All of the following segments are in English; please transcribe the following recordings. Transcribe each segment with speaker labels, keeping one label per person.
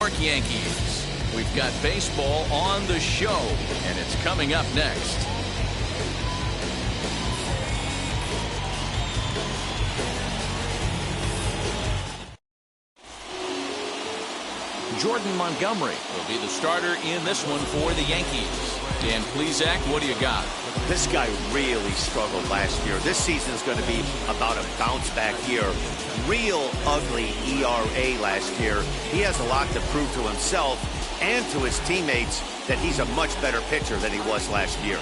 Speaker 1: Yankees. We've got baseball on the show, and it's coming up next. Jordan Montgomery will be the starter in this one for the Yankees. Dan Plesac, what do you got?
Speaker 2: This guy really struggled last year. This season is going to be about a bounce back year. Real ugly ERA last year. He has a lot to prove to himself and to his teammates that he's a much better pitcher than he was last year.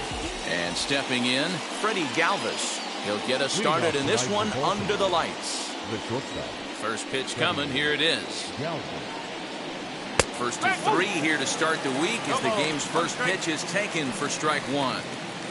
Speaker 1: And stepping in, Freddie Galvis. He'll get us started in this one under the lights. First pitch coming. Here it is. First of three here to start the week as the game's first pitch is taken for strike one.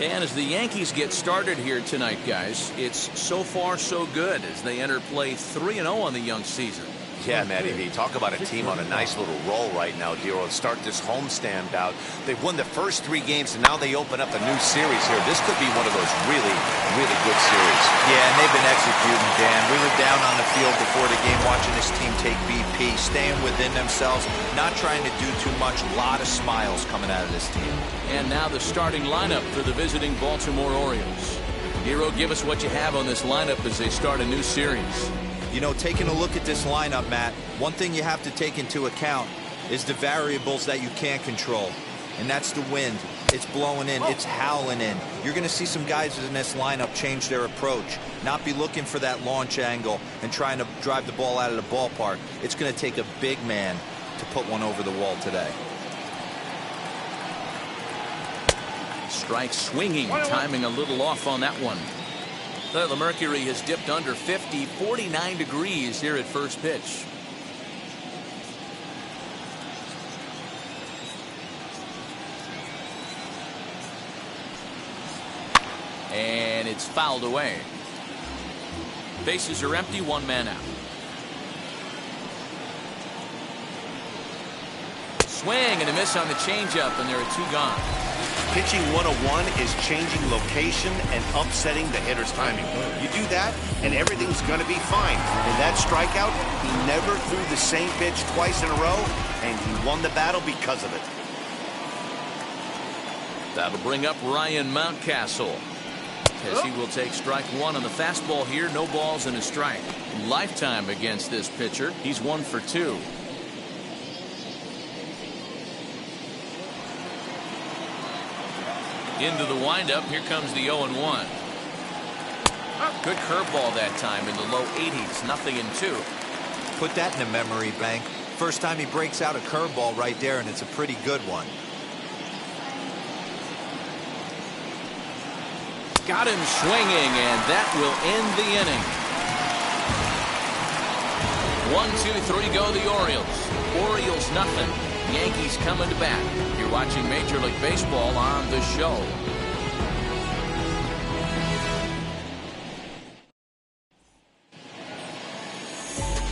Speaker 1: And as the Yankees get started here tonight, guys, it's so far so good as they enter play 3-0 on the young season.
Speaker 2: Yeah, Matty V, talk about a team on a nice little roll right now, Dero. Start this homestand out. They've won the first 3 games, and now they open up a new series here. This could be one of those really, really good series.
Speaker 3: Yeah, and they've been executing, Dan. We were down on the field before the game watching this team take BP, staying within themselves, not trying to do too much. A lot of smiles coming out of this team.
Speaker 1: And now the starting lineup for the visiting Baltimore Orioles. Dero, give us what you have on this lineup as they start a new series.
Speaker 3: You know, taking a look at this lineup, Matt, one thing you have to take into account is the variables that you can't control, and that's the wind. It's blowing in, it's howling in. You're going to see some guys in this lineup change their approach, not be looking for that launch angle and trying to drive the ball out of the ballpark. It's going to take a big man to put one over the wall today.
Speaker 1: Strike swinging, timing a little off on that one. The mercury has dipped under 50, 49 degrees here at first pitch. And it's fouled away. Bases are empty, 1 man out. Swing and a miss on the changeup, and there are 2 gone.
Speaker 2: Pitching 101 is changing location and upsetting the hitter's timing. You do that, and everything's going to be fine. In that strikeout, he never threw the same pitch twice in a row, and he won the battle because of it.
Speaker 1: That'll bring up Ryan Mountcastle, as he will take strike 1 on the fastball here. No balls and a strike. Lifetime against this pitcher. He's 1 for 2. Into the windup. Here comes the 0-1. Good curveball that time in the low 80s. 0-2.
Speaker 3: Put that in the memory bank. First time he breaks out a curveball right there, and it's a pretty good one.
Speaker 1: Got him swinging, and that will end the inning. 1-2-3 go the Orioles. Orioles nothing. Yankees coming to bat. You're watching Major League Baseball on the show.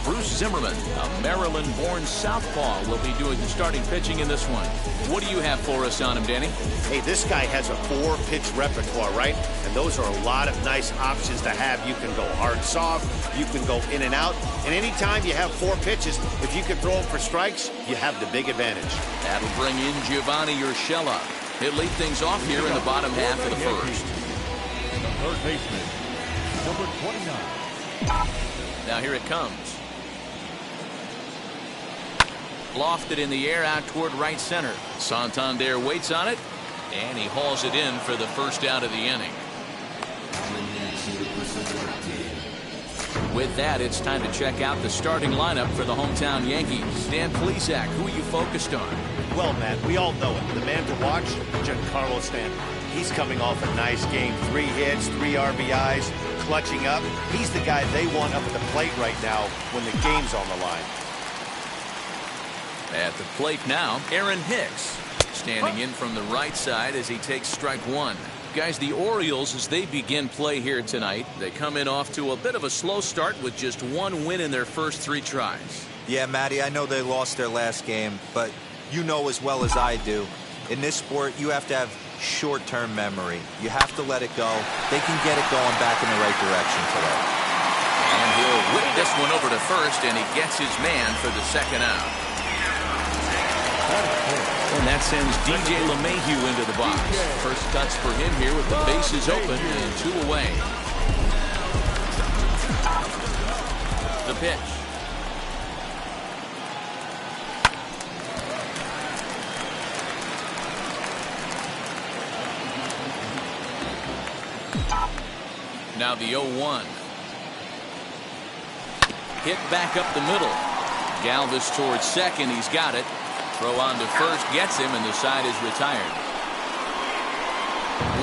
Speaker 1: Bruce Zimmerman, a Maryland-born southpaw, will be doing the starting pitching in this one. What do you have for us on him, Danny?
Speaker 2: Hey, this guy has a 4-pitch repertoire, right? And those are a lot of nice options to have. You can go hard, soft. You can go in and out. And anytime you have 4 pitches, if you can throw them for strikes, you have the big advantage.
Speaker 1: That'll bring in Giovanni Urshela. He'll lead things off here in the bottom half of the first.
Speaker 4: The third baseman, number 29.
Speaker 1: Now here it comes. Lofted in the air out toward right center. Santander waits on it, and he hauls it in for the first out of the inning. With that, it's time to check out the starting lineup for the hometown Yankees. Dan Plesac, who are you focused on?
Speaker 2: Well, Matt, we all know it. The man to watch, Giancarlo Stanton. He's coming off a nice game. 3 hits, 3 RBIs, clutching up. He's the guy they want up at the plate right now when the game's on the line.
Speaker 1: At the plate now, Aaron Hicks, standing in from the right side as he takes strike 1. Guys, the Orioles, as they begin play here tonight, they come in off to a bit of a slow start with just 1 win in their first 3 tries.
Speaker 3: Yeah, Matty, I know they lost their last game, but you know as well as I do, in this sport, you have to have short-term memory. You have to let it go. They can get it going back in the right direction today.
Speaker 1: And he'll whip this one over to first, and he gets his man for the second out. And that sends DJ LeMahieu into the box. First cuts for him here with the bases open and 2 away. The pitch. Now the 0-1. Hit back up the middle. Galvis towards second. He's got it. Throw on to first. Gets him, and the side is retired.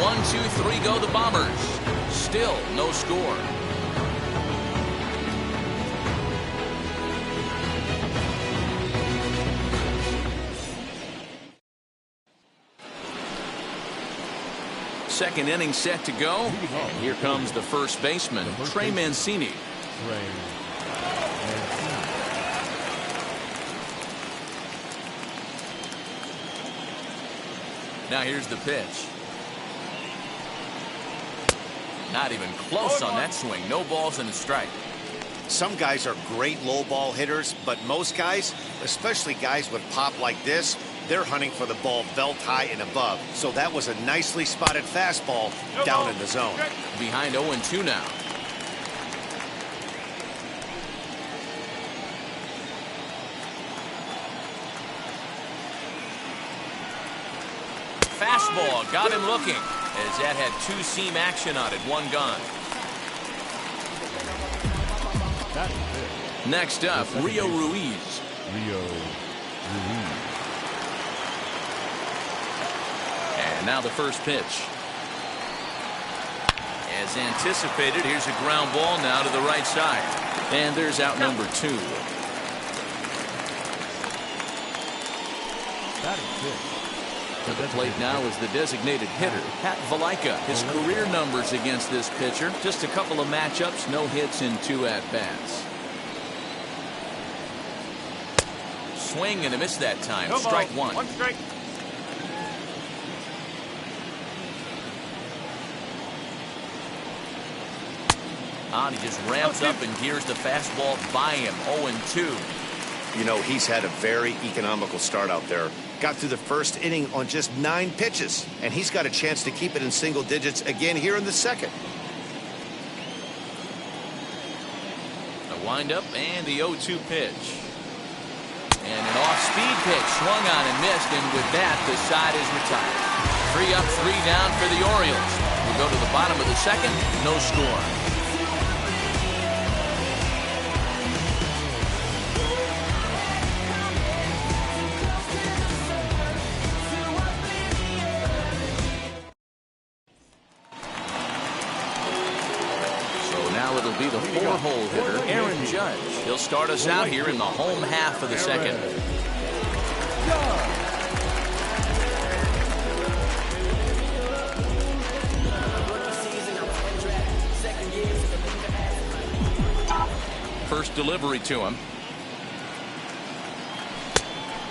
Speaker 1: 1, 2, 3 go the Bombers. Still no score. Second inning set to go. And here comes the first baseman, Trey Mancini. Now here's the pitch. Not even close on that swing. No balls and a strike.
Speaker 2: Some guys are great low ball hitters, but most guys, especially guys with pop like this, they're hunting for the ball belt high and above. So that was a nicely spotted fastball down in the zone.
Speaker 1: Behind 0-2 now. Fastball got him looking, as that had 2-seam action on it. 1 gone. Next up, Rio Ruiz. And now the first pitch. As anticipated, here's a ground ball now to the right side. And there's out number 2. To the plate now is the designated hitter, Pat Valaika. His career numbers against this pitcher, just a couple of matchups, no hits in 2 at-bats. Swing and a miss that time. Strike 1.
Speaker 5: 1 strike.
Speaker 1: On, he just ramps up and gears the fastball by him. 0-2.
Speaker 2: You know, he's had a very economical start out there. Got through the first inning on just 9 pitches, and he's got a chance to keep it in single digits again here in the second.
Speaker 1: The windup and the 0-2 pitch. And an off-speed pitch swung on and missed, and with that, the side is retired. 3 up, 3 down for the Orioles. We'll go to the bottom of the second, no score. It'll be the 4-hole hitter, Aaron Judge. He'll start us out here in the home half of the second. First delivery to him.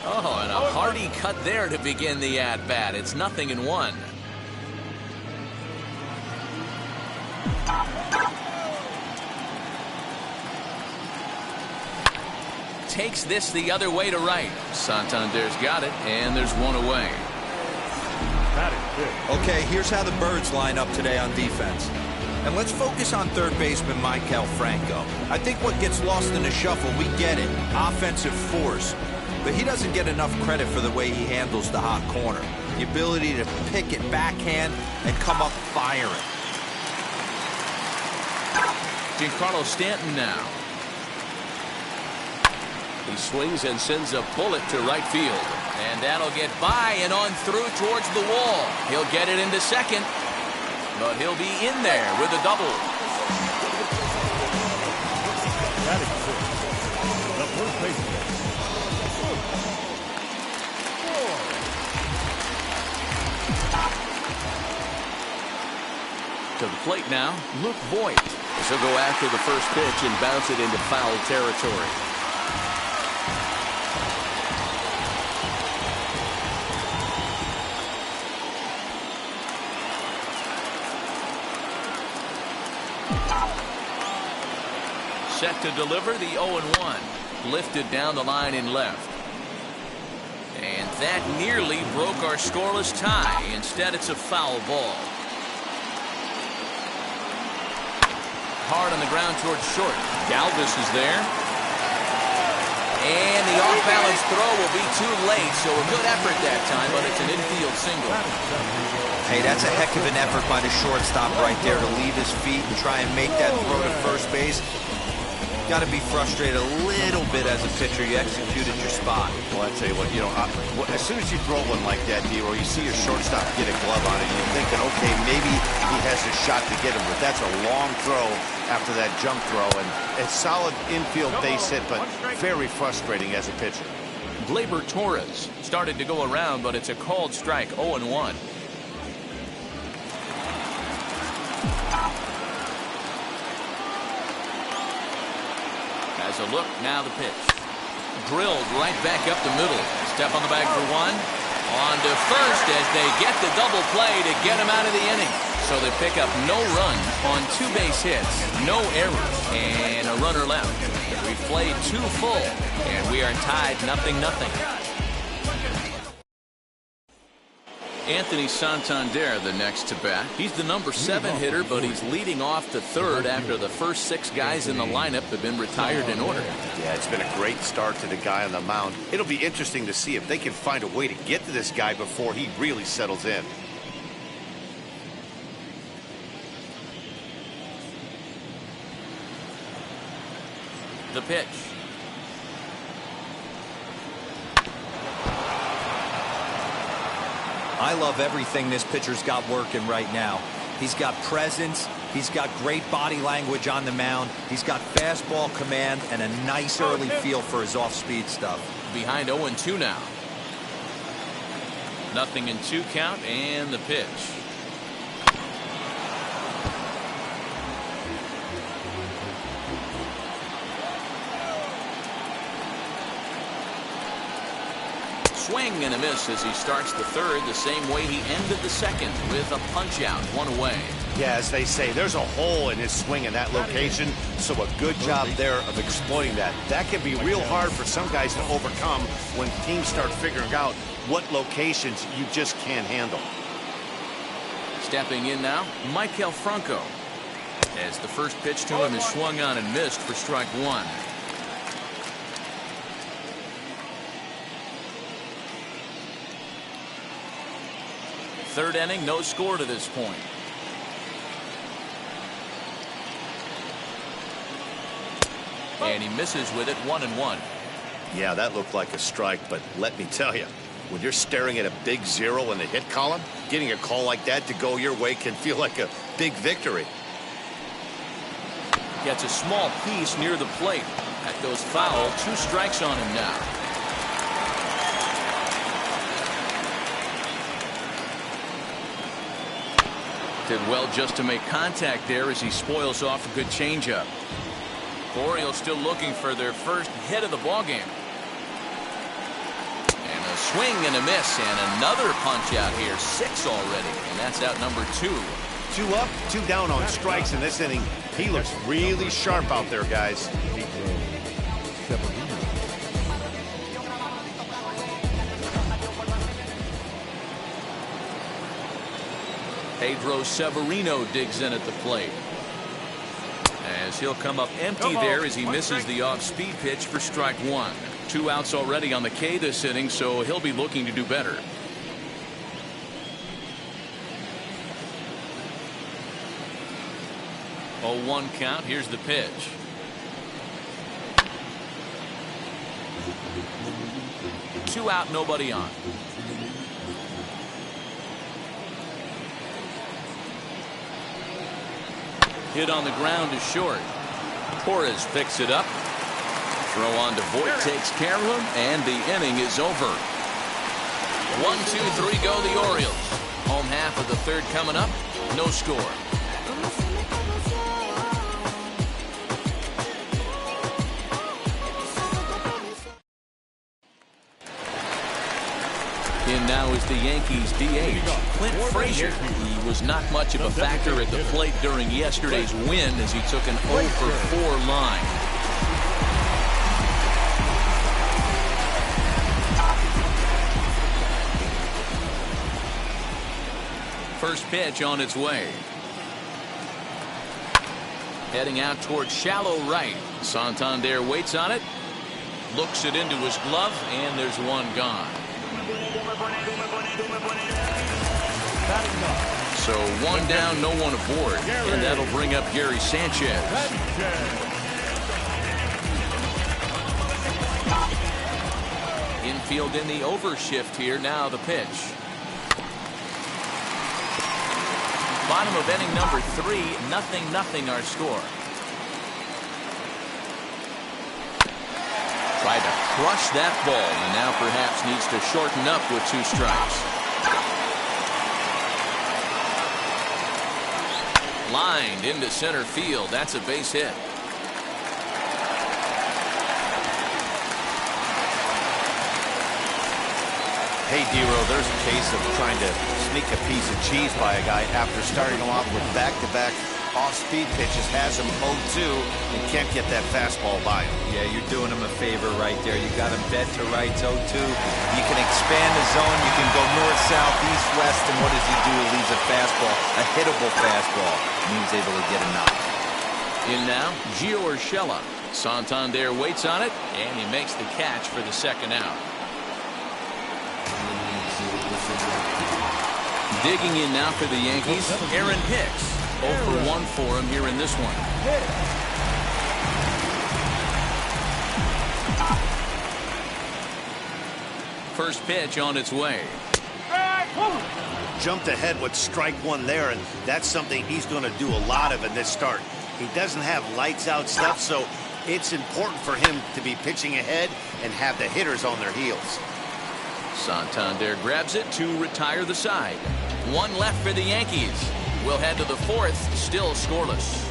Speaker 1: Oh, and a hearty cut there to begin the at-bat. It's 0-1. Takes this the other way to right. Santander's got it, and there's 1 away.
Speaker 3: Okay, here's how the Birds line up today on defense. And let's focus on third baseman Maikel Franco. I think what gets lost in the shuffle, we get it, offensive force. But he doesn't get enough credit for the way he handles the hot corner. The ability to pick it backhand and come up firing.
Speaker 1: Giancarlo Stanton now. He swings and sends a bullet to right field. And that'll get by and on through towards the wall. He'll get it into second. But he'll be in there with a double.
Speaker 4: The first baseman.
Speaker 1: To the plate now, Luke Voigt. He'll go after the first pitch and bounce it into foul territory. Set to deliver the 0-1. Lifted down the line in left. And that nearly broke our scoreless tie. Instead, it's a foul ball. Hard on the ground towards short. Galvis is there. And the off-balance throw will be too late, so a good effort that time, but it's an infield single.
Speaker 3: Hey, that's a heck of an effort by the shortstop right there to leave his feet and try and make that throw to first base. Got to be frustrated a little bit as a pitcher. You executed your spot.
Speaker 2: Well, I tell you what, as soon as you throw one like that, D-Roy, you see your shortstop get a glove on it, you're thinking, okay, maybe he has a shot to get him, but that's a long throw after that jump throw, and a solid infield base hit, but very frustrating as a pitcher.
Speaker 1: Gleyber Torres started to go around, but it's a called strike, 0-1. As a look, now the pitch. Drilled right back up the middle. Step on the bag for one. On to first as they get the double play to get him out of the inning. So they pick up no runs on 2 base hits, no errors, and a runner left. We've played 2 full, and we are tied 0-0. Anthony Santander, the next to bat. He's the number 7 hitter, but he's leading off the third after the first 6 guys in the lineup have been retired in order.
Speaker 2: Yeah, it's been a great start to the guy on the mound. It'll be interesting to see if they can find a way to get to this guy before he really settles in.
Speaker 1: The pitch.
Speaker 3: I love everything this pitcher's got working right now. He's got presence. He's got great body language on the mound. He's got fastball command and a nice early feel for his off-speed stuff.
Speaker 1: Behind 0-2 now. 0-2 count and the pitch. Swing and a miss as he starts the third the same way he ended the second with a punch out, 1 away.
Speaker 2: Yeah, as they say, there's a hole in his swing in that location, so a good job there of exploiting that. That can be real hard for some guys to overcome when teams start figuring out what locations you just can't handle.
Speaker 1: Stepping in now, Michael Franco. As the first pitch to him is swung on and missed for strike 1. Third inning, no score to this point. And he misses with it, 1-1.
Speaker 2: Yeah, that looked like a strike, but let me tell you, when you're staring at a big 0 in the hit column, getting a call like that to go your way can feel like a big victory.
Speaker 1: Gets a small piece near the plate. That goes foul. 2 strikes on him now. Did well just to make contact there as he spoils off a good changeup. Orioles still looking for their first hit of the ballgame. And a swing and a miss and another punch out here. 6 already, and that's out number 2.
Speaker 2: 2 up, 2 down on strikes in this inning. He looks really sharp out there, guys.
Speaker 1: Pedro Severino digs in at the plate. As he'll come up empty there as he misses the off-speed pitch for strike 1. 2 outs already on the K this inning, so he'll be looking to do better. Oh, 1 count. Here's the pitch. Two out, nobody on. Hit on the ground to short. Torres picks it up. Throw on to Voit takes care of him, and the inning is over. 1, 2, 3 go the Orioles. Home half of the third coming up. No score. In now is the Yankees DH, Clint Frazier. He was not much of a factor at the plate during yesterday's win as he took an 0-for-4 line. first pitch on its way. Heading out towards shallow right. Santander waits on it. Looks it into his glove, and there's one gone. So one down, no one aboard. And that'll bring up Gary Sanchez. Infield in the overshift here. Now the pitch. Bottom of inning number 3, 0-0 our score. Tried to crush that ball, and now perhaps needs to shorten up with 2 strikes. Lined into center field. That's a base hit.
Speaker 2: Hey, Dero, there's a case of trying to sneak a piece of cheese by a guy after starting him off with back-to-back off-speed pitches, has him 0-2, and can't get that fastball by him.
Speaker 3: Yeah, you're doing him a favor right there. You got him dead to rights, 0-2. You can expand the zone. You can go north, south, east, west, and what does he do? He leaves a fastball, a hittable fastball, and he was able to get a knock.
Speaker 1: In now, Gio Urshela. Santander waits on it, and he makes the catch for the second out. Digging in now for the Yankees, Aaron Hicks. 0 for 1 for him here in this one. First pitch on its way.
Speaker 2: Jumped ahead with strike 1 there, and that's something he's going to do a lot of in this start. He doesn't have lights out stuff, so it's important for him to be pitching ahead and have the hitters on their heels.
Speaker 1: Santander grabs it to retire the side. 1 left for the Yankees. We'll head to the 4th, still scoreless.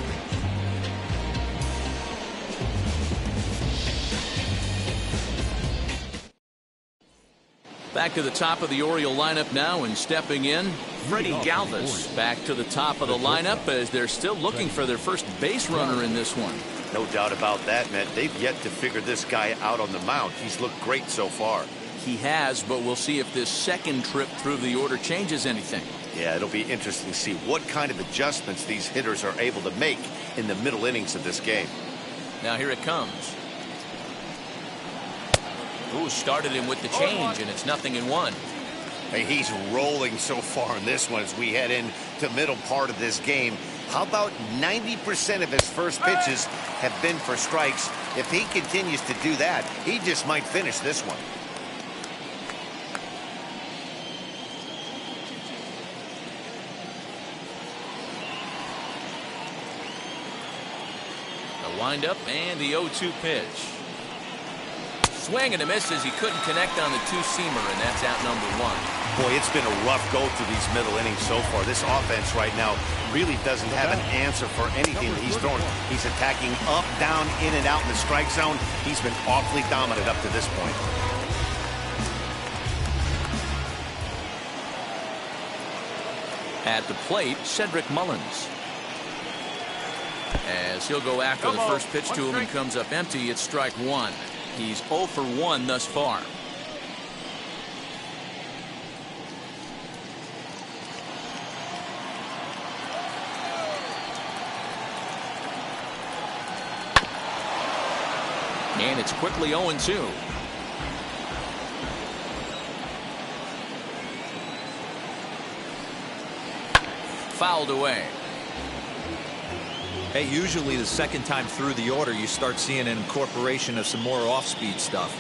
Speaker 1: Back to the top of the Oriole lineup now, and stepping in, Freddie Galvis back to the top of the lineup as they're still looking for their first base runner in this one.
Speaker 2: No doubt about that, man. They've yet to figure this guy out on the mound. He's looked great so far.
Speaker 1: He has, but we'll see if this second trip through the order changes anything.
Speaker 2: Yeah, it'll be interesting to see what kind of adjustments these hitters are able to make in the middle innings of this game.
Speaker 1: Now here it comes. Ooh, started him with the change, and it's 0-1.
Speaker 2: Hey, he's rolling so far in this one as we head into middle part of this game. How about 90% of his first pitches have been for strikes? If he continues to do that, he just might finish this one.
Speaker 1: Wind up and the 0-2 pitch. Swing and a miss as he couldn't connect on the 2-seamer, and that's out number 1.
Speaker 2: Boy, it's been a rough go through these middle innings so far. This offense right now really doesn't have an answer for anything that he's throwing. He's attacking up, down, in and out in the strike zone. He's been awfully dominant up to this point.
Speaker 1: At the plate, Cedric Mullins. As he'll go after the first pitch to him and comes up empty, it's strike 1. He's 0 for 1 thus far. And it's quickly 0-2. Fouled away.
Speaker 3: Hey, usually the second time through the order, you start seeing an incorporation of some more off-speed stuff.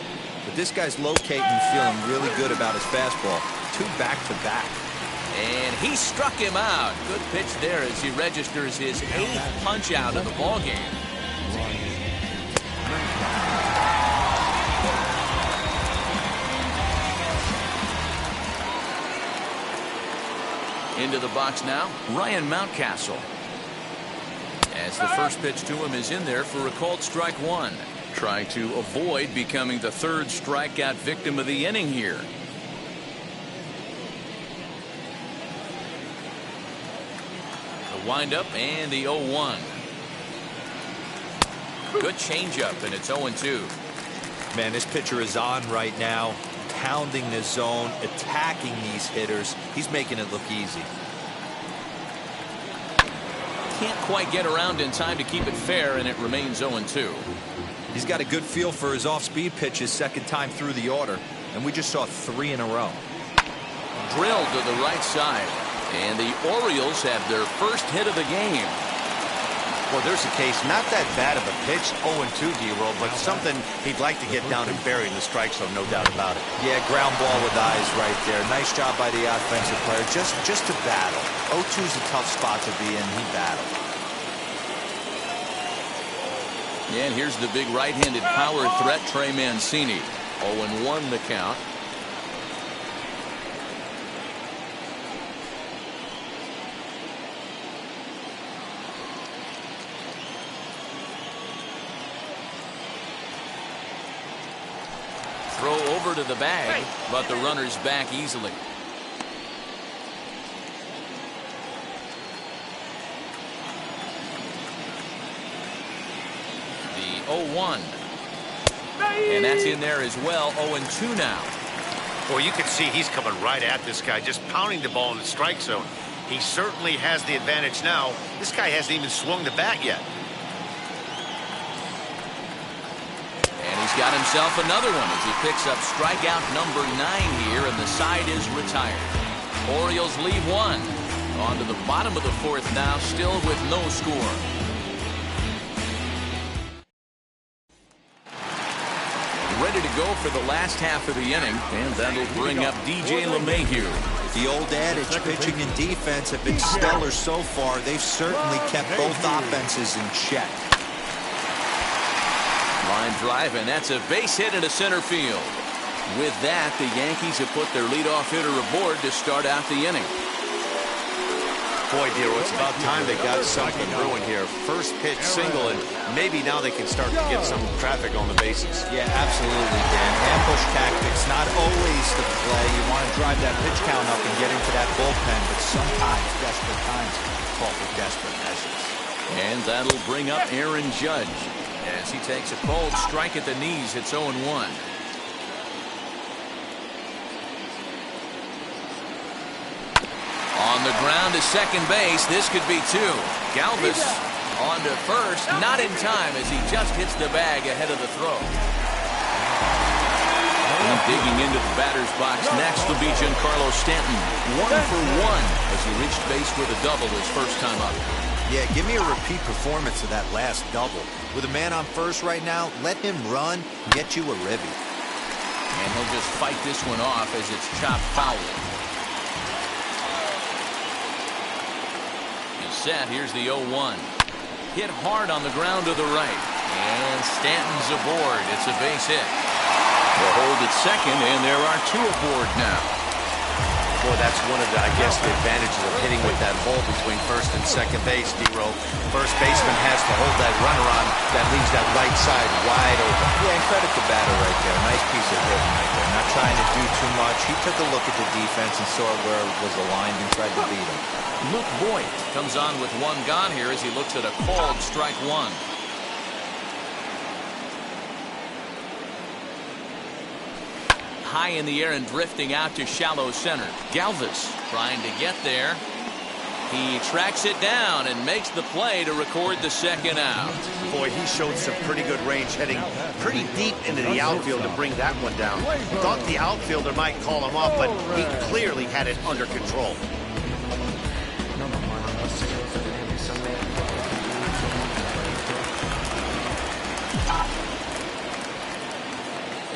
Speaker 3: But this guy's locating and feeling really good about his fastball. 2 back-to-back.
Speaker 1: And he struck him out. Good pitch there as he registers his 8th punch out of the ballgame. Into the box now, Ryan Mountcastle. As the first pitch to him is in there for a called strike 1. Trying to avoid becoming the 3rd strikeout victim of the inning here. The windup and the 0-1. Good changeup, and it's 0-2.
Speaker 3: Man, this pitcher is on right now, pounding the zone, attacking these hitters. He's making it look easy.
Speaker 1: can't quite get around in time to keep it fair, and it remains 0-2.
Speaker 3: He's got a good feel for his off-speed pitches second time through the order, and we just saw 3 in a row.
Speaker 1: Drilled to the right side, and the Orioles have their first hit of the game.
Speaker 2: Well, there's a case, not that bad of a pitch, 0-2, D-Roll, but something he'd like to get down and bury in the strike zone, no doubt about it.
Speaker 3: Yeah, ground ball with eyes right there. Nice job by the offensive player, just to battle. 0-2 is a tough spot to be in. He battled.
Speaker 1: And here's the big right-handed power threat, Trey Mancini. 0-1 the count. Throw over to the bag, but the runner's back easily. The 0-1. And that's in there as well. 0-2 now.
Speaker 2: Well, you can see he's coming right at this guy, just pounding the ball in the strike zone. He certainly has the advantage now. This guy hasn't even swung the bat yet.
Speaker 1: He's got himself another one as he picks up strikeout number 9 here, and the side is retired. Orioles leave 1. On to the bottom of the 4th now, still with no score. Ready to go for the last half of the inning, and that'll bring up DJ LeMahieu.
Speaker 3: The old adage, pitching and defense have been stellar so far. They've certainly kept both offenses in check.
Speaker 1: Line drive, and that's a base hit into center field. With that, the Yankees have put their leadoff hitter aboard to start out the inning.
Speaker 2: Boy, dear, it's about time they got something brewing here. First pitch single, and maybe now they can start to get some traffic on the bases.
Speaker 3: Yeah, absolutely, Dan. Ambush tactics, not always the play. You want to drive that pitch count up and get into that bullpen, but sometimes desperate times call for desperate measures.
Speaker 1: And that'll bring up Aaron Judge as he takes a cold strike at the knees. It's 0-1. On the ground to second base. This could be 2. Galvis on to first. Not in time as he just hits the bag ahead of the throw. And digging into the batter's box next will be Giancarlo Stanton. 1 for 1 as he reached base with a double his first time up.
Speaker 3: Yeah, give me a repeat performance of that last double. With a man on first right now, let him run and get you a ribby.
Speaker 1: And he'll just fight this one off as it's chopped foul. He's set. Here's the 0-1. Hit hard on the ground to the right. And Stanton's aboard. It's a base hit. They'll hold at second, and there are 2 aboard now.
Speaker 2: Boy, that's one of the, I guess, the advantages of hitting with that hole between first and second base, D-Roll. First baseman has to hold that runner on. That leaves that right side wide open.
Speaker 3: Yeah, and credit the batter right there. Nice piece of hitting right there. Not trying to do too much. He took a look at the defense and saw where it was aligned and tried to beat him.
Speaker 1: Luke Boyd comes on with 1 gone here as he looks at a called strike 1. High in the air and drifting out to shallow center. Galvis trying to get there. He tracks it down and makes the play to record the second out.
Speaker 2: Boy, he showed some pretty good range, heading pretty deep into the outfield to bring that one down. Thought the outfielder might call him off, but he clearly had it under control.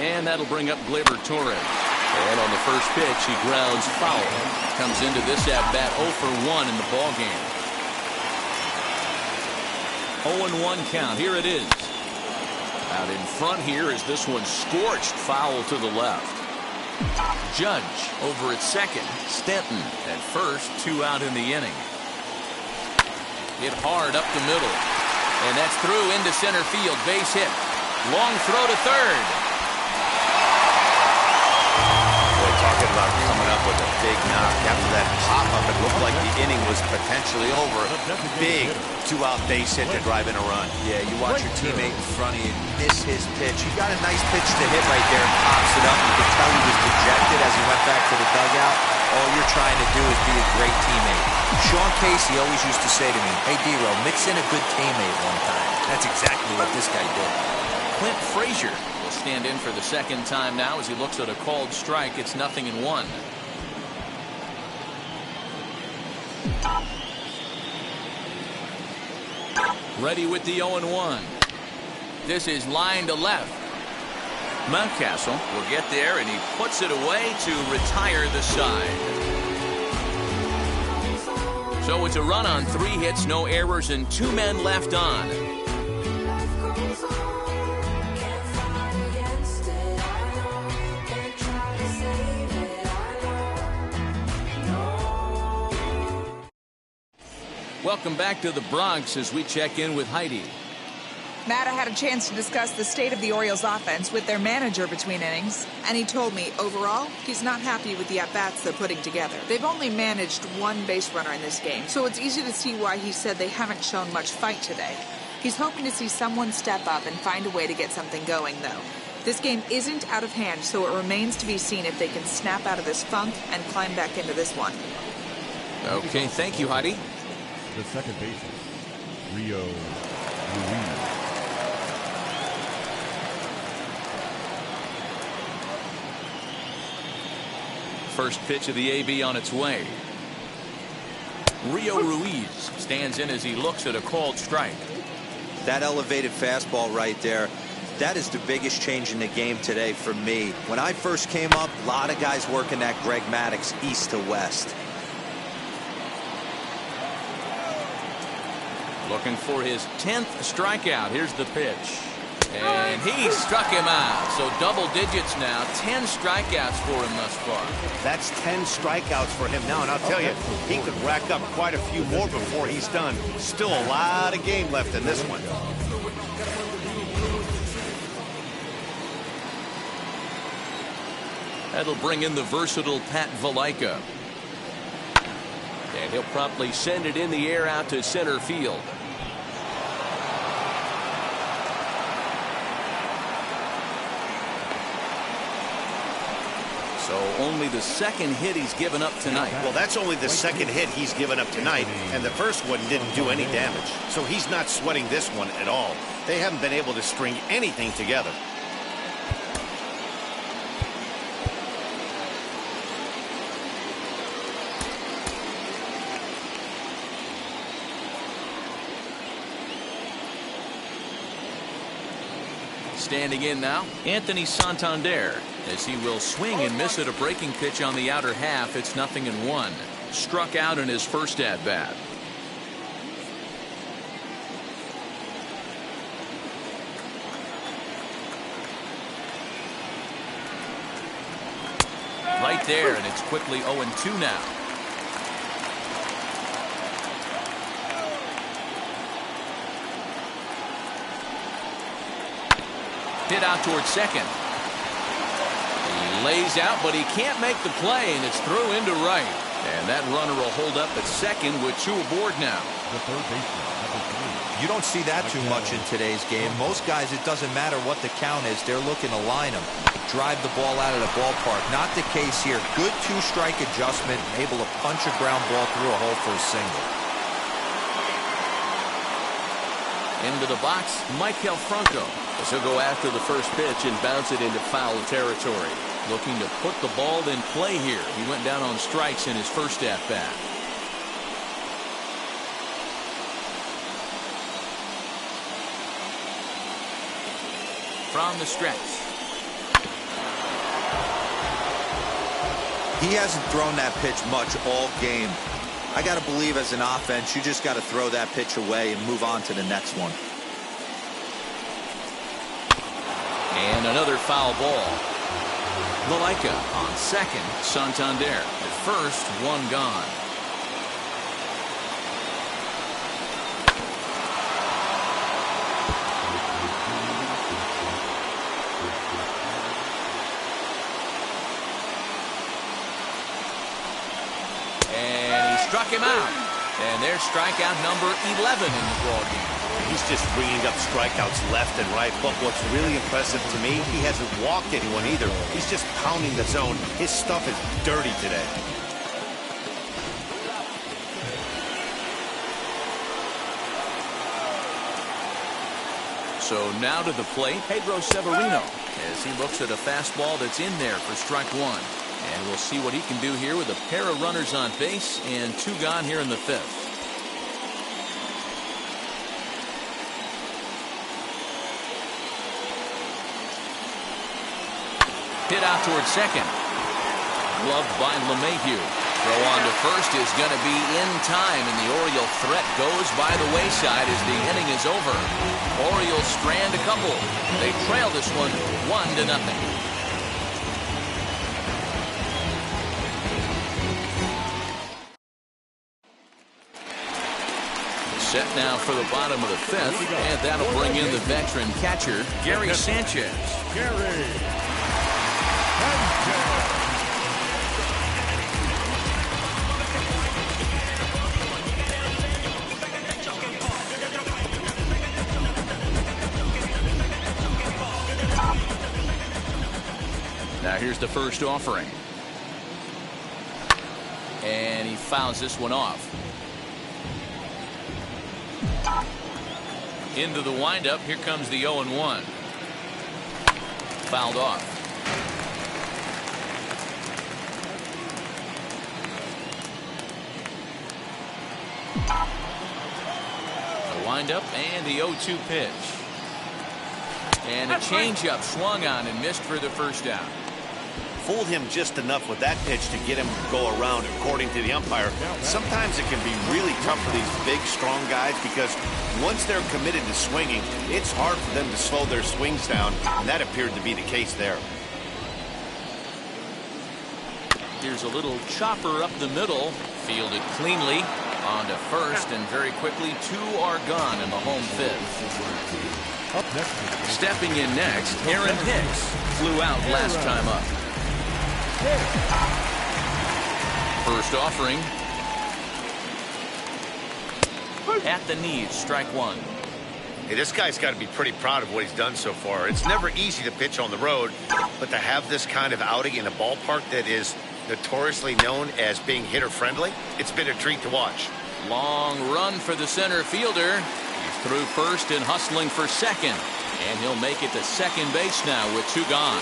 Speaker 1: And that'll bring up Gleyber Torres. And on the first pitch, he grounds foul. Comes into this at-bat 0 for 1 in the ballgame. 0-1 count. Here it is. Out in front here is this one scorched foul to the left. Judge over at second. Stanton at first. 2 out in the inning. Hit hard up the middle. And that's through into center field. Base hit. Long throw to third.
Speaker 2: Talking about coming up with a big knock. After that pop-up, it looked like the inning was potentially over. Big two-out base hit to drive in a run.
Speaker 3: Yeah, you watch your teammate in front of you miss his pitch. He got a nice pitch to hit right there and pops it up. You could tell he was dejected as he went back to the dugout. All you're trying to do is be a great teammate. Sean Casey always used to say to me, "Hey, D-Row, mix in a good teammate one time." That's exactly what this guy did.
Speaker 1: Clint Frazier will stand in for the second time now as he looks at a called strike. It's 0-1. Ready with the 0-1. This is line to left. Mountcastle will get there, and he puts it away to retire the side. So it's a run on 3 hits, no errors, and 2 men left on. Welcome back to the Bronx as we check in with Heidi.
Speaker 5: Matt, I had a chance to discuss the state of the Orioles offense with their manager between innings, and he told me, overall, he's not happy with the at-bats they're putting together. They've only managed 1 base runner in this game, so it's easy to see why he said they haven't shown much fight today. He's hoping to see someone step up and find a way to get something going, though. This game isn't out of hand, so it remains to be seen if they can snap out of this funk and climb back into this one.
Speaker 1: Okay, thank you, Heidi.
Speaker 4: The second baseman, Rio Ruiz.
Speaker 1: First pitch of the AB on its way. Rio Ruiz stands in as he looks at a called strike.
Speaker 3: That elevated fastball right there, that is the biggest change in the game today for me. When I first came up, a lot of guys working that Greg Maddux east to west.
Speaker 1: Looking for his 10th strikeout. Here's the pitch. And he struck him out. So double digits now. 10 strikeouts for him thus far.
Speaker 2: That's 10 strikeouts for him now. And I'll tell you, he could rack up quite a few more before he's done. Still a lot of game left in this one.
Speaker 1: That'll bring in the versatile Pat Valaika. And he'll promptly send it in the air out to center field. So only the second hit he's given up tonight.
Speaker 2: Well, that's only the second hit he's given up tonight, and the first one didn't do any damage. So he's not sweating this one at all. They haven't been able to string anything together.
Speaker 1: Standing in now, Anthony Santander, as he will swing and miss at a breaking pitch on the outer half. It's 0-1. Struck out in his first at-bat. Right there, and it's quickly 0-2 now. Hit out towards second. He lays out, but he can't make the play, and it's through into right. And that runner will hold up at second with 2 aboard now.
Speaker 4: The third baseman, number 3.
Speaker 3: You don't see that too much in today's game. Most guys, it doesn't matter what the count is. They're looking to line them, drive the ball out of the ballpark. Not the case here. Good 2-strike adjustment, able to punch a ground ball through a hole for a single.
Speaker 1: Into the box, Michael Franco. As he'll go after the first pitch and bounce it into foul territory. Looking to put the ball in play here. He went down on strikes in his first at-bat. From the stretch.
Speaker 3: He hasn't thrown that pitch much all game. I got to believe as an offense, you just got to throw that pitch away and move on to the next one.
Speaker 1: And another foul ball. Valaika on second. Santander at first. 1 gone. struck him out. And there's strikeout number 11 in the ballgame.
Speaker 2: He's just bringing up strikeouts left and right. But what's really impressive to me, he hasn't walked anyone either. He's just pounding the zone. His stuff is dirty today.
Speaker 1: So now to the plate, Pedro Severino, as he looks at a fastball that's in there for strike one. And we'll see what he can do here with a pair of runners on base and 2 gone here in the 5th. Hit out towards second. Gloved by LeMahieu. Throw on to first is going to be in time, and the Oriole threat goes by the wayside as the inning is over. Orioles strand a couple. They trail this one 1-0. Set now for the bottom of the 5th, and that'll bring in the veteran catcher, Gary Sanchez.
Speaker 4: Gary.
Speaker 1: Now here's the first offering. And he fouls this one off. Into the windup. Here comes the 0-1. Fouled off. The windup and the 0-2 pitch. And a changeup swung on and missed for the first out.
Speaker 2: Fooled him just enough with that pitch to get him to go around, according to the umpire. Sometimes it can be really tough for these big, strong guys because once they're committed to swinging, it's hard for them to slow their swings down, and that appeared to be the case there.
Speaker 1: Here's a little chopper up the middle, fielded cleanly on to first, and very quickly 2 are gone in the home 5th.
Speaker 4: Up next.
Speaker 1: Stepping in next, Aaron Hicks flew out last time up. First offering. At the knees, strike one.
Speaker 2: Hey, this guy's got to be pretty proud of what he's done so far. It's never easy to pitch on the road, but to have this kind of outing in a ballpark that is notoriously known as being hitter-friendly, it's been a treat to watch.
Speaker 1: Long run for the center fielder. He's through first and hustling for second. And he'll make it to second base now with 2 gone.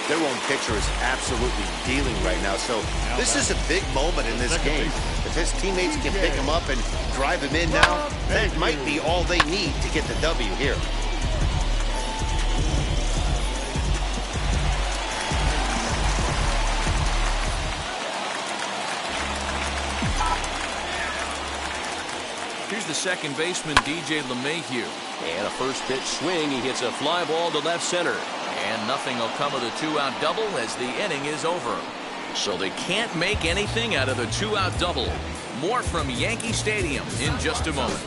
Speaker 2: Their own pitcher is absolutely dealing right now, so this is a big moment in this game. If his teammates can pick him up and drive him in now, that might be all they need to get the W here.
Speaker 1: Here's the second baseman, DJ LeMahieu. And a first pitch swing. He hits a fly ball to left center. And nothing will come of the 2-out double as the inning is over. So they can't make anything out of the 2-out double. More from Yankee Stadium in just a moment.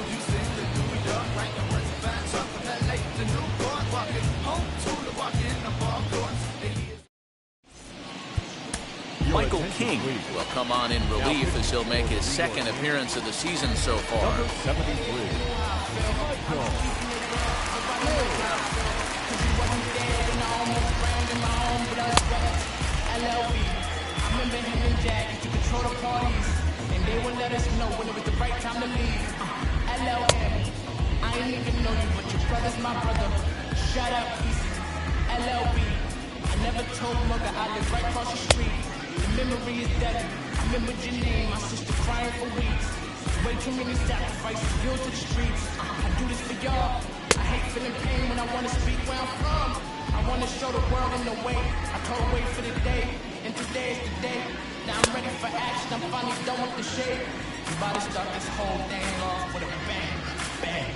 Speaker 1: Michael King will come on in relief as he'll make his second appearance of the season so far.
Speaker 4: Number 73.
Speaker 6: I ain't even know you, but your brother's my brother. Shut up, easy. LLB. I never told mother I live right across the street. The memory is deadly. I remember your name, my sister crying for weeks. Way too many sacrifices, guilt to the streets. I do this for y'all. I hate feeling pain when I want to speak where I'm from. I want to show the world in the way. I told wait for the day, and today is the day. Now I'm ready for action. I'm finally done with the shade. I'm about to start this whole thing off with a bang, bang.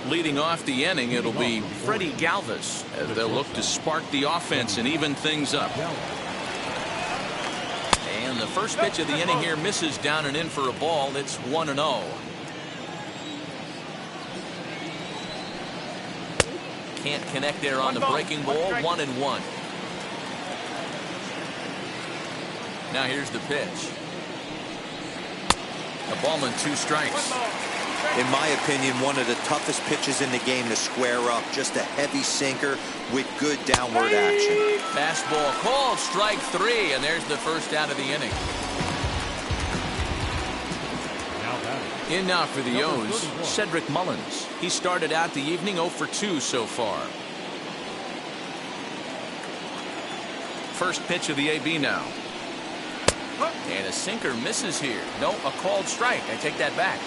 Speaker 1: Leading off the inning, it'll be Freddie Galvis as they'll look to spark the offense and even things up. And the first pitch of the inning here misses down and in for a ball. It's 1-0. Can't connect there on the breaking ball. 1-1. Now here's the pitch. A ball and 2 strikes.
Speaker 3: In my opinion, one of the toughest pitches in the game to square up. Just a heavy sinker with good downward action.
Speaker 1: Fastball called, strike 3, and there's the first out of the inning. In now for the O's, Cedric Mullins. He started out the evening 0 for 2 so far. First pitch of the AB now. And a sinker misses here. No, a called strike. I take that back.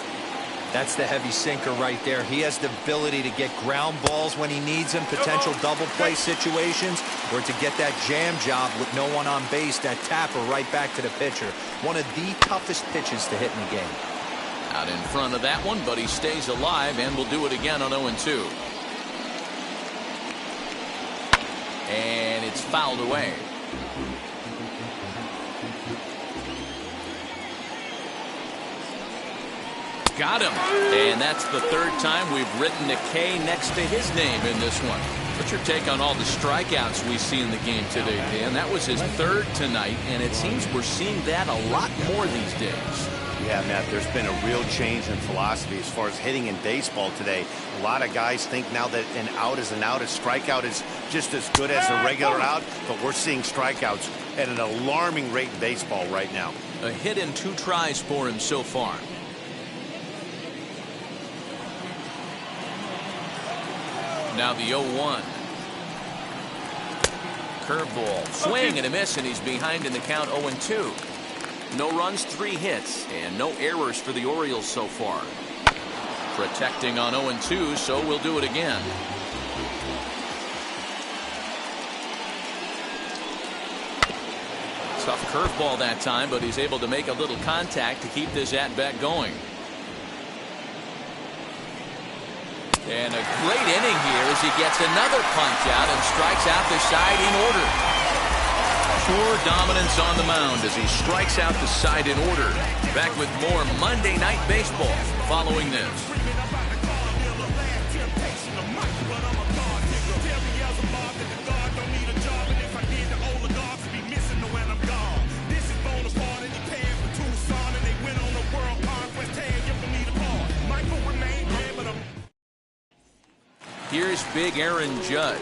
Speaker 3: That's the heavy sinker right there. He has the ability to get ground balls when he needs them, potential double play situations, or to get that jam job with no one on base, that tapper right back to the pitcher. One of the toughest pitches to hit in the game.
Speaker 1: Out in front of that one, but he stays alive and will do it again on 0-2. And it's fouled away. Got him. And that's the 3rd time we've written a K next to his name in this one. What's your take on all the strikeouts we see in the game today, Dan? That was his 3rd tonight, and it seems we're seeing that a lot more these days.
Speaker 2: Yeah, Matt, there's been a real change in philosophy as far as hitting in baseball today. A lot of guys think now that an out is an out, a strikeout is just as good as a regular out, but we're seeing strikeouts at an alarming rate in baseball right now.
Speaker 1: A hit in 2 tries for him so far. Now the 0-1. Curveball, swing and a miss, and he's behind in the count 0-2. No runs, 3 hits, and no errors for the Orioles so far. Protecting on 0-2, so we'll do it again. Tough curveball that time, but he's able to make a little contact to keep this at-bat going. And a great inning here as he gets another punch out and strikes out the side in order. Pure dominance on the mound as he strikes out the side in order. Back with more Monday Night Baseball following this. Here's big Aaron Judge.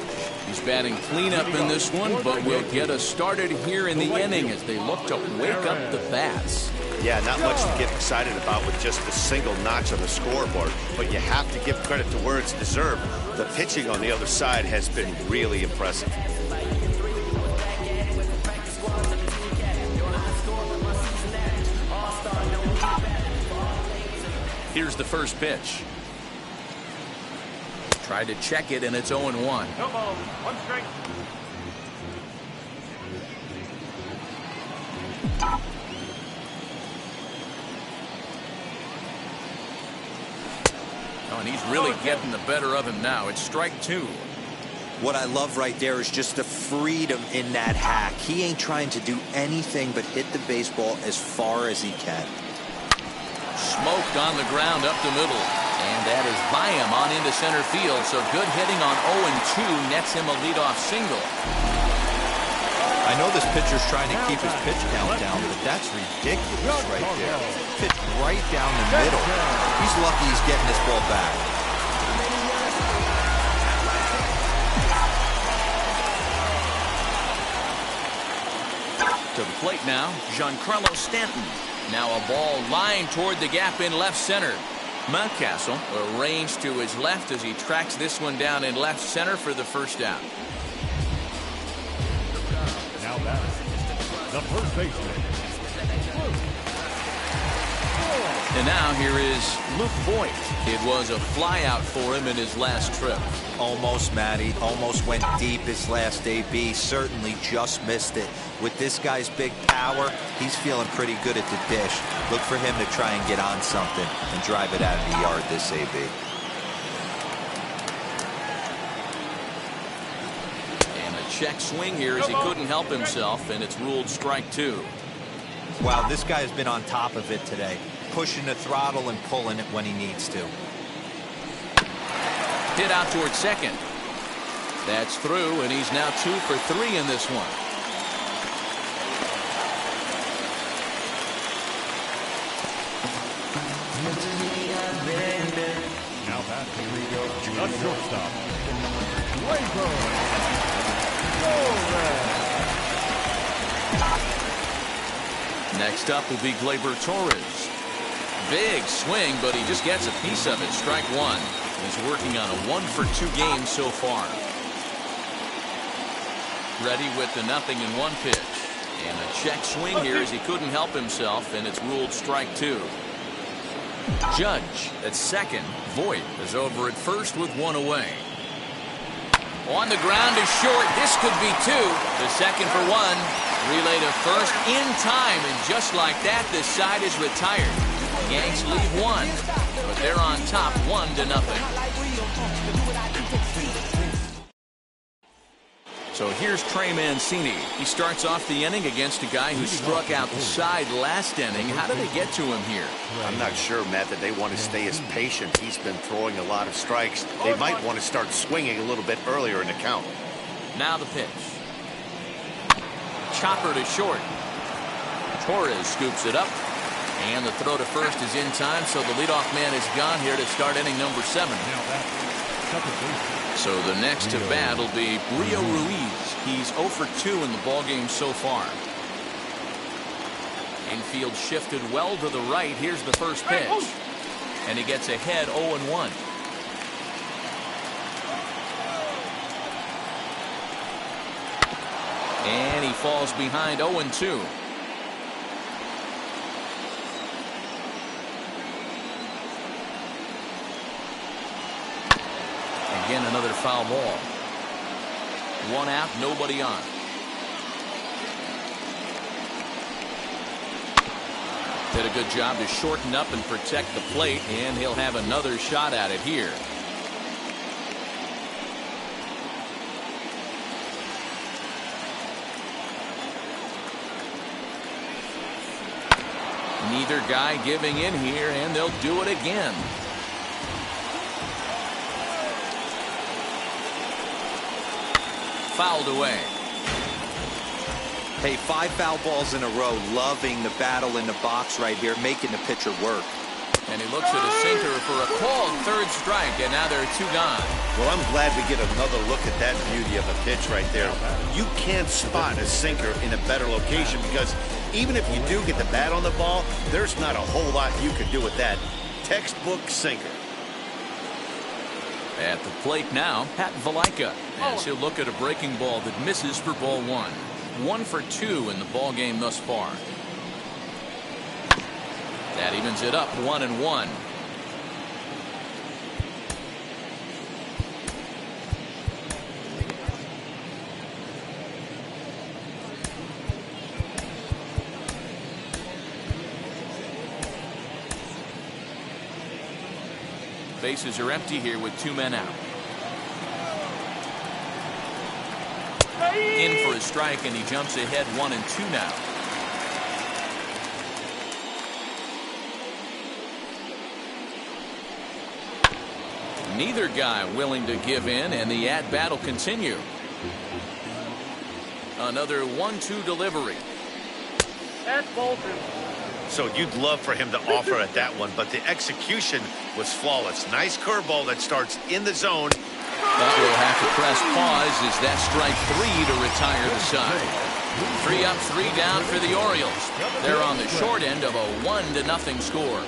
Speaker 1: He's batting cleanup in this one, but will get us started here in the inning as they look to wake up the bats.
Speaker 2: Yeah, not much to get excited about with just a single notch on the scoreboard, but you have to give credit to where it's deserved. The pitching on the other side has been really impressive.
Speaker 1: Here's the first pitch. Tried to check it, and it's 0-1.
Speaker 4: No ball, 1 strike.
Speaker 1: Oh, and he's really getting the better of him now. It's strike 2.
Speaker 3: What I love right there is just the freedom in that hack. He ain't trying to do anything but hit the baseball as far as he can.
Speaker 1: Smoked on the ground up the middle. And that is by him on into center field. So good hitting on 0-2 nets him a leadoff single.
Speaker 3: I know this pitcher's trying to keep his pitch count down, but that's ridiculous right there. Pitch right down the middle. He's lucky he's getting this ball back.
Speaker 1: To the plate now, Giancarlo Stanton. Now a ball lined toward the gap in left center. Mountcastle arranged to his left as he tracks this one down in left center for the first out.
Speaker 4: Now batting, the first baseman.
Speaker 1: And now here is Luke Voigt. It was a flyout for him in his last trip.
Speaker 3: Almost, Matty. Almost went deep his last AB. Certainly just missed it. With this guy's big power, he's feeling pretty good at the dish. Look for him to try and get on something and drive it out of the yard this AB.
Speaker 1: check swing here as he couldn't help himself, and it's ruled strike 2.
Speaker 3: Wow, this guy has been on top of it today, pushing the throttle and pulling it when he needs to.
Speaker 1: Hit out towards second. That's through, and he's now 2 for 3 in this one.
Speaker 4: Now batting, the shortstop,
Speaker 1: Next up will be Gleyber Torres. Big swing, but he just gets a piece of it. Strike 1. He's working on a 1 for 2 game so far. Ready with the 0-1 pitch. And a check swing here as he couldn't help himself, and it's ruled strike 2. Judge at second. Voit is over at first with 1 away. On the ground is short. This could be 2. The second for 1. Relay to first in time, and just like that, this side is retired. Yanks lead 1, but they're on top 1-0. So here's Trey Mancini. He starts off the inning against a guy who struck out the side last inning. How did they get to him here?
Speaker 2: I'm not sure, Matt, that they want to stay as patient. He's been throwing a lot of strikes. They might want to start swinging a little bit earlier in the count.
Speaker 1: Now the pitch. Chopper to short. Torres scoops it up. And the throw to first is in time, so the leadoff man is gone here to start inning number 7. So the next to bat will be Rio Ruiz. He's 0 for 2 in the ballgame so far. Infield shifted well to the right. Here's the first pitch. And he gets ahead 0-1. And he falls behind 0-2. Again, another foul ball. 1 out, nobody on. Did a good job to shorten up and protect the plate, and he'll have another shot at it here. Neither guy giving in here, and they'll do it again. Fouled away.
Speaker 3: Hey, 5 foul balls in a row. Loving the battle in the box right here, making the pitcher work.
Speaker 1: And he looks at a sinker for a called 3rd strike, and now there are 2 gone.
Speaker 2: Well, I'm glad we get another look at that beauty of a pitch right there. You can't spot a sinker in a better location because even if you do get the bat on the ball, there's not a whole lot you can do with that. Textbook sinker.
Speaker 1: At the plate now, Pat Valaika, as he'll look at a breaking ball that misses for ball 1. 1 for 2 in the ball game thus far. That evens it up 1-1. Bases are empty here with 2 men out. In for a strike, and he jumps ahead 1-2 now. Neither guy willing to give in, and the at-bat will continue. Another 1-2 delivery.
Speaker 7: At Bolton.
Speaker 2: So you'd love for him to offer at that one, but the execution was flawless. Nice curveball that starts in the zone.
Speaker 1: But we'll have to press pause as that strike 3 to retire the side. 3 up, 3 down for the Orioles. They're on the short end of a 1-0 score.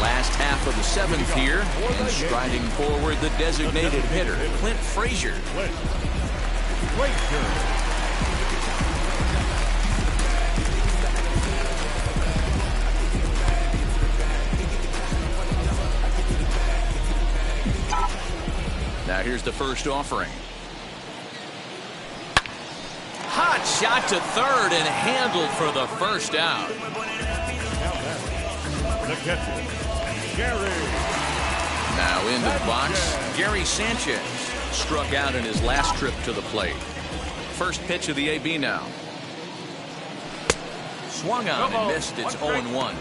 Speaker 1: Last half of the 7th here, and striding forward the designated hitter, Clint Frazier. Now here's the first offering. Hot shot to third and handled for the first out.
Speaker 4: The gets it. Gary.
Speaker 1: Now into the box, Gary Sanchez struck out in his last trip to the plate. First pitch of the AB now. Swung on and missed. It's 0-1.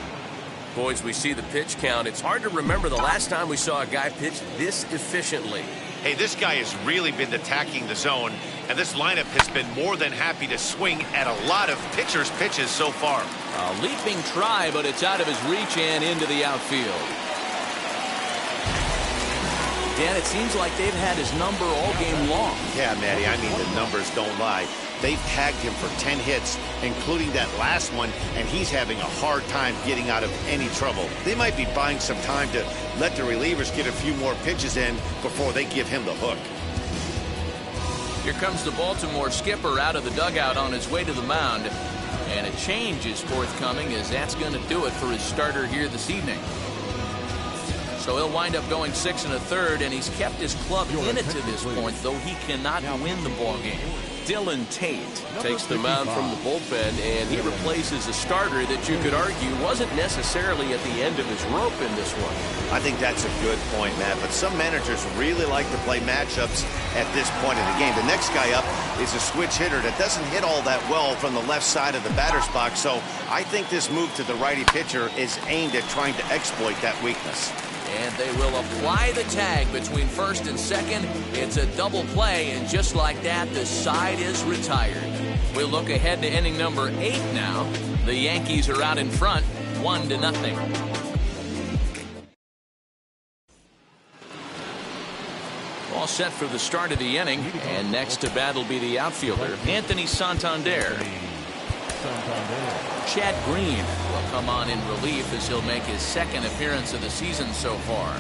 Speaker 8: Boys, we see the pitch count. It's hard to remember the last time we saw a guy pitch this efficiently.
Speaker 2: Hey, this guy has really been attacking the zone, and this lineup has been more than happy to swing at a lot of pitchers' pitches so far.
Speaker 1: A leaping try, but it's out of his reach and into the outfield. Dan, it seems like they've had his number all game long.
Speaker 2: Yeah, Matty, I mean, the numbers don't lie. They've tagged him for 10 hits, including that last one, and he's having a hard time getting out of any trouble. They might be buying some time to let the relievers get a few more pitches in before they give him the hook.
Speaker 1: Here comes the Baltimore skipper out of the dugout on his way to the mound. And a change is forthcoming, as that's going to do it for his starter here this evening. So he'll wind up going 6 1/3, and he's kept his club in it to this point, though he cannot win the ball game. Dylan Tate takes the mound from the bullpen, and he replaces a starter that you could argue wasn't necessarily at the end of his rope in this one.
Speaker 2: I think that's a good point, Matt, but some managers really like to play matchups at this point in the game. The next guy up is a switch hitter that doesn't hit all that well from the left side of the batter's box, so I think this move to the righty pitcher is aimed at trying to exploit that weakness.
Speaker 1: And they will apply the tag between first and second. It's a double play, and just like that, the side is retired. We'll look ahead to inning number 8 now. The Yankees are out in front, 1-0. All set for the start of the inning, and next to bat will be the outfielder, Anthony Santander. Chad Green will come on in relief as he'll make his second appearance of the season so far.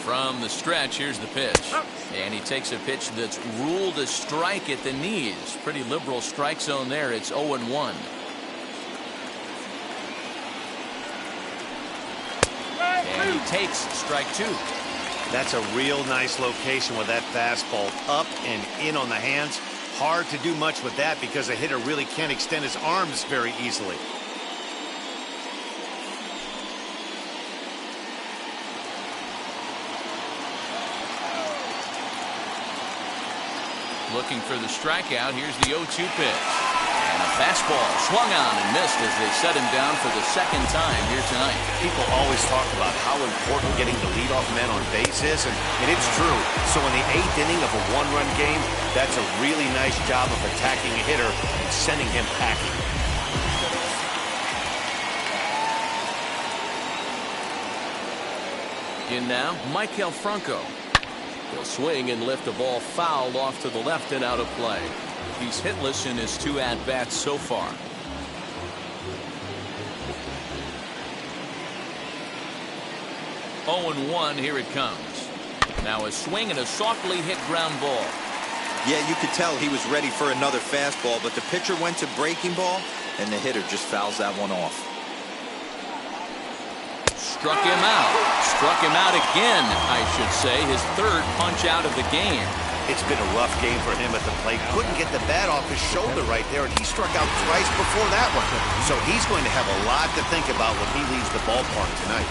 Speaker 1: From the stretch, here's the pitch. And he takes a pitch that's ruled a strike at the knees. Pretty liberal strike zone there. It's 0-1. And he takes strike 2.
Speaker 2: That's a real nice location with that fastball up and in on the hands. Hard to do much with that because a hitter really can't extend his arms very easily.
Speaker 1: Looking for the strikeout. Here's the 0-2 pitch. And a fastball swung on and missed as they set him down for the second time here tonight.
Speaker 2: People always talk about how important getting the leadoff man on base is, and it's true. So in the 8th inning of a one-run game, that's a really nice job of attacking a hitter and sending him packing.
Speaker 1: In now, Michael Franco. He'll swing and lift a ball foul off to the left and out of play. He's hitless in his 2 at-bats so far. 0-1, here it comes. Now a swing and a softly hit ground ball.
Speaker 3: Yeah, you could tell he was ready for another fastball, but the pitcher went to breaking ball, and the hitter just fouls that one off.
Speaker 1: Struck him out. Struck him out again, I should say. His 3rd punch out of the game.
Speaker 2: It's been a rough game for him at the plate. Couldn't get the bat off his shoulder right there, and he struck out twice before that one. So he's going to have a lot to think about when he leaves the ballpark tonight.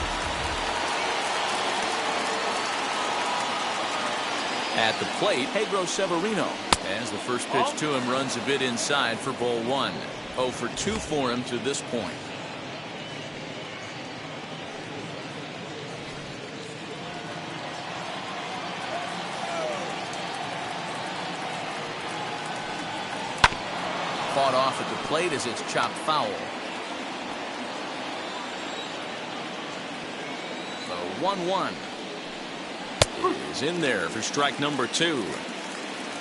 Speaker 1: At the plate, Pedro Severino. As the first pitch to him runs a bit inside for ball one. 0 for 2 for him to this point. Fought off at the plate as it's chopped foul. The 1-1 is in there for strike number 2.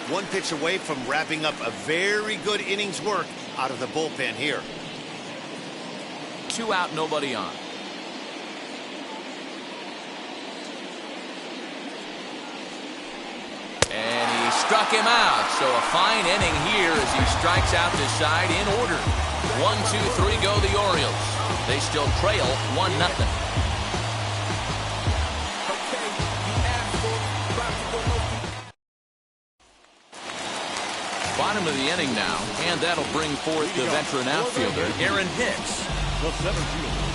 Speaker 2: One pitch away from wrapping up a very good innings work out of the bullpen here.
Speaker 1: 2 out, nobody on. And he struck him out. So a fine inning here as he strikes out this side in order. 1, 2, 3 go the Orioles. They still trail 1-0. Bottom of the inning now, and that'll bring forth the veteran outfielder, Aaron Hicks.
Speaker 4: The center fielder,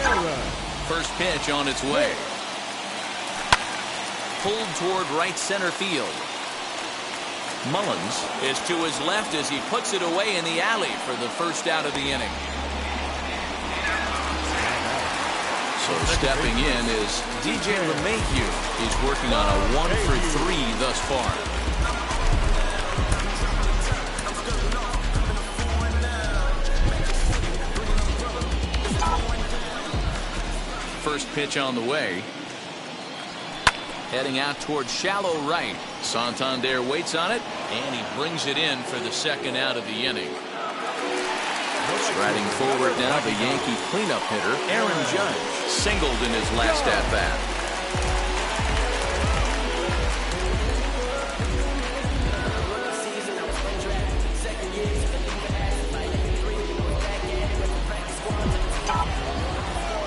Speaker 4: Aaron.
Speaker 1: First pitch on its way. Pulled toward right center field. Mullins is to his left as he puts it away in the alley for the first out of the inning. So stepping in is DJ LeMahieu. He's working on a 1 for 3 thus far. First pitch on the way. Heading out towards shallow right. Santander waits on it, and he brings it in for the second out of the inning. Striding forward now, the Yankee cleanup hitter, Aaron Judge, singled in his last at-bat.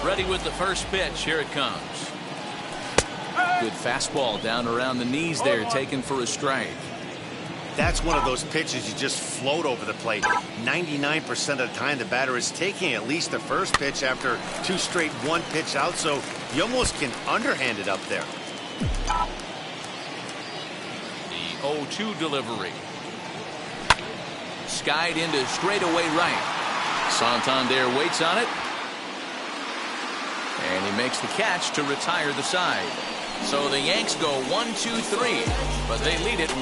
Speaker 1: Ready with the first pitch. Here it comes. Good fastball down around the knees there, taken for a strike.
Speaker 2: That's one of those pitches you just float over the plate. 99% of the time the batter is taking at least the first pitch after 2 straight 1-pitch out, so you almost can underhand it up there.
Speaker 1: The 0-2 delivery. Skied into straightaway right. Santander waits on it. And he makes the catch to retire the side. So the Yanks go 1, 2, 3, but they lead it 1-0.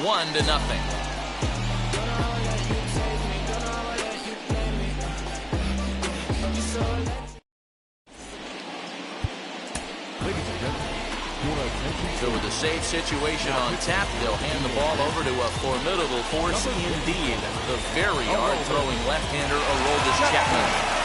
Speaker 1: So with a safe situation on tap, they'll hand the ball over to a formidable force indeed. The very hard-throwing left-hander, Aroldis Chapman.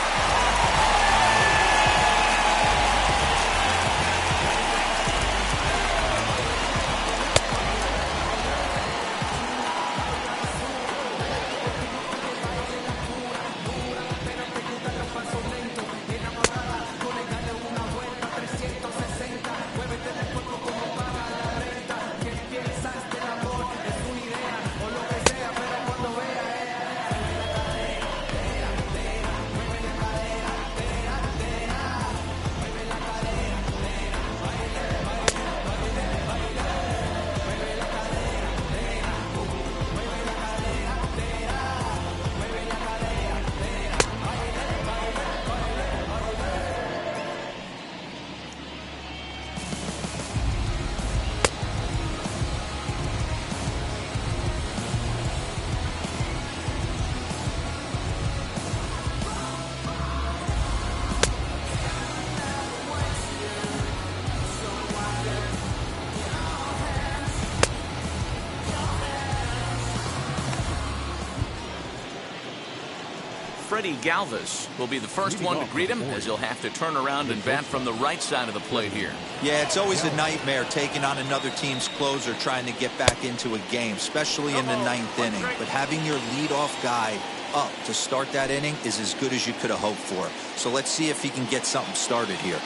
Speaker 1: Freddie Galvis will be the first one to greet him, as he'll have to turn around and bat from the right side of the plate here.
Speaker 3: Yeah, it's always a nightmare taking on another team's closer trying to get back into a game, especially in the 9th inning. But having your leadoff guy up to start that inning is as good as you could have hoped for. So let's see if he can get something started here.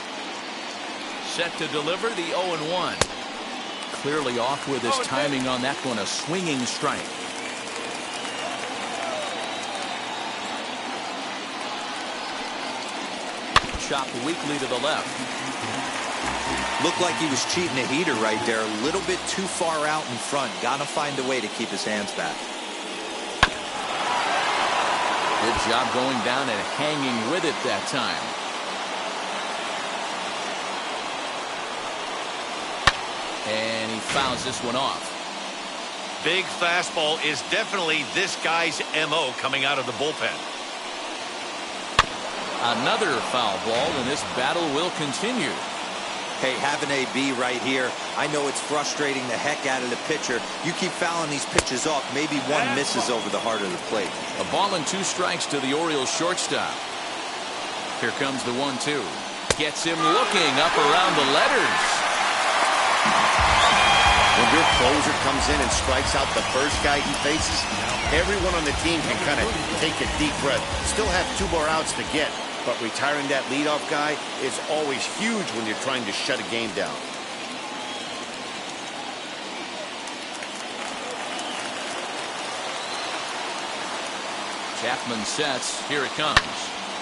Speaker 1: Set to deliver the 0-1. clearly off with his timing on that one, a swinging strike. Chopped weakly to the left.
Speaker 3: Looked like he was cheating a heater right there. A little bit too far out in front. Gotta find a way to keep his hands back.
Speaker 1: Good job going down and hanging with it that time. And he fouls this one off.
Speaker 2: Big fastball is definitely this guy's MO coming out of the bullpen.
Speaker 1: Another foul ball, and this battle will continue.
Speaker 3: Hey, have an AB right here. I know it's frustrating the heck out of the pitcher. You keep fouling these pitches off, maybe one misses over the heart of the plate.
Speaker 1: A ball and 2 strikes to the Orioles shortstop. Here comes the 1-2. Gets him looking up around the letters.
Speaker 2: When your closer comes in and strikes out the first guy he faces, everyone on the team can kind of take a deep breath. Still have 2 more outs to get, but retiring that leadoff guy is always huge when you're trying to shut a game down.
Speaker 1: Chapman sets. Here it comes.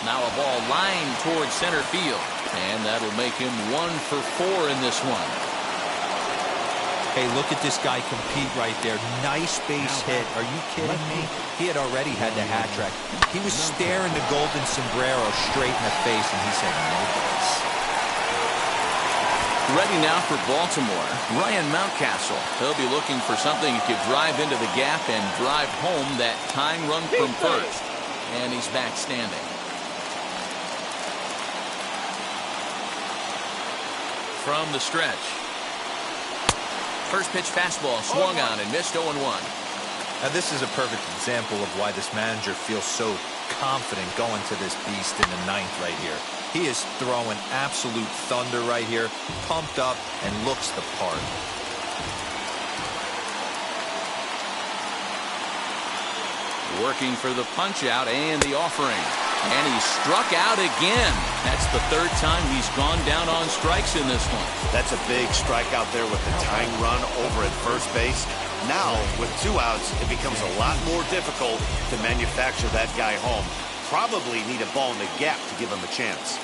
Speaker 1: Now a ball lined towards center field, and that'll make him 1 for 4 in this one.
Speaker 3: Hey, look at this guy compete right there. Nice base hit. Are you kidding me? He had already had the hat trick. He was staring the golden sombrero straight in the face, and he said, no dice.
Speaker 1: Ready now for Baltimore, Ryan Mountcastle. He'll be looking for something he could drive into the gap and drive home that tying run from first. And he's back standing. From the stretch. First pitch fastball swung on and missed 0-1.
Speaker 3: Now this is a perfect example of why this manager feels so confident going to this beast in the 9th right here. He is throwing absolute thunder right here, pumped up and looks the part.
Speaker 1: Working for the punch out and the offering. And he struck out again. That's the 3rd time he's gone down on strikes in this one.
Speaker 2: That's a big strikeout there with the tying run over at first base. Now, with 2 outs, it becomes a lot more difficult to manufacture that guy home. Probably need a ball in the gap to give him a chance.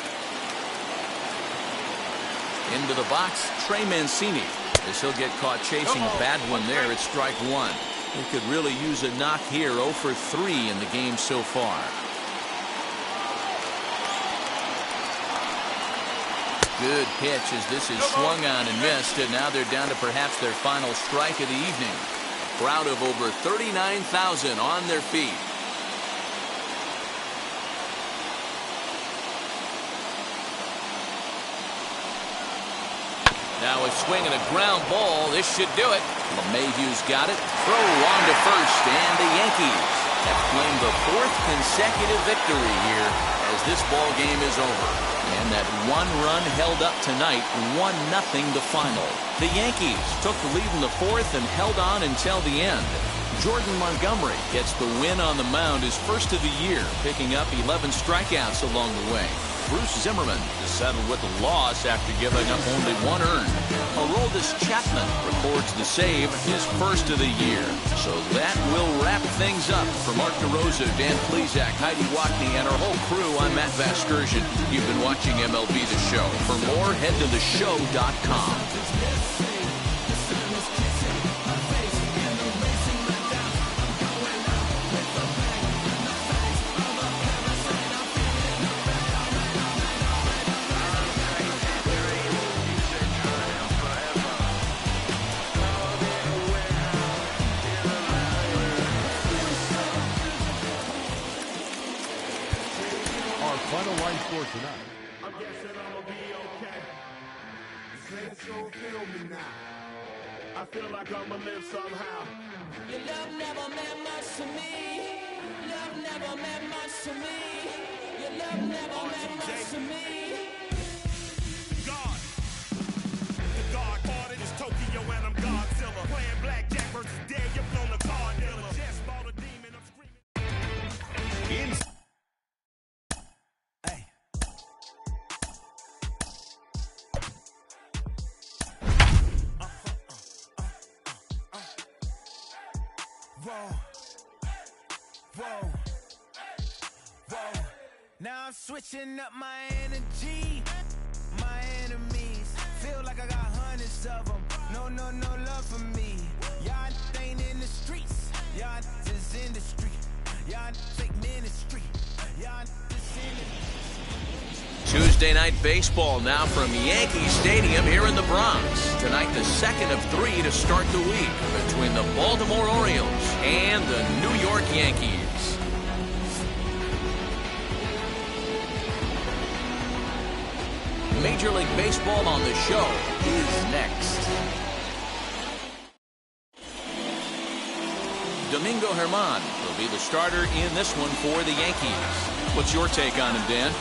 Speaker 1: Into the box, Trey Mancini. As he'll get caught chasing a bad one there at strike 1. He could really use a knock here. 0 for 3 in the game so far. Good pitch as this is swung on and missed, and now they're down to perhaps their final strike of the evening. A crowd of over 39,000 on their feet. Now a swing and a ground ball. This should do it. LeMahieu's got it. Throw on to first, and the Yankees have claimed the 4th consecutive victory here as this ball game is over. And that 1 run held up tonight, 1-0 the final. The Yankees took the lead in the 4th and held on until the end. Jordan Montgomery gets the win on the mound, his first of the year, picking up 11 strikeouts along the way. Bruce Zimmerman is settled with a loss after giving up only 1 earned. Aroldis Chapman records the save, his first of the year. So that will wrap things up. For Mark DeRosa, Dan Plesac, Heidi Watney, and our whole crew, I'm Matt Vasgersian. You've been watching MLB The Show. For more, head to theshow.com.
Speaker 4: Final line score tonight.
Speaker 6: I'm guessing I'ma be okay. Let's go feel me now. I feel like I'ma live somehow.
Speaker 9: Your love never meant much to me. Love never meant much to me. Your love never meant much to me.
Speaker 6: God. The God ordered is Tokyo and I'm Godzilla. Playing blackjack versus dead, you're blown the card dealer. Just bought a demon, I'm screaming. switching up my energy. My enemies feel like I got hundreds of them. No love for me. Y'all ain't in the streets. Y'all is in the street. Y'all take ministry. Y'all is in the
Speaker 1: Tuesday night baseball now from Yankee Stadium here in the Bronx. Tonight, the second of 3 to start the week between the Baltimore Orioles and the New York Yankees. Major League Baseball on the show is next. Domingo Germán will be the starter in this one for the Yankees. What's your take on him, Dan?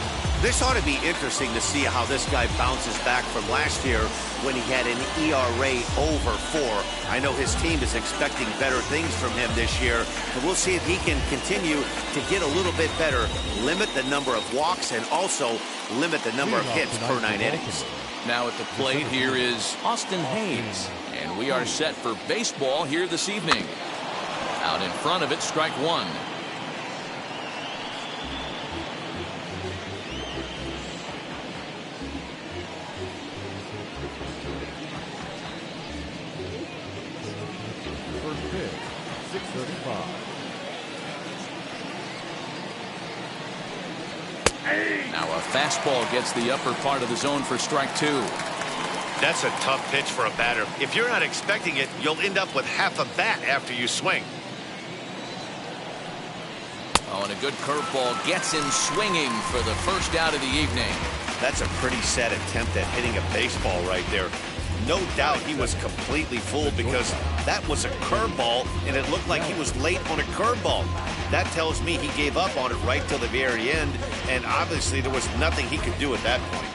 Speaker 2: This ought to be interesting to see how this guy bounces back from last year when he had an ERA over 4. I know his team is expecting better things from him this year, but we'll see if he can continue to get a little bit better, limit the number of walks, and also limit the number of hits per 9 innings.
Speaker 1: Now at the plate here is Austin Hayes, and we are set for baseball here this evening. Out in front of it, strike one.
Speaker 4: First pitch, 6:35.
Speaker 1: Now a fastball gets the upper part of the zone for strike 2.
Speaker 2: That's a tough pitch for a batter. If you're not expecting it, you'll end up with half a bat after you swing.
Speaker 1: Oh, and a good curveball gets him swinging for the first out of the evening.
Speaker 2: That's a pretty sad attempt at hitting a baseball right there. No doubt he was completely fooled because that was a curveball and it looked like he was late on a curveball. That tells me he gave up on it right till the very end, and obviously there was nothing he could do at that point.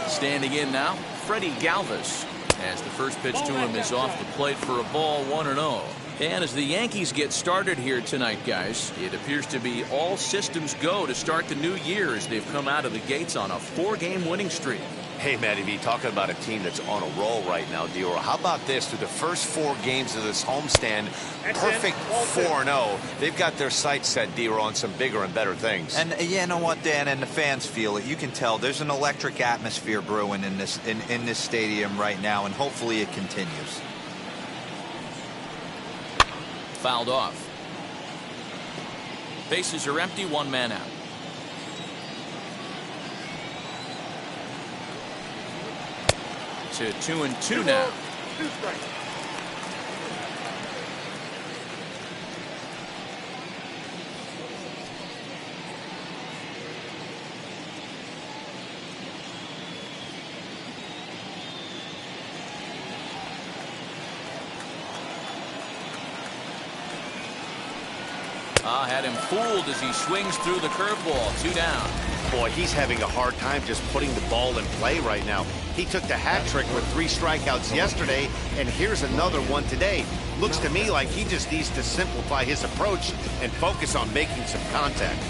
Speaker 1: Standing in now, Freddie Galvis, as the first pitch to him is off the plate for a ball, 1-0. And as the Yankees get started here tonight, guys, it appears to be all systems go to start the new year as they've come out of the gates on a 4-game winning streak.
Speaker 2: Hey, Matty V, talking about a team that's on a roll right now, Dior. How about this? Through the first 4 games of this homestand, perfect 4-0. They've got their sights set, Dior, on some bigger and better things.
Speaker 3: And you know what, Dan, and the fans feel it. You can tell there's an electric atmosphere brewing in this stadium right now, and hopefully it continues.
Speaker 1: Fouled off. Bases are empty, 1 man out. To 2-2 now.
Speaker 7: 2 strikes.
Speaker 1: Had him fooled as he swings through the curveball. 2 down.
Speaker 2: Boy, he's having a hard time just putting the ball in play right now. He took the hat trick with 3 strikeouts yesterday, and here's another one today. Looks to me like he just needs to simplify his approach and focus on making some contact.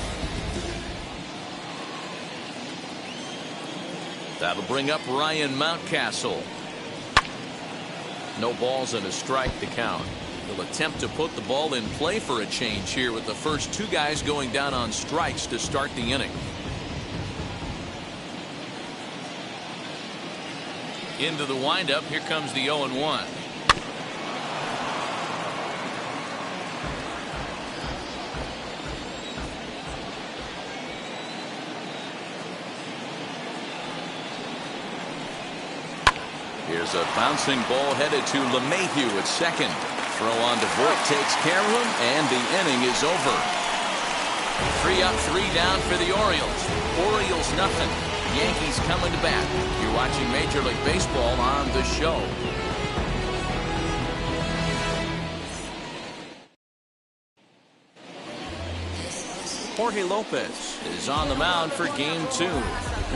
Speaker 1: That'll bring up Ryan Mountcastle. No balls and a strike to count. They'll attempt to put the ball in play for a change here with the first 2 guys going down on strikes to start the inning. Into the windup, here comes the 0-1. Here's a bouncing ball headed to LeMahieu at second. Throw on to Voit takes care of him, and the inning is over. 3 up, 3 down for the Orioles. Orioles nothing. Yankees coming to bat. You're watching Major League Baseball on the show. Jorge Lopez is on the mound for game 2.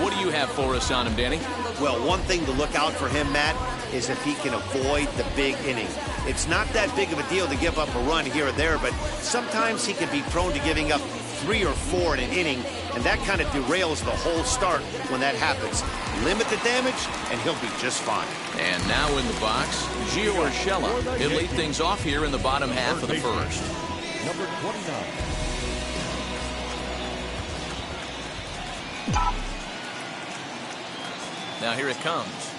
Speaker 1: What do you have for us on him, Danny?
Speaker 2: Well, one thing to look out for him, Matt, is if he can avoid the big inning. It's not that big of a deal to give up a run here or there, but sometimes he can be prone to giving up 3 or 4 in an inning, and that kind of derails the whole start when that happens. Limit the damage, and he'll be just fine.
Speaker 1: And now in the box, Gio Urshela. He'll lead things off here in the bottom half of the first.
Speaker 4: Number 29.
Speaker 1: Now here it comes.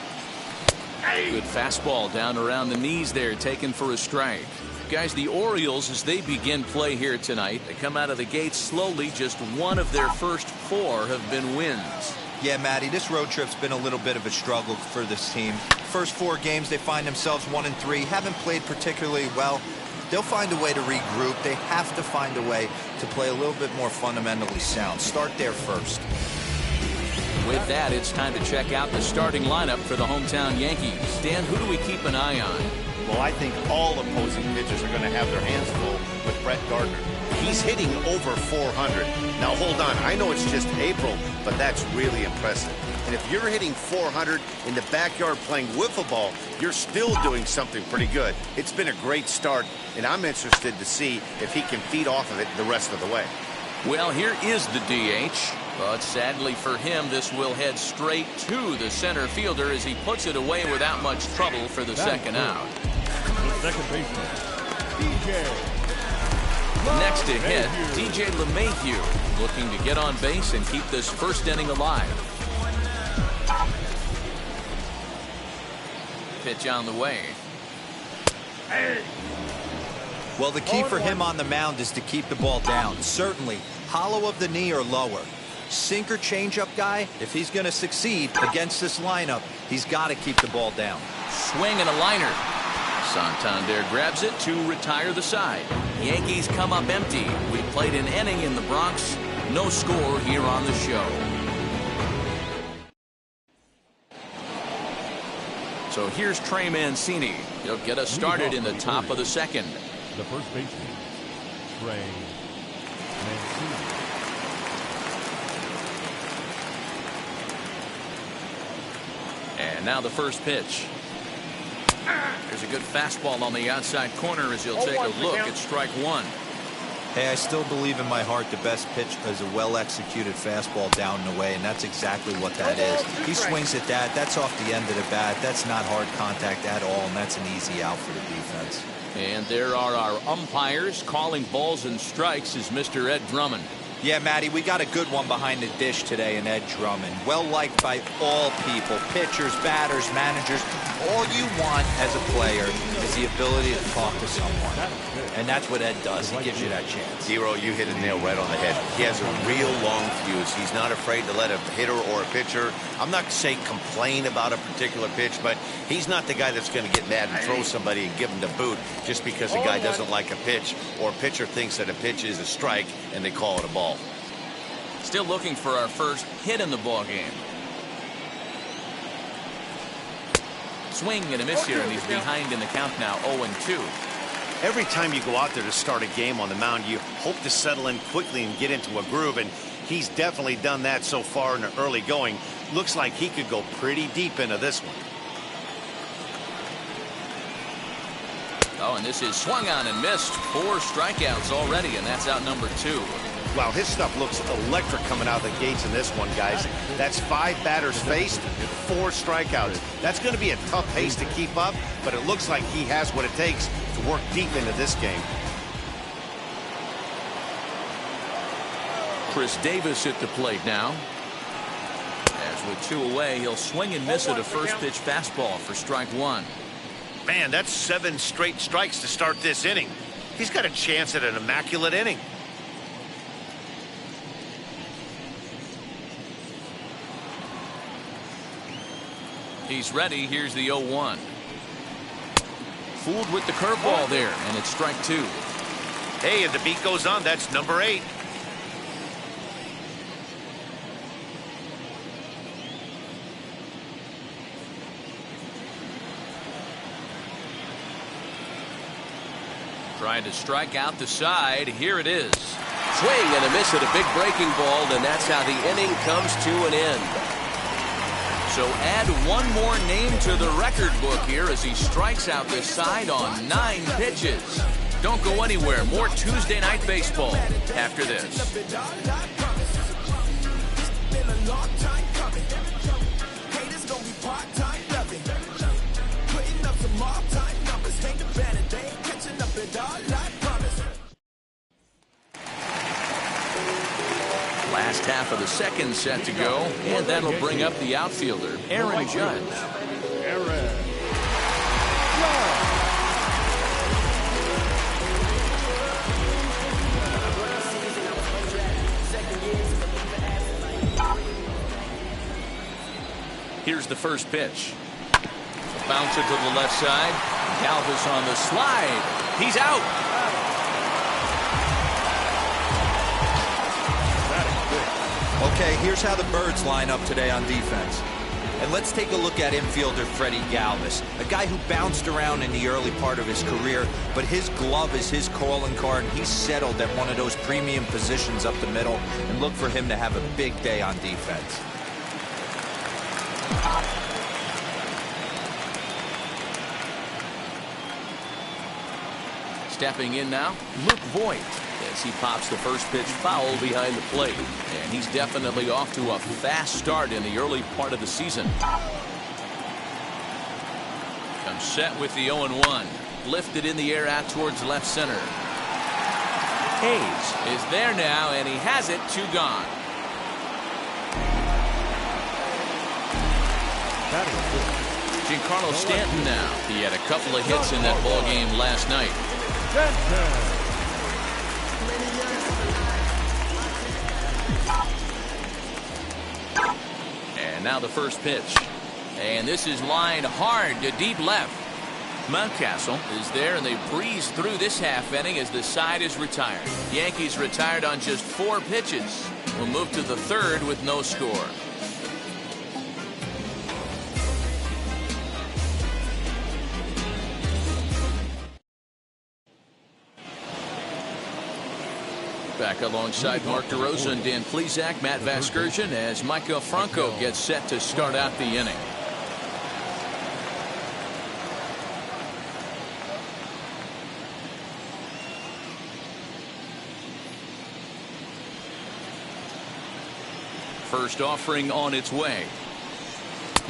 Speaker 1: Good fastball down around the knees there, taken for a strike. Guys, the Orioles, as they begin play here tonight, they come out of the gates slowly. Just one of their first 4 have been wins.
Speaker 3: Yeah, Matty, this road trip's been a little bit of a struggle for this team. First 4 games, they find themselves 1-3, haven't played particularly well. They'll find a way to regroup. They have to find a way to play a little bit more fundamentally sound. Start there first.
Speaker 1: With that, it's time to check out the starting lineup for the hometown Yankees. Dan, who do we keep an eye on?
Speaker 2: Well, I think all opposing pitchers are going to have their hands full with Brett Gardner. He's hitting over 400. Now, hold on. I know it's just April, but that's really impressive. And if you're hitting 400 in the backyard playing wiffle ball, you're still doing something pretty good. It's been a great start, and I'm interested to see if he can feed off of it the rest of the way.
Speaker 1: Well, here is the DH. But sadly for him, this will head straight to the center fielder as he puts it away without much trouble for the second out.
Speaker 4: The second baseman, DJ.
Speaker 1: Next to hit, DJ LeMahieu, looking to get on base and keep this first inning alive. Pitch on the way.
Speaker 3: Well, the key for him on the mound is to keep the ball down. Certainly, hollow of the knee or lower. Sinker changeup guy, if he's going to succeed against this lineup, he's got to keep the ball down.
Speaker 1: Swing and a liner. Santander grabs it to retire the side. Yankees come up empty. We played an inning in the Bronx. No score here on the show. So here's Trey Mancini. He'll get us started in the top of the second.
Speaker 4: The first baseman, Trey Mancini.
Speaker 1: And now the first pitch. There's a good fastball on the outside corner as he'll take a look at strike 1.
Speaker 3: Hey, I still believe in my heart the best pitch is a well-executed fastball down and away, and that's exactly what that is. He swings at that. That's off the end of the bat. That's not hard contact at all, and that's an easy out for the defense.
Speaker 1: And there are our umpires calling balls and strikes is Mr. Ed Drummond.
Speaker 3: Yeah, Matty, we got a good one behind the dish today in Ed Drummond. Well-liked by all people, pitchers, batters, managers. All you want as a player is the ability to talk to someone. And that's what Ed does. He gives you that chance.
Speaker 2: Zero, you hit a nail right on the head. He has a real long fuse. He's not afraid to let a hitter or a pitcher, I'm not saying complain about a particular pitch, but he's not the guy that's going to get mad and throw somebody and give him the boot just because a guy doesn't like a pitch or a pitcher thinks that a pitch is a strike and they call it a ball.
Speaker 1: Still looking for our first hit in the ball game. Swing and a miss here, and he's behind in the count now, 0-2.
Speaker 2: Every time you go out there to start a game on the mound, you hope to settle in quickly and get into a groove, and he's definitely done that so far in the early going. Looks like he could go pretty deep into this one.
Speaker 1: Oh, and this is swung on and missed. 4 strikeouts already, and that's out number 2.
Speaker 2: Wow, his stuff looks electric coming out of the gates in this one, guys. That's 5 batters faced, 4 strikeouts. That's going to be a tough pace to keep up, but it looks like he has what it takes to work deep into this game.
Speaker 1: Chris Davis at the plate now. As with 2 away, he'll swing and miss at a first pitch fastball for strike 1.
Speaker 2: Man, that's 7 straight strikes to start this inning. He's got a chance at an immaculate inning.
Speaker 1: He's ready. Here's the 0-1. Fooled with the curveball there, and it's strike 2.
Speaker 2: Hey, and the beat goes on. That's number 8.
Speaker 1: Trying to strike out the side. Here it is.
Speaker 8: Swing and a miss at a big breaking ball, and that's how the inning comes to an end.
Speaker 1: So add one more name to the record book here as he strikes out the side on 9 pitches. Don't go anywhere. More Tuesday Night Baseball after this. Last half of the second set to go, and that'll bring up the outfielder, Aaron Judge. Here's the first pitch. Bouncer to the left side. Galvis on the slide. He's out.
Speaker 3: Okay, here's how the Birds line up today on defense. And let's take a look at infielder Freddie Galvis, a guy who bounced around in the early part of his career, but his glove is his calling card, and he's settled at one of those premium positions up the middle, and look for him to have a big day on defense.
Speaker 1: Stepping in now, Luke Voigt, as he pops the first pitch foul behind the plate. And he's definitely off to a fast start in the early part of the season. Comes set with the 0-1. Lifted in the air out towards left center. Hayes is there now, and he has it. 2 gone. Giancarlo Stanton now. He had a couple of hits in that ball game last night. And now the first pitch. And this is lined hard to deep left. Mountcastle is there, and they breeze through this half inning as the side is retired. Yankees retired on just 4 pitches. We'll move to the third with no score. Back alongside Mark DeRosa and Dan Plesac, Matt Vasgersian, as Maikel Franco gets set to start out the inning. First offering on its way.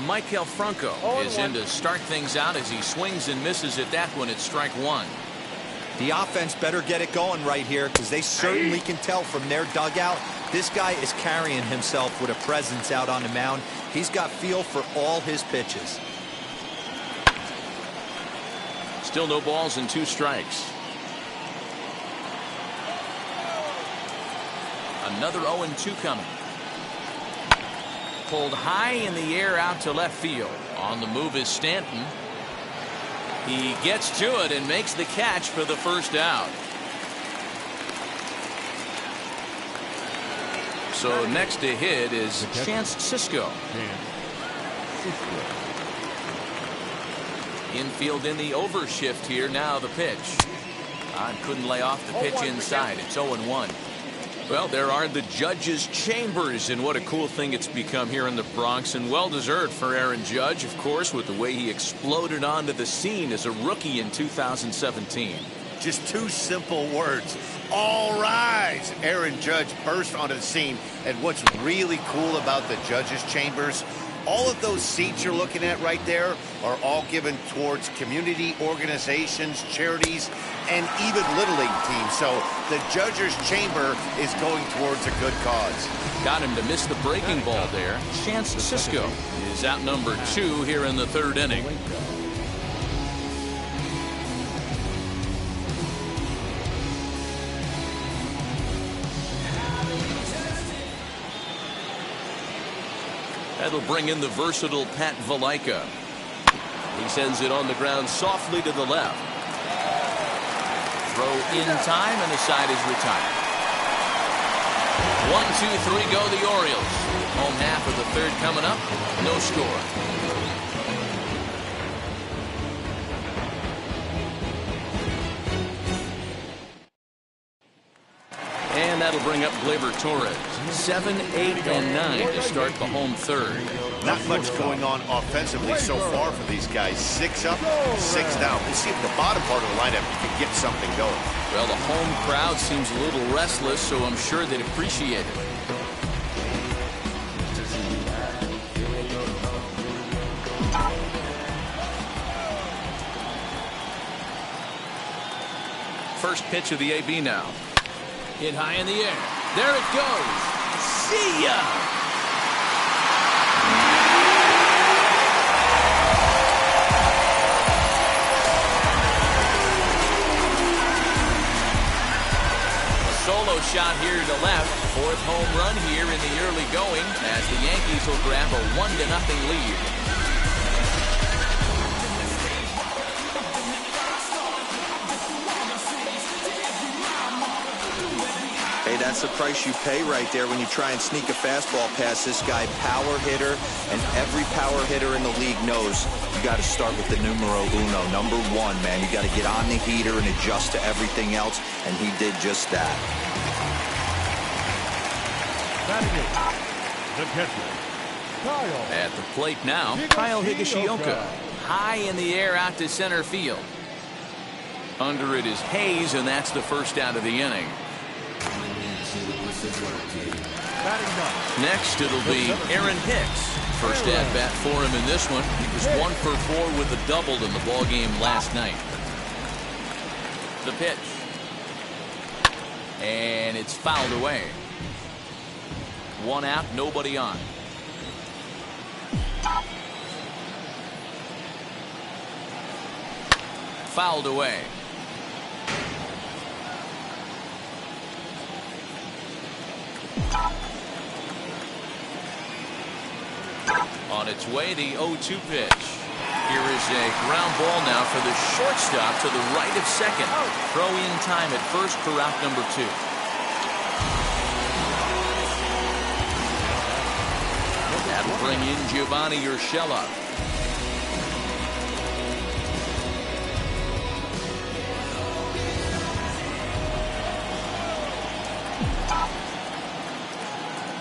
Speaker 1: Maikel Franco is in to start things out as he swings and misses at that one at strike 1.
Speaker 3: The offense better get it going right here, because they certainly can tell from their dugout this guy is carrying himself with a presence out on the mound. He's got feel for all his pitches.
Speaker 1: Still no balls and 2 strikes. Another 0-2 coming. Pulled high in the air out to left field. On the move is Stanton. He gets to it and makes the catch for the first out. So next to hit is Chance Sisco. Infield in the overshift here. Now the pitch. Couldn't lay off the pitch inside. It's 0-1. Well, there are the judges' chambers, and what a cool thing it's become here in the Bronx, and well-deserved for Aaron Judge, of course, with the way he exploded onto the scene as a rookie in 2017.
Speaker 2: Just 2 simple words. All rise! Aaron Judge burst onto the scene, and what's really cool about the judges' chambers, all of those seats you're looking at right there are all given towards community organizations, charities, and even Little League teams. So the judges' chamber is going towards a good cause.
Speaker 1: Got him to miss the breaking ball there. Chance Sisco is out number 2 here in the 3rd inning. That'll bring in the versatile Pat Valaika. He sends it on the ground softly to the left. Throw in time, and the side is retired. 1, 2, 3 go the Orioles. Home half of the 3rd coming up. No score. And that'll bring up Gleyber Torres. 7, 8, and 9 to start the home third.
Speaker 2: Not much going on offensively so far for these guys. 6 up, 6 down. We'll see if the bottom part of the lineup can get something going.
Speaker 1: Well, the home crowd seems a little restless, so I'm sure they'd appreciate it. First pitch of the AB now. Hit high in the air. There it goes. See ya! Solo shot here to left. 4th home run here in the early going as the Yankees will grab a 1-0 lead.
Speaker 3: Hey, that's the price you pay right there when you try and sneak a fastball past this guy. Power hitter, and every power hitter in the league knows you got to start with the numero uno, number 1, man. You got to get on the heater and adjust to everything else, and he did just that.
Speaker 4: The catcher, Kyle.
Speaker 1: At the plate now, Kyle Higashioka. High in the air out to center field. Under it is Hayes, and that's the first out of the inning. Next, it'll be Aaron Hicks. First at-bat for him in this one. He was 1 for 4 with a double in the ballgame last night. The pitch. And it's fouled away. 1 out, nobody on. Fouled away. On its way, the 0-2 pitch. Here is a ground ball now for the shortstop to the right of second. Throw in time at first for out number 2. That'll bring in Giovanni Urshela.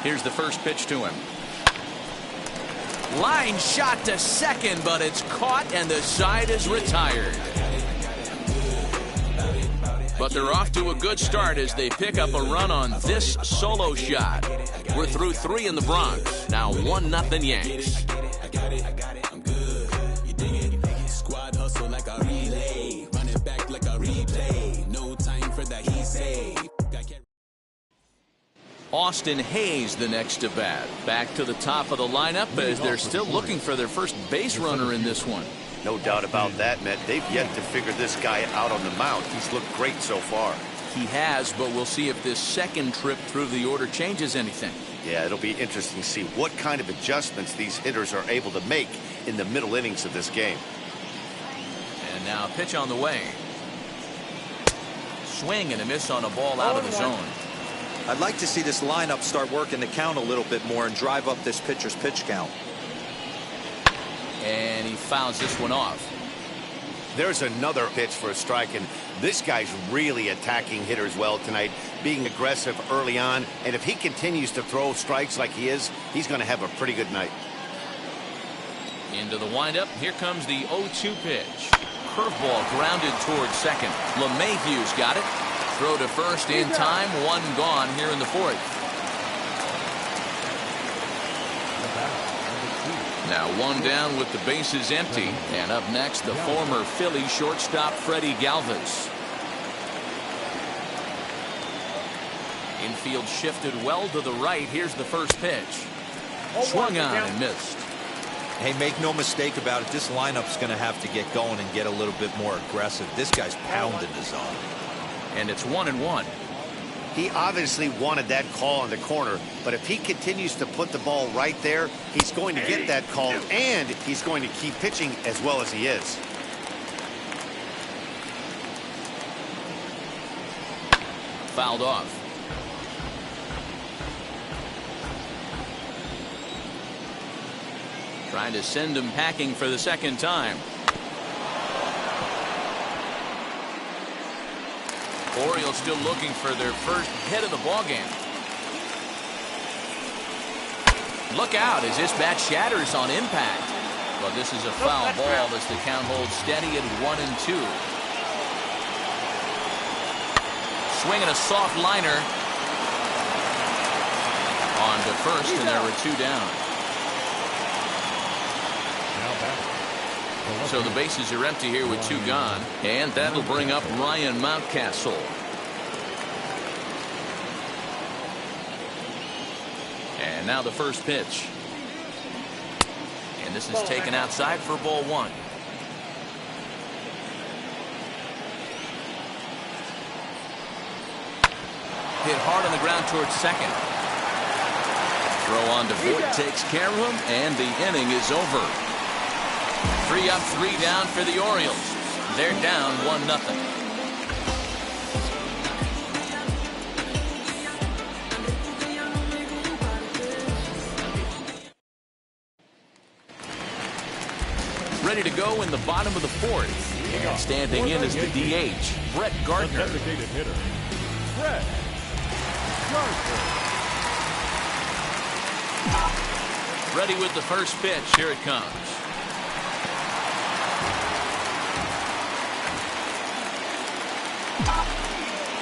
Speaker 1: Here's the first pitch to him. Line shot to second, but it's caught and the side is retired. But they're off to a good start as they pick up a run on this solo shot. We're through 3 in the Bronx. Now 1-0 Yanks.
Speaker 9: Squad hustle like a relay. Run it back like a replay. No time for that he say.
Speaker 1: Austin Hayes the next to bat. Back to the top of the lineup as they're still looking for their first base runner in this one.
Speaker 2: No doubt about that, Matt. They've yet to figure this guy out on the mound. He's looked great so far.
Speaker 1: He has, but we'll see if this second trip through the order changes anything.
Speaker 2: Yeah, it'll be interesting to see what kind of adjustments these hitters are able to make in the middle innings of this game.
Speaker 1: And now pitch on the way. Swing and a miss on a ball out of the zone.
Speaker 3: I'd like to see this lineup start working the count a little bit more and drive up this pitcher's pitch count.
Speaker 1: And he fouls this one off.
Speaker 2: There's another pitch for a strike, and this guy's really attacking hitters well tonight, being aggressive early on, and if he continues to throw strikes like he is, he's going to have a pretty good night.
Speaker 1: Into the windup, here comes the 0-2 pitch. Curveball grounded towards second. LeMahieu's got it. Throw to first in time, 1 gone here in the 4th. Now 1 down with the bases empty. And up next, the former Philly shortstop Freddie Galvis. Infield shifted well to the right. Here's the first pitch. Swung on and missed.
Speaker 3: Hey, make no mistake about it. This lineup's going to have to get going and get a little bit more aggressive. This guy's pounding the zone.
Speaker 1: And it's 1-1.
Speaker 2: He obviously wanted that call in the corner, but if he continues to put the ball right there, he's going to get that call, and he's going to keep pitching as well as he is.
Speaker 1: Fouled off. Trying to send him packing for the second time. Orioles Orioles still looking for their first hit of the ballgame. Look out as this bat shatters on impact. But this is a foul ball as the count holds steady at 1-2. Swinging a soft liner on to first, and there were 2 down. So the bases are empty here with 2 gone, and that'll bring up Ryan Mountcastle. And now the first pitch. And this is taken outside for ball 1. Hit hard on the ground towards second. Throw on to Voit takes care of him, and the inning is over. 3 up, 3 down for the Orioles. They're down 1-0. Ready to go in the bottom of the 4th. And standing in is the DH, Brett Gardner.
Speaker 4: Designated hitter, Brett Gardner.
Speaker 1: Ready with the first pitch. Here it comes.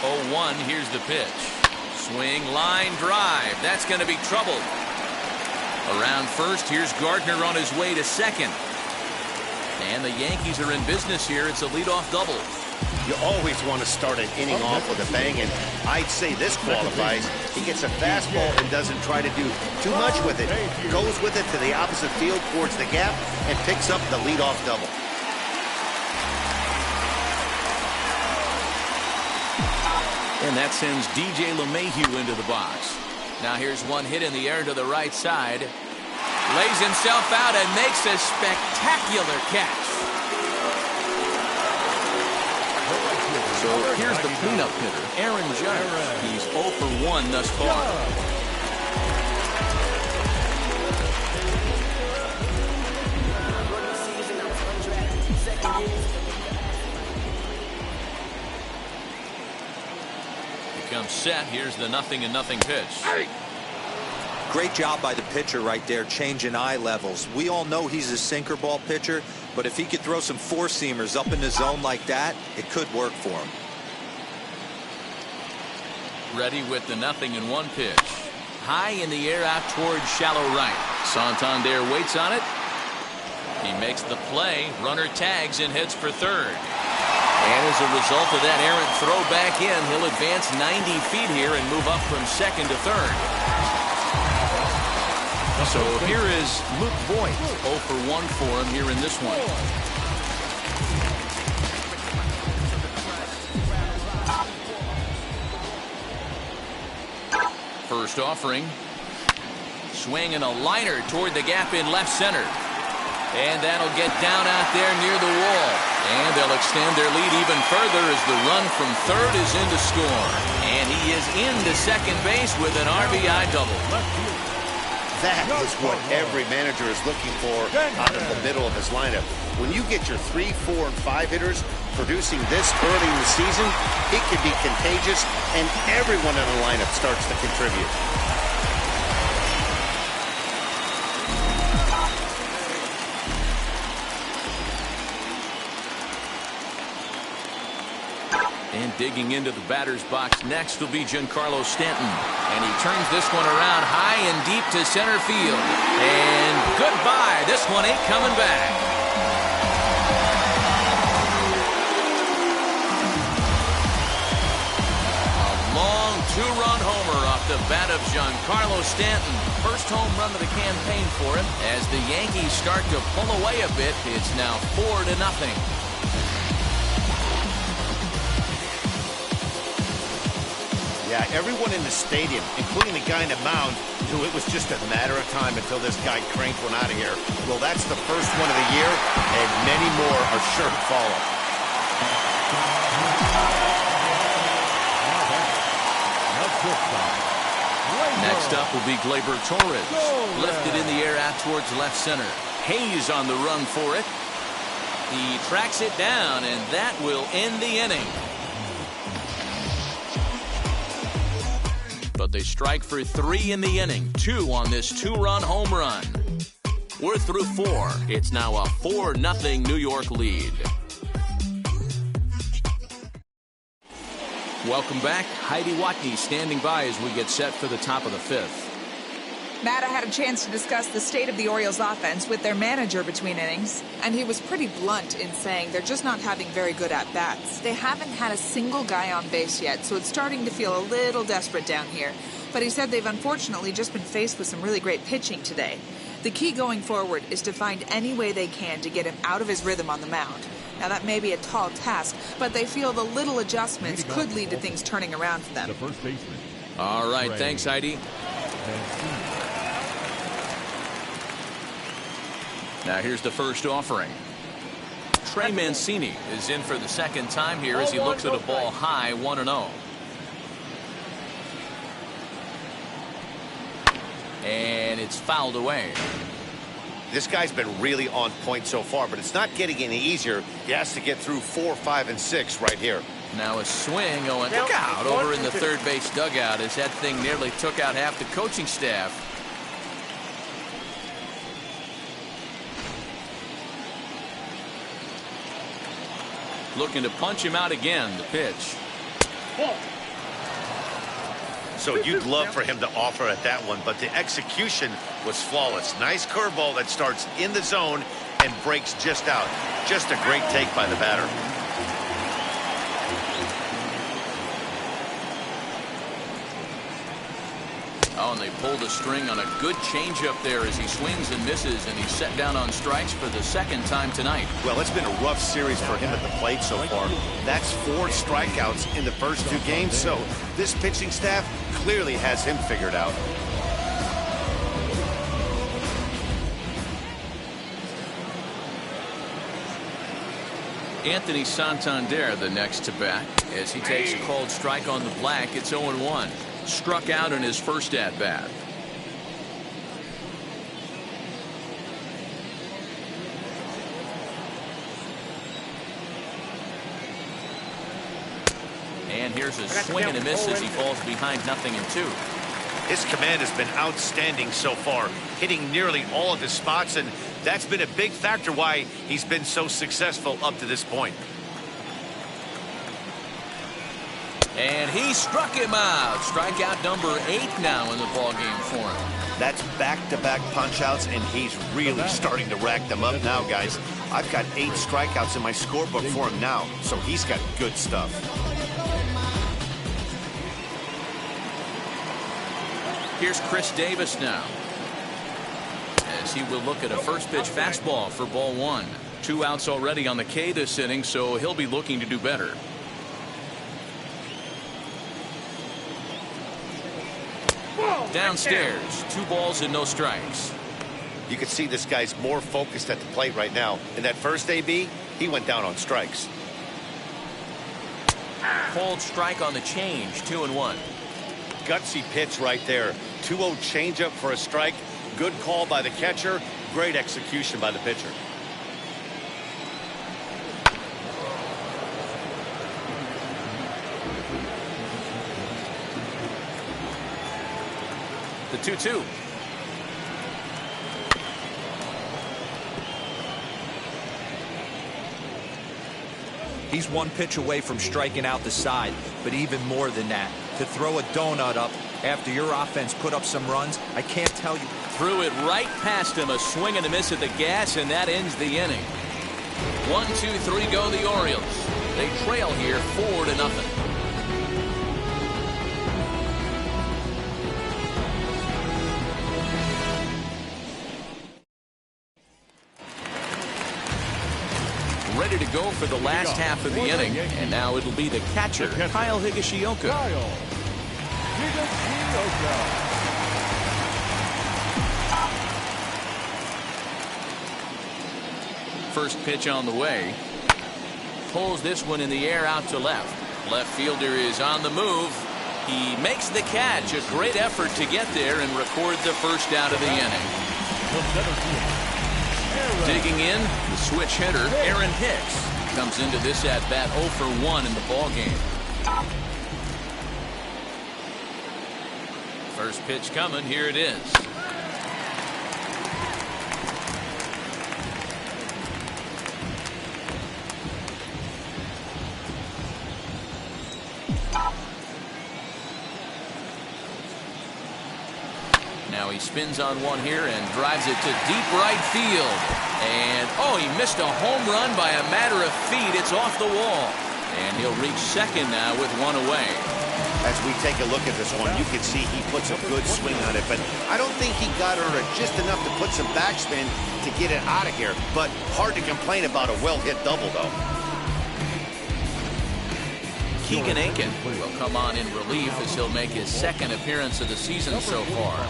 Speaker 1: 0-1. Here's the pitch. Swing, line, drive. That's going to be trouble. Around first, here's Gardner on his way to second. And the Yankees are in business here. It's a leadoff double.
Speaker 2: You always want to start an inning off with a bang, and I'd say this qualifies. He gets a fastball and doesn't try to do too much with it. Goes with it to the opposite field towards the gap and picks up the leadoff double.
Speaker 1: And that sends DJ LeMahieu into the box. Now here's one hit in the air to the right side. Lays himself out and makes a spectacular catch. So here's the cleanup hitter, Aaron Judge. He's 0 for 1 thus far. Becomes set. Here's the 0-0 pitch.
Speaker 3: Great job by the pitcher right there, changing eye levels. We all know he's a sinker ball pitcher, but if he could throw some four-seamers up in the zone like that, it could work for him.
Speaker 1: Ready with the 0-1 pitch. High in the air out towards shallow right. Santander waits on it. He makes the play. Runner tags and heads for third. And as a result of that errant throw back in, he'll advance 90 feet here and move up from second to third. So here is Luke Voit. 0 for 1 for him here in this one. First offering. Swinging a liner toward the gap in left center. And that'll get down out there near the wall. And they'll extend their lead even further as the run from third is in to score. And he is into second base with an RBI double.
Speaker 2: That is what every manager is looking for out of the middle of his lineup. When you get your 3, 4, and 5 hitters producing this early in the season, it can be contagious, and everyone in the lineup starts to contribute.
Speaker 1: And digging into the batter's box next will be Giancarlo Stanton. And he turns this one around high and deep to center field. And goodbye. This one ain't coming back. A long 2-run homer off the bat of Giancarlo Stanton. First home run of the campaign for him. As the Yankees start to pull away a bit, it's now 4-0.
Speaker 2: Yeah, everyone in the stadium, including the guy in the mound, knew it was just a matter of time until this guy cranked one out of here. Well, that's the first one of the year, and many more are sure to follow.
Speaker 1: Next up will be Gleyber Torres. Lifted in the air out towards left center. Hayes on the run for it. He tracks it down, and that will end the inning. but they strike for 3 in the inning, 2 on this 2-run home run. We're through 4. It's now a 4-0 New York lead. Welcome back. Heidi Watney standing by as we get set for the top of the 5th.
Speaker 5: Matt, I had a chance to discuss the state of the Orioles offense with their manager between innings, and he was pretty blunt in saying they're just not having very good at-bats. They haven't had a single guy on base yet, so it's starting to feel a little desperate down here. But he said they've unfortunately just been faced with some really great pitching today. The key going forward is to find any way they can to get him out of his rhythm on the mound. Now, that may be a tall task, but they feel the little adjustments could lead to things turning around for them.
Speaker 4: The first baseman.
Speaker 1: All right, thanks, Heidi. Now here's the first offering. Trey Mancini is in for the second time here as he looks at a ball high, 1-0. And it's fouled away.
Speaker 2: This guy's been really on point so far, but it's not getting any easier. He has to get through 4, 5, and 6 right here.
Speaker 1: Now a swing going out over in the third base dugout as that thing nearly took out half the coaching staff. Looking to punch him out again, the pitch.
Speaker 2: So you'd love for him to offer at that one, but the execution was flawless. Nice curveball that starts in the zone and breaks just out. Just a great take by the batter.
Speaker 1: Oh, and they pulled a string on a good changeup there as he swings and misses, and he's set down on strikes for the second time tonight.
Speaker 2: Well, it's been a rough series for him at the plate so far. That's 4 strikeouts in the first 2 games, so this pitching staff clearly has him figured out.
Speaker 1: Anthony Santander the next to bat as he takes a called strike on the black. It's 0-1. Struck out in his first at-bat. And here's a swing and a miss as he falls behind 0-2.
Speaker 2: His command has been outstanding so far, hitting nearly all of his spots, and that's been a big factor why he's been so successful up to this point.
Speaker 1: And he struck him out. Strikeout number 8 now in the ballgame for him.
Speaker 2: That's back-to-back punch-outs, and he's really starting to rack them up now, guys. I've got 8 strikeouts in my scorebook for him now, so he's got good stuff.
Speaker 1: Here's Chris Davis now, as he will look at a first pitch fastball for ball 1. 2 outs already on the K this inning, so he'll be looking to do better. Downstairs, 2 balls and no strikes.
Speaker 2: You can see this guy's more focused at the plate right now. In that first AB, he went down on strikes.
Speaker 1: Called strike on the change, 2-1.
Speaker 2: Gutsy pitch right there. 2-0 changeup for a strike. Good call by the catcher. Great execution by the pitcher.
Speaker 1: The 2-2.
Speaker 3: He's 1 pitch away from striking out the side, but even more than that, to throw a donut up after your offense put up some runs, I can't tell you.
Speaker 1: Threw it right past him, a swing and a miss at the gas, and that ends the inning. 1, 2, 3 go the Orioles. They trail here 4-0. Ready to go for the last half of the inning, and now it'll be the catcher, Kyle Higashioka. First pitch on the way. Pulls this one in the air out to left. Left fielder is on the move. He makes the catch. A great effort to get there and record the first out of the inning. Digging in, the switch hitter, Aaron Hicks, comes into this at-bat 0 for 1 in the ballgame. First pitch coming. Here it is. Now he spins on one here and drives it to deep right field. And, oh, he missed a home run by a matter of feet. It's off the wall. And he'll reach second now with one away.
Speaker 2: As we take a look at this one, you can see he puts a good swing on it, but I don't think he got her just enough to put some backspin to get it out of here. But hard to complain about a well-hit double, though.
Speaker 1: Keegan Aiken will come on in relief as he'll make his second appearance of the season so far.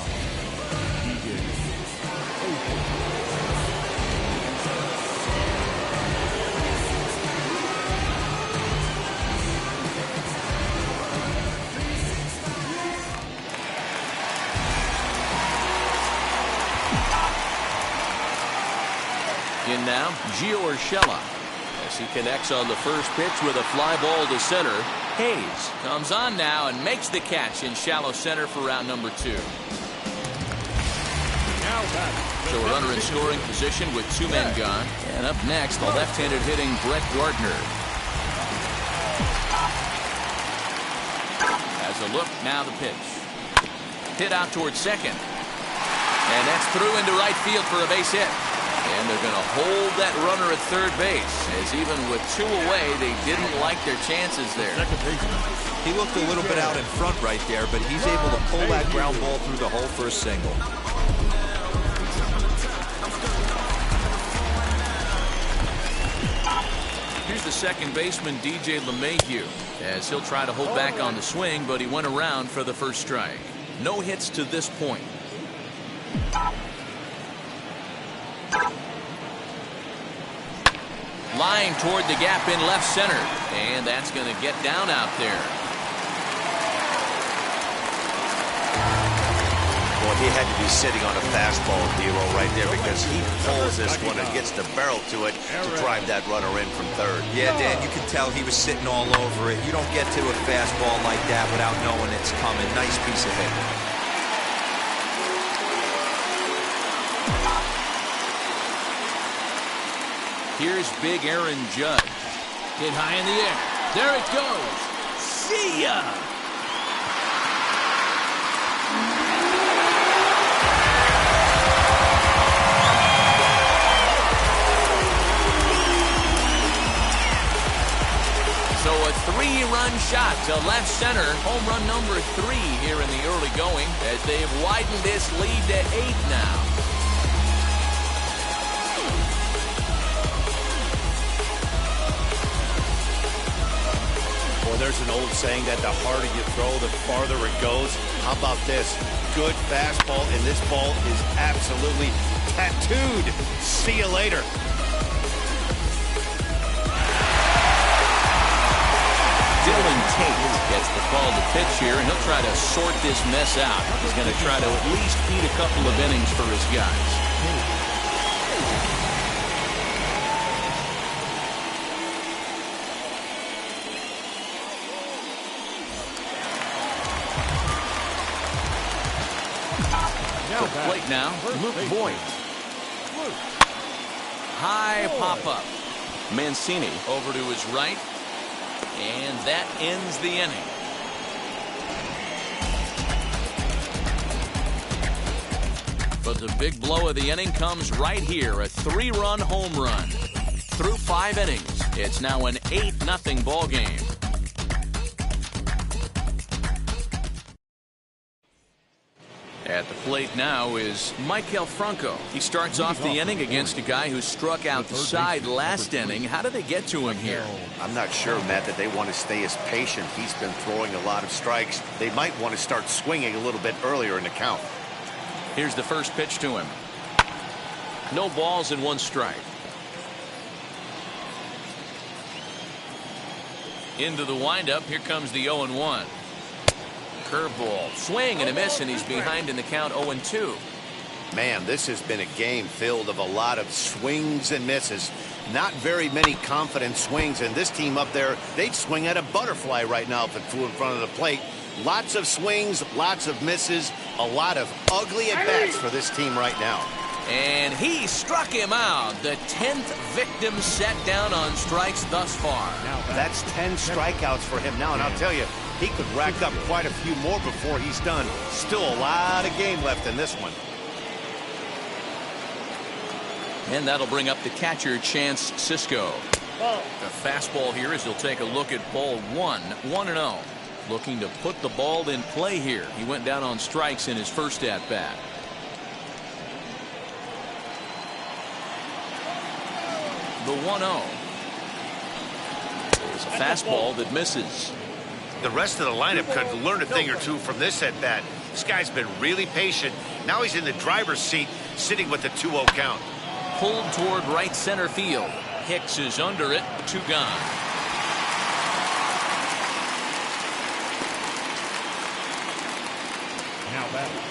Speaker 1: In now, Gio Urshela, as he connects on the first pitch with a fly ball to center. Hayes comes on now and makes the catch in shallow center for round number 2. So a runner in scoring position with 2 men gone. And up next, the left-handed hitting Brett Gardner. As a look, now the pitch. Hit out towards second. And that's through into right field for a base hit. And they're going to hold that runner at third base, as even with 2 away, they didn't like their chances there.
Speaker 3: He looked a little bit out in front right there, but he's able to pull that ground ball through the hole for a single.
Speaker 1: Here's the second baseman, DJ LeMahieu, as he'll try to hold back on the swing, but he went around for the first strike. No hits to this point. Line toward the gap in left center, and that's going to get down out there.
Speaker 2: Well, he had to be sitting on a fastball, Dero, right there, because he pulls this one and gets the barrel to it to drive that runner in from third.
Speaker 3: Yeah, Dan, you can tell he was sitting all over it. You don't get to a fastball like that without knowing it's coming. Nice piece of hitting.
Speaker 1: Here's big Aaron Judge. Hit high in the air. There it goes. See ya! So a 3-run shot to left center. Home run number 3 here in the early going, as they've widened this lead to 8 now.
Speaker 2: There's an old saying that the harder you throw, the farther it goes. How about this? Good fastball, and this ball is absolutely tattooed. See you later.
Speaker 1: Dylan Tate gets the call to pitch here, and he'll try to sort this mess out. He's going to try to at least feed a couple of innings for his guys. To the plate now, Luke Voigt. High pop-up. Mancini over to his right. And that ends the inning. But the big blow of the inning comes right here. A 3-run home run. Through 5 innings, it's now an 8-0 ball game. At the plate now is Michael Franco. He starts off the inning against a guy who struck out the side last inning. How did they get to him here?
Speaker 2: I'm not sure, Matt, that they want to stay as patient. He's been throwing a lot of strikes. They might want to start swinging a little bit earlier in the count.
Speaker 1: Here's the first pitch to him. No balls and 1 strike. Into the windup. Here comes the 0-1. Curveball, swing and a miss, and he's behind in the count 0-2.
Speaker 2: Man, this has been a game filled of a lot of swings and misses. Not very many confident swings, and this team up there, they'd swing at a butterfly right now if it flew in front of the plate. Lots of swings, lots of misses, a lot of ugly at-bats for this team right now.
Speaker 1: And he struck him out. The 10th victim set down on strikes thus far.
Speaker 2: That's 10 strikeouts for him now, and I'll tell you, he could rack up quite a few more before he's done. Still a lot of game left in this one.
Speaker 1: And that'll bring up the catcher, Chance Sisco. The fastball here as he'll take a look at ball 1, 1-0. Looking to put the ball in play here. He went down on strikes in his first at-bat. The 1-0. It's a fastball that misses.
Speaker 2: The rest of the lineup could learn a thing or two from this at-bat. This guy's been really patient. Now he's in the driver's seat, sitting with the 2-0 count.
Speaker 1: Pulled toward right center field. Hicks is under it. 2 gone.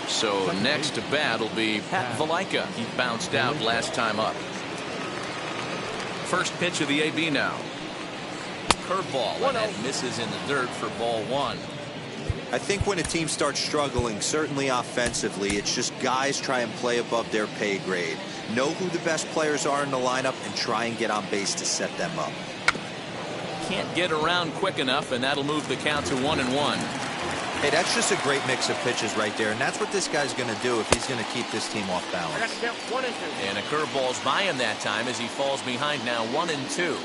Speaker 1: So next to bat will be Pat Valaika. He bounced out last time up. First pitch of the AB now. Curveball, and that misses in the dirt for ball 1.
Speaker 3: I think when a team starts struggling, certainly offensively, it's just guys try and play above their pay grade. Know who the best players are in the lineup and try and get on base to set them up.
Speaker 1: Can't get around quick enough, and that'll move the count to 1-1.
Speaker 3: Hey, that's just a great mix of pitches right there, and that's what this guy's going to do if he's going to keep this team off balance.
Speaker 1: And a curveball's by him that time as he falls behind now 1-2.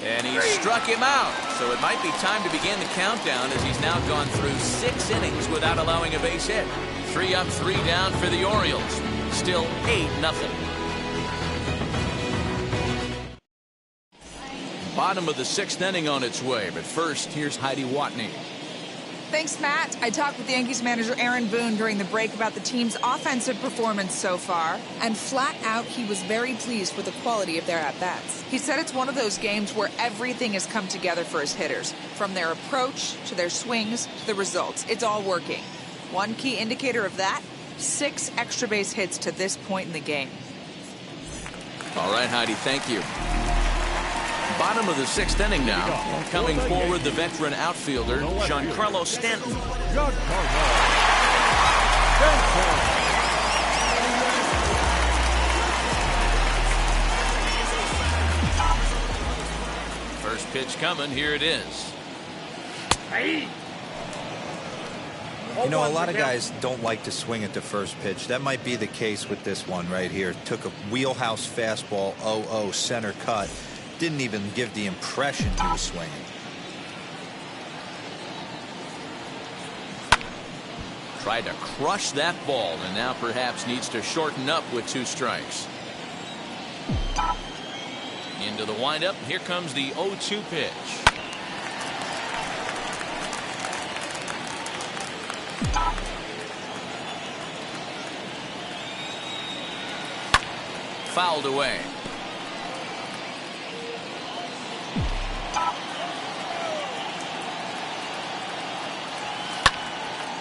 Speaker 1: And he struck him out. So it might be time to begin the countdown as he's now gone through 6 innings without allowing a base hit. 3 up, 3 down for the Orioles. Still 8-0. Bottom of the 6th inning on its way. But first, here's Heidi Watney.
Speaker 5: Thanks, Matt. I talked with Yankees manager Aaron Boone during the break about the team's offensive performance so far, and flat out, he was very pleased with the quality of their at-bats. He said it's one of those games where everything has come together for his hitters, from their approach to their swings to the results. It's all working. One key indicator of that, 6 extra base hits to this point in the game.
Speaker 1: All right, Heidi, thank you. Bottom of the 6th inning now. Coming forward, the veteran outfielder, Giancarlo Stanton. First pitch coming. Here it is.
Speaker 3: You know, a lot of guys don't like to swing at the first pitch. That might be the case with this one right here. Took a wheelhouse fastball, 0-0 center cut. Didn't even give the impression he was swinging.
Speaker 1: Tried to crush that ball and now perhaps needs to shorten up with 2 strikes. Into the windup. Here comes the 0-2 pitch. Fouled away.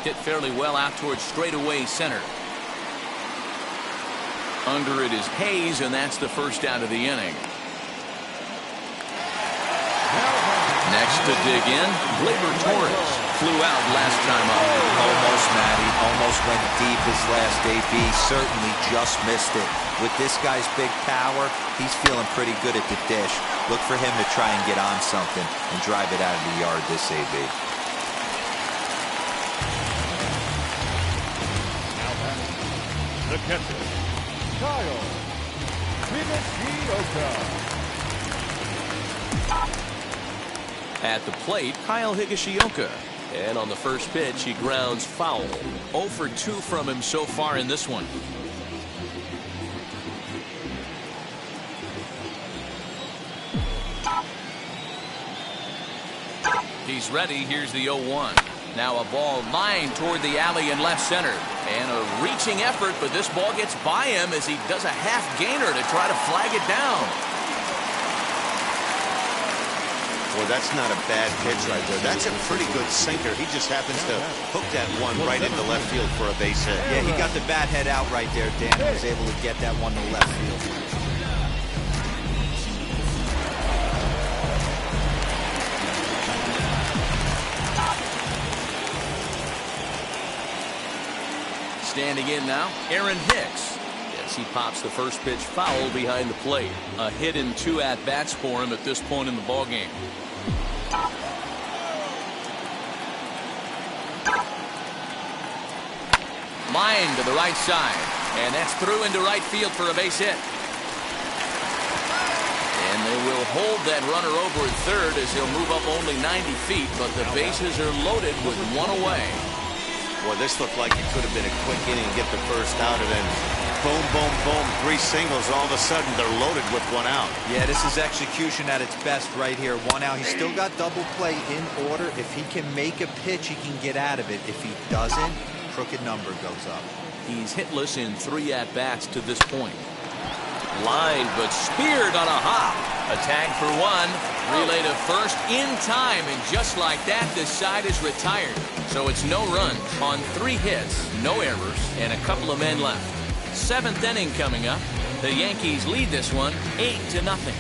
Speaker 1: Hit fairly well out towards straightaway center. Under it is Hayes, and that's the first out of the inning. Next to dig in, Gleyber Torres. Flew out last time up.
Speaker 3: Almost, Matty. Almost went deep his last AB. Certainly just missed it. With this guy's big power, he's feeling pretty good at the dish. Look for him to try and get on something and drive it out of the yard this AB.
Speaker 4: The catcher, Kyle Higashioka.
Speaker 1: At the plate, Kyle Higashioka. And on the first pitch, he grounds foul. 0 for 2 from him so far in this one. He's ready. Here's the 0-1. Now a ball lined toward the alley in left center. And a reaching effort, but this ball gets by him as he does a half gainer to try to flag it down.
Speaker 2: Well, that's not a bad pitch right there. That's a pretty good sinker. He just happens to hook that one right into left field for a base hit.
Speaker 3: Yeah, he got the bat head out right there, Dan. He was able to get that one to left field.
Speaker 1: Standing in now, Aaron Hicks. Yes, he pops the first pitch foul behind the plate. A hit and 2 at-bats for him at this point in the ballgame. Line to the right side, and that's through into right field for a base hit. And they will hold that runner over at third as he'll move up only 90 feet, but the bases are loaded with one away.
Speaker 2: Boy, this looked like it could have been a quick inning to get the first out, and then boom, boom, boom, 3 singles. All of a sudden, they're loaded with 1 out.
Speaker 3: Yeah, this is execution at its best right here. 1 out. He's still got double play in order. If he can make a pitch, he can get out of it. If he doesn't, crooked number goes up.
Speaker 1: He's hitless in 3 at-bats to this point. Line, but speared on a hop. A tag for 1. Relay to first in time, and just like that, this side is retired. So it's no runs on 3 hits, no errors, and a couple of men left. 7th inning coming up. The Yankees lead this one 8-0.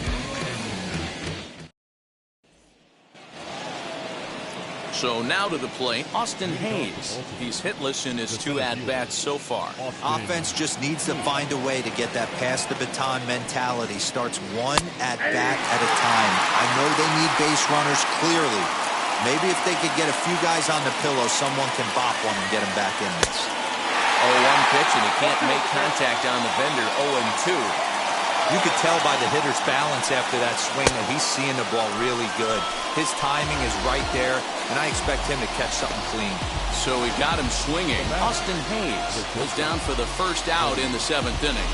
Speaker 1: So now to the plate, Austin Hayes. He's hitless in his 2 at-bats so far.
Speaker 3: Offense just needs to find a way to get that pass the baton mentality. Starts 1 at-bat at a time. I know they need base runners clearly. Maybe if they could get a few guys on the pillow, someone can bop one and get him back in this.
Speaker 1: 0-1 pitch, and he can't make contact on the bender. 0-2.
Speaker 3: You could tell by the hitter's balance after that swing that he's seeing the ball really good. His timing is right there, and I expect him to catch something clean.
Speaker 1: So he got him swinging. Austin Hayes was down for the first out in the 7th inning.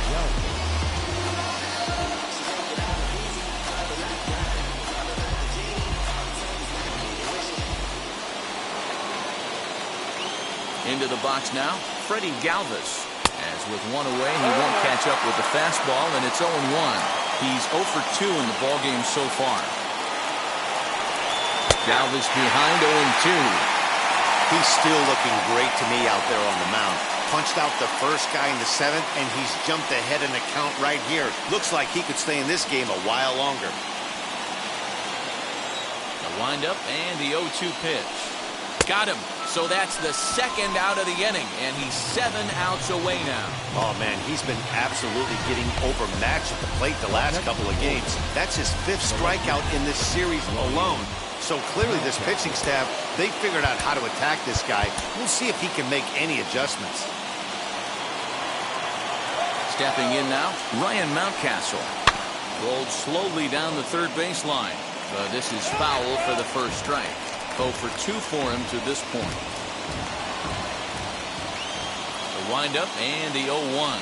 Speaker 1: Into the box now, Freddie Galvis. As with 1 away, he won't catch up with the fastball, and it's 0-1. He's 0 for 2 in the ballgame so far. Galvis behind 0-2.
Speaker 2: He's still looking great to me out there on the mound. Punched out the first guy in the 7th, and he's jumped ahead in the count right here. Looks like he could stay in this game a while longer.
Speaker 1: The windup and the 0-2 pitch. Got him. So that's the 2nd out of the inning, and he's 7 outs away now.
Speaker 2: Oh, man, he's been absolutely getting overmatched at the plate the last couple of games. That's his 5th strikeout in this series alone. So clearly this pitching staff, they figured out how to attack this guy. We'll see if he can make any adjustments.
Speaker 1: Stepping in now, Ryan Mountcastle. Rolled slowly down the third baseline. But this is foul for the first strike. 0 for 2 for him to this point. The windup and the 0-1.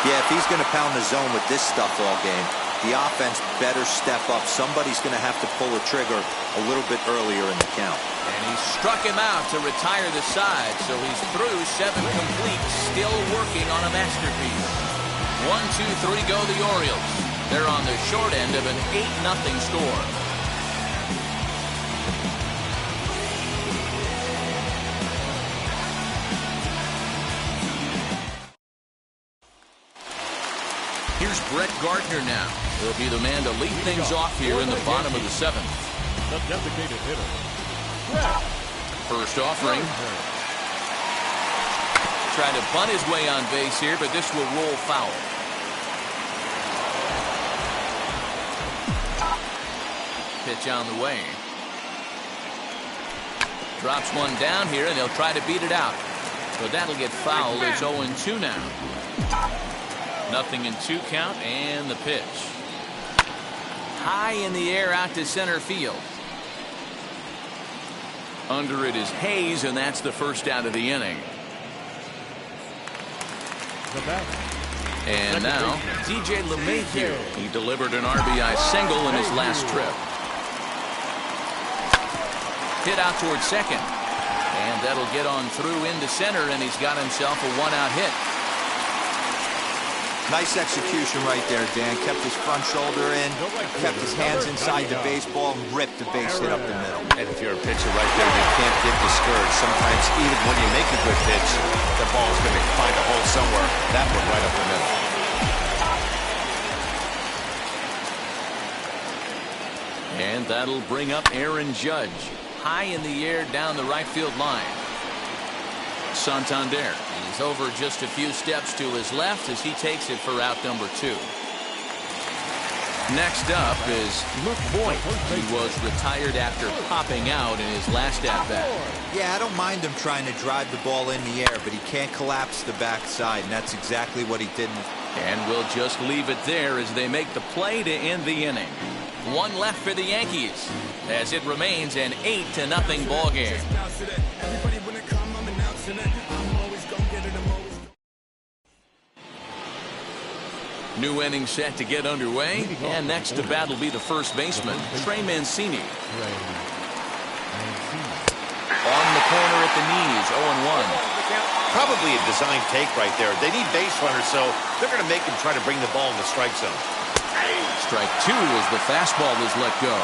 Speaker 3: Yeah, if he's going to pound the zone with this stuff all game, the offense better step up. Somebody's going to have to pull the trigger a little bit earlier in the count.
Speaker 1: And he struck him out to retire the side, so he's through 7 complete, still working on a masterpiece. 1, 2, 3 go the Orioles. They're on the short end of an 8-0 score. Here's Brett Gardner now. He'll be the man to lead things off here in the bottom of the 7th.
Speaker 4: The designated hitter.
Speaker 1: First offering. Trying to bunt his way on base here, but this will roll foul. Pitch on the way. Drops one down here, and they'll try to beat it out. But that'll get fouled. It's 0-2 now. 0-2 count, and the pitch. High in the air out to center field. Under it is Hayes, and that's the first out of the inning. And now, DJ LeMahieu. He delivered an RBI single in his last trip. Hit out towards second. And that'll get on through into center, and he's got himself a 1-out hit.
Speaker 3: Nice execution right there, Dan. Kept his front shoulder in, kept his hands inside the baseball, and ripped the base hit up the middle.
Speaker 2: And if you're a pitcher right there, you can't get discouraged. Sometimes even when you make a good pitch, the ball's going to find a hole somewhere. That one right up the middle.
Speaker 1: And that'll bring up Aaron Judge. High in the air down the right field line. Santander. He's over just a few steps to his left as he takes it for out number 2. Next up is Luke Boyd. He was retired after popping out in his last at-bat.
Speaker 3: Yeah, I don't mind him trying to drive the ball in the air, but he can't collapse the backside, and that's exactly what he did.
Speaker 1: And we'll just leave it there as they make the play to end the inning. One left for the Yankees as it remains an 8-0 ball game. New inning set to get underway, and next to bat will be the first baseman, Trey Mancini. On the corner at the knees, 0-1.
Speaker 2: Probably a design take right there. They need base runners, so they're going to make him try to bring the ball in the strike zone.
Speaker 1: Strike 2 as the fastball is let go.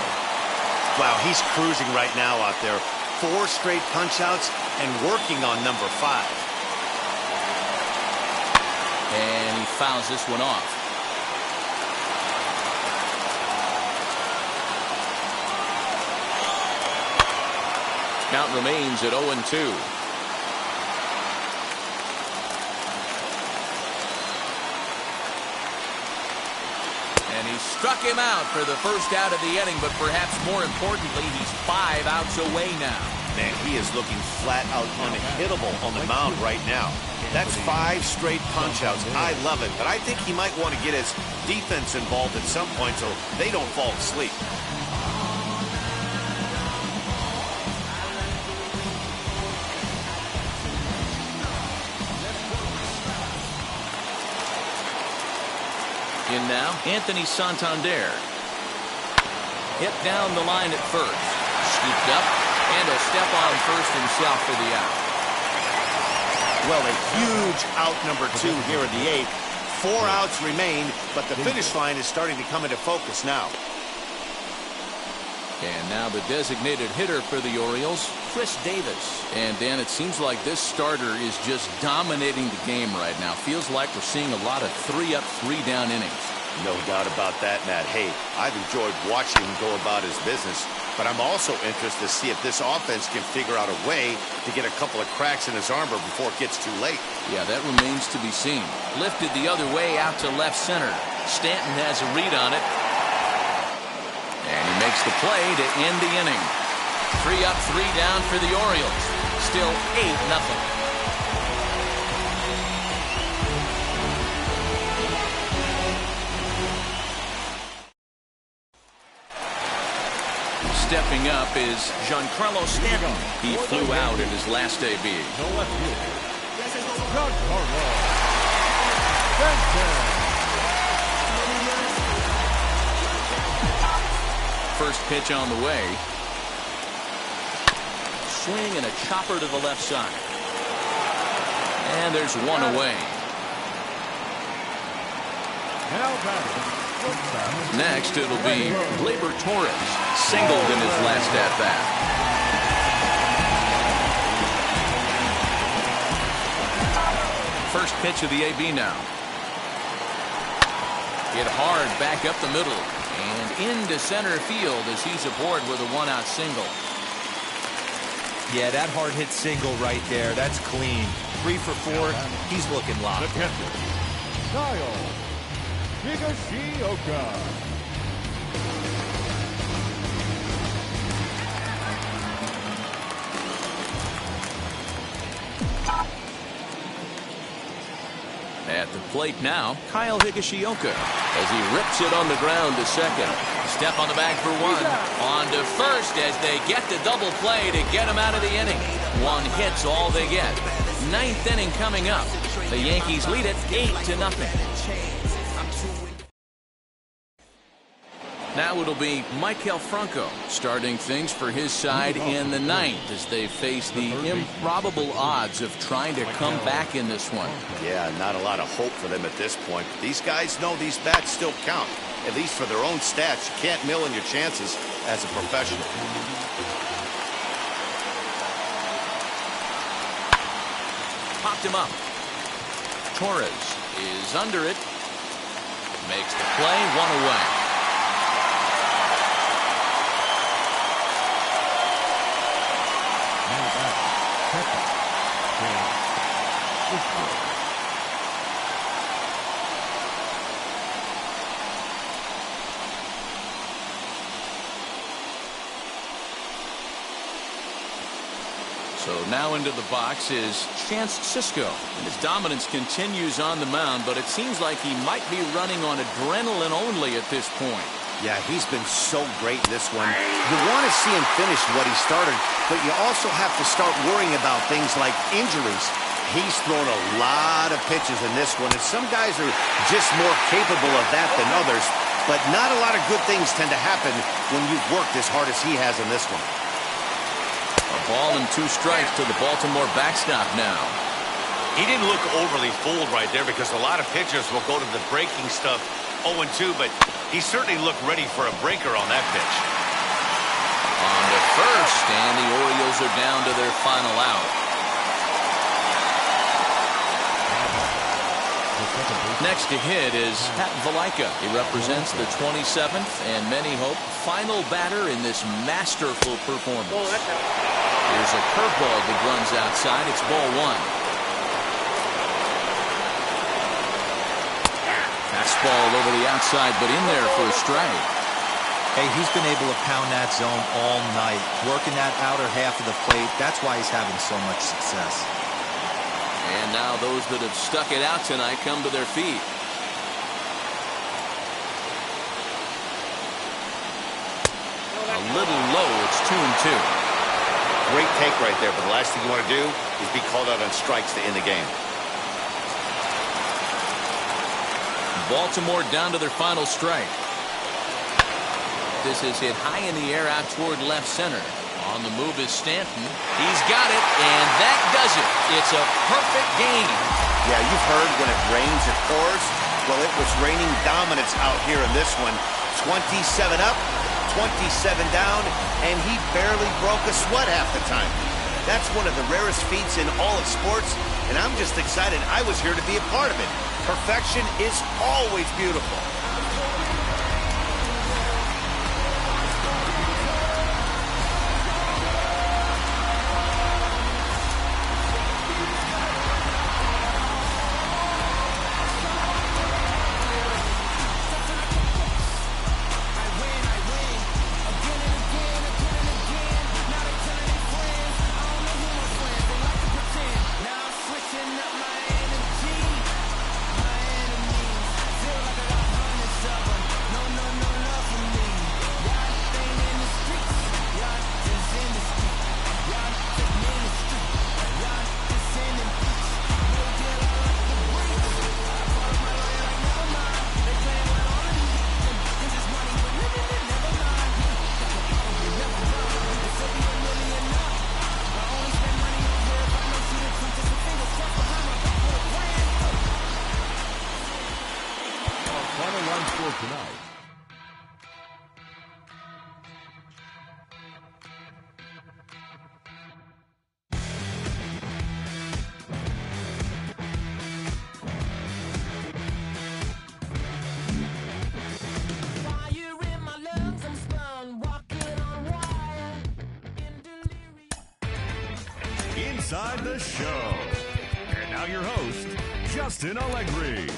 Speaker 2: Wow, he's cruising right now out there. 4 straight punch-outs and working on number 5.
Speaker 1: And he fouls this one off. Count remains at 0-2. And he struck him out for the first out of the inning, but perhaps more importantly, he's 5 outs away now.
Speaker 2: Man, he is looking flat out unhittable on the mound right now. That's 5 straight punch-outs. I love it, but I think he might want to get his defense involved at some point so they don't fall asleep.
Speaker 1: In now, Anthony Santander. Hit down the line at first. Scooped up, and a step on first himself for the out.
Speaker 2: Well, a huge out number 2 here in the 8th. 4 outs remain, but the finish line is starting to come into focus now.
Speaker 1: And now the designated hitter for the Orioles, Chris Davis. And Dan, it seems like this starter is just dominating the game right now. Feels like we're seeing a lot of 3-up, 3-down innings.
Speaker 2: No doubt about that, Matt. Hey, I've enjoyed watching him go about his business, but I'm also interested to see if this offense can figure out a way to get a couple of cracks in his armor before it gets too late.
Speaker 1: Yeah, that remains to be seen. Lifted the other way out to left center. Stanton has a read on it. And he makes the play to end the inning. 3-up, 3-down for the Orioles. Still 8-0. Stepping up is Giancarlo Stanton. He flew out in his last AB.
Speaker 4: Giancarlo Stanton.
Speaker 1: First pitch on the way. Swing and a chopper to the left side. And there's one away. Next, it'll be Gleyber Torres. Singled in his last at-bat. First pitch of the AB now. Hit hard back up the middle. And into center field as he's aboard with a 1-out single.
Speaker 3: Yeah, that hard hit single right there. That's clean. 3 for 4. He's looking locked.
Speaker 4: Kyle Higashioka.
Speaker 1: At the plate now, Kyle Higashioka as he rips it on the ground to second. Step on the bag for 1. On to first as they get the double play to get him out of the inning. 1 hit's all they get. 9th inning coming up. The Yankees lead it 8-0. Now it'll be Michael Franco starting things for his side in the ninth as they face the improbable odds of trying to come back in this one.
Speaker 2: Yeah, not a lot of hope for them at this point. These guys know these bats still count, at least for their own stats. You can't mill in your chances as a professional.
Speaker 1: Popped him up. Torres is under it. Makes the play, one away. So now into the box is Chance Sisco. And his dominance continues on the mound, but it seems like he might be running on adrenaline only at this point.
Speaker 2: Yeah, he's been so great in this one. You want to see him finish what he started, but you also have to start worrying about things like injuries. He's thrown a lot of pitches in this one, and some guys are just more capable of that than others, but not a lot of good things tend to happen when you've worked as hard as he has in this one.
Speaker 1: A ball and 2 strikes to the Baltimore backstop now.
Speaker 10: He didn't look overly fooled right there because a lot of pitchers will go to the breaking stuff 0-2, but he certainly looked ready for a breaker on that pitch.
Speaker 1: On to first, and the Orioles are down to their final out. Next to hit is Pat Valaika. He represents the 27th and many hope final batter in this masterful performance. Here's a curveball that runs outside. It's ball 1. Fastball over the outside, but in there for a strike.
Speaker 3: Hey, he's been able to pound that zone all night, working that outer half of the plate. That's why he's having so much success.
Speaker 1: And now those that have stuck it out tonight come to their feet. A little low. It's 2-2.
Speaker 2: Great take right there, but the last thing you want to do is be called out on strikes to end the game.
Speaker 1: Baltimore down to their final strike. This is hit high in the air out toward left center. On the move is Stanton. He's got it, and that does it. It's a perfect game.
Speaker 2: Yeah, you've heard when it rains, it pours. Well, it was raining dominance out here in this one. 27 up, 27 down, and he barely broke a sweat half the time. That's one of the rarest feats in all of sports, and I'm just excited I was here to be a part of it. Perfection is always beautiful.
Speaker 4: Inside the Show. And now your host, Justin Allegri.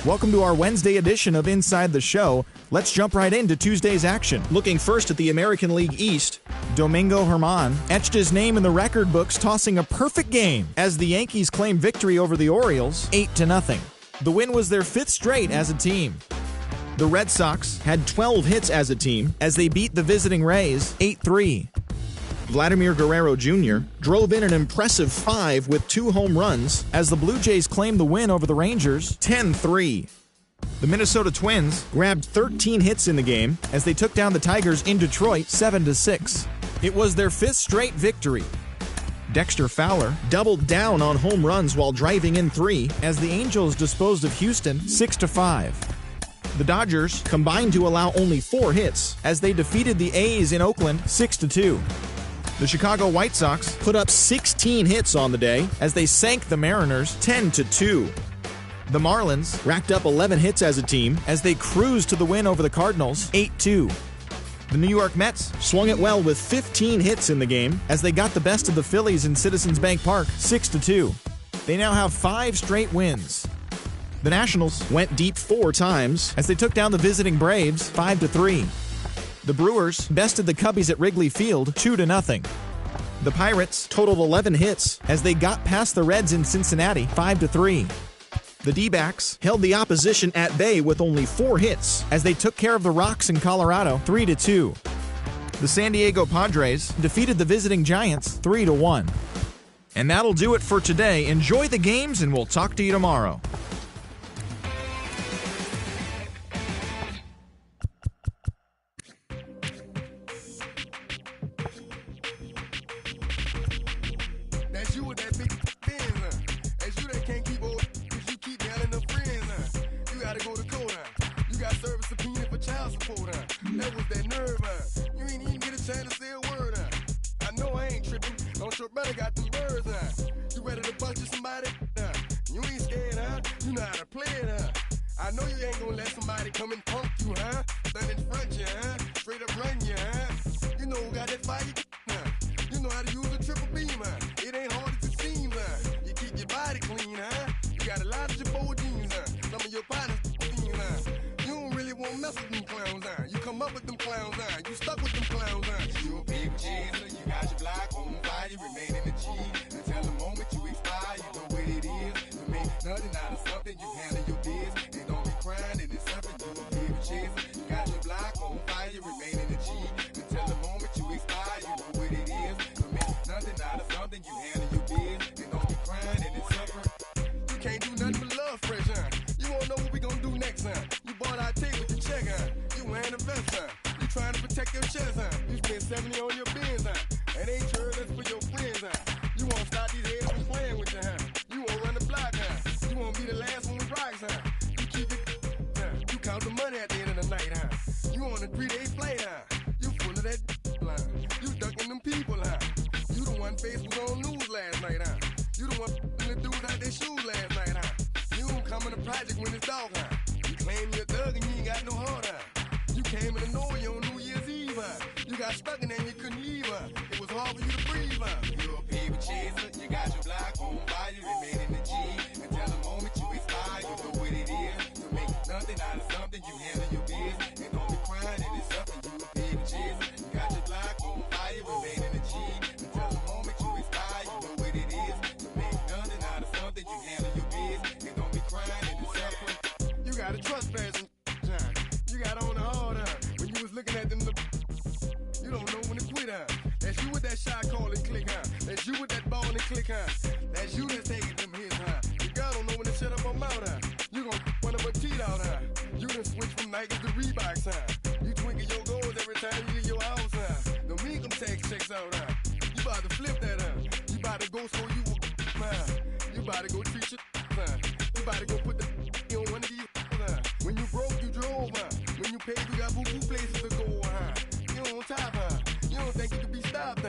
Speaker 11: Welcome to our Wednesday edition of Inside the Show. Let's jump right into Tuesday's action. Looking first at the American League East, Domingo Germán etched his name in the record books, tossing a perfect game as the Yankees claim victory over the Orioles 8-0. The win was their 5th straight as a team. The Red Sox had 12 hits as a team as they beat the visiting Rays 8-3. Vladimir Guerrero Jr. drove in an impressive 5 with 2 home runs as the Blue Jays claimed the win over the Rangers 10-3. The Minnesota Twins grabbed 13 hits in the game as they took down the Tigers in Detroit 7-6. It was their 5th straight victory. Dexter Fowler doubled down on home runs while driving in 3 as the Angels disposed of Houston 6-5. The Dodgers combined to allow only 4 hits as they defeated the A's in Oakland 6-2. The Chicago White Sox put up 16 hits on the day as they sank the Mariners 10-2. The Marlins racked up 11 hits as a team as they cruised to the win over the Cardinals 8-2. The New York Mets swung it well with 15 hits in the game as they got the best of the Phillies in Citizens Bank Park 6-2. They now have 5 straight wins. The Nationals went deep 4 times as they took down the visiting Braves 5-3. The Brewers bested the Cubbies at Wrigley Field 2-0. The Pirates totaled 11 hits as they got past the Reds in Cincinnati 5-3. The D-backs held the opposition at bay with only 4 hits as they took care of the Rocks in Colorado 3-2. The San Diego Padres defeated the visiting Giants 3-1. And that'll do it for today. Enjoy the games and we'll talk to you tomorrow.
Speaker 12: That's you with that big fin, That's you that can't keep old. Gotta go to court, You got service subpoena for child support, That was that nerve, You ain't even get a chance to say a word, I know I ain't tripping. Don't your brother got them birds, You ready to bust you somebody, You ain't scared, You know how to play it, I know you ain't gonna let somebody come and punk you, Stand in front you, Straight up run you, You know who got that fire, You know how to use a triple beam, It ain't hard as it seems, You keep your body clean, You got a lot of your bold jeans, Some of your partners, you don't really want to mess with them clowns, You come up with them clowns, You stuck with them clowns, You a big chaser, you got your block on fire, you remain in the G. Until the moment you expire, you know what it is. You make nothing out of something, you handle your biz. And don't be crying, and it's something, you a big chaser. You got your block on fire, you remain in the G. Until the moment you expire, you know what it is. You make nothing out of something, you handle your biz. And don't be crying, and it's something. You can't do nothing but love fresh, You won't know what we gonna do next, You bought our tape with your check, You wearing a vest, You trying to protect your chest, You spend 70 on your bins, And ain't sure that's for your friends, You won't stop these haters from playing with you, You won't run the block, You won't be the last one with rocks, You keep it, You count the money at the end of the night, You on a 3-day flight, You full of that line. You ducking them people, You the one face was on news last night, You the one the dudes out their shoes last night, You don't come in the project when it's dog, You claim you're a thug and you ain't got no heart, You came in the Norway on New Year's Eve, You got stuck and then you couldn't leave, It was hard for you to breathe, You a paper chaser, you got your block on fire, you remain in the G. Until the moment you expire, you know what it is. To make nothing out of something, you handle your biz. And don't be crying, it is something, you a paper chaser. You got your block on fire, you remain in the G. Until the moment you expire, you know what it is. To make nothing out of something, you handle your biz. And don't be crying, it is something. You got a trespass and you got on the hard, when you was looking at them, you don't know when to quit, That's you with that shot call and click, That's you with that ball and click, That's you that's taking them hits, Your girl don't know when to shut up her mouth, You gon' one of her teeth out, You done switch from Nikes to Reeboks, You twinkle your goals every time you leave your house, Don't mean come tax checks out, You about to flip that, You about to go so you will, You about to go treat your, You about to go put the on one of these, When you broke, you drove, When you paid, you got boo-boo places to go, You on top, You don't think you can be stopped,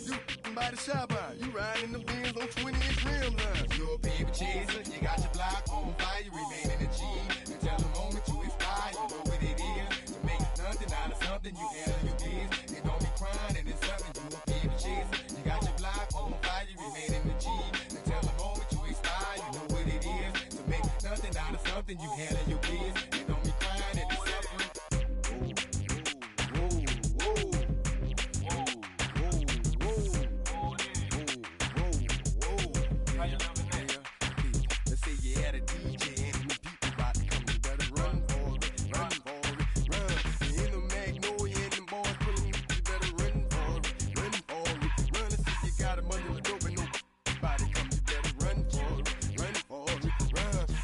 Speaker 12: You by the shop, You riding in the Benz on 20-inch rims, You a paper chaser, you got your block on fire, you remain in the G. Until the moment you expire, you know what it is. To make nothing out of something, you handle your biz. And don't be crying, and it's something, you a paper chaser. You got your block on fire, you remain in the G. Until the moment you expire, you know what it is. To make nothing out of something, you handle your biz. And don't be crying, and it's something. Let's say you had a DJ and people about to come, you better run for it, run. You in the Magnolia and them boys pulling you better run for it. Let's say you got a bundle of dope and nobody come, you better run for it.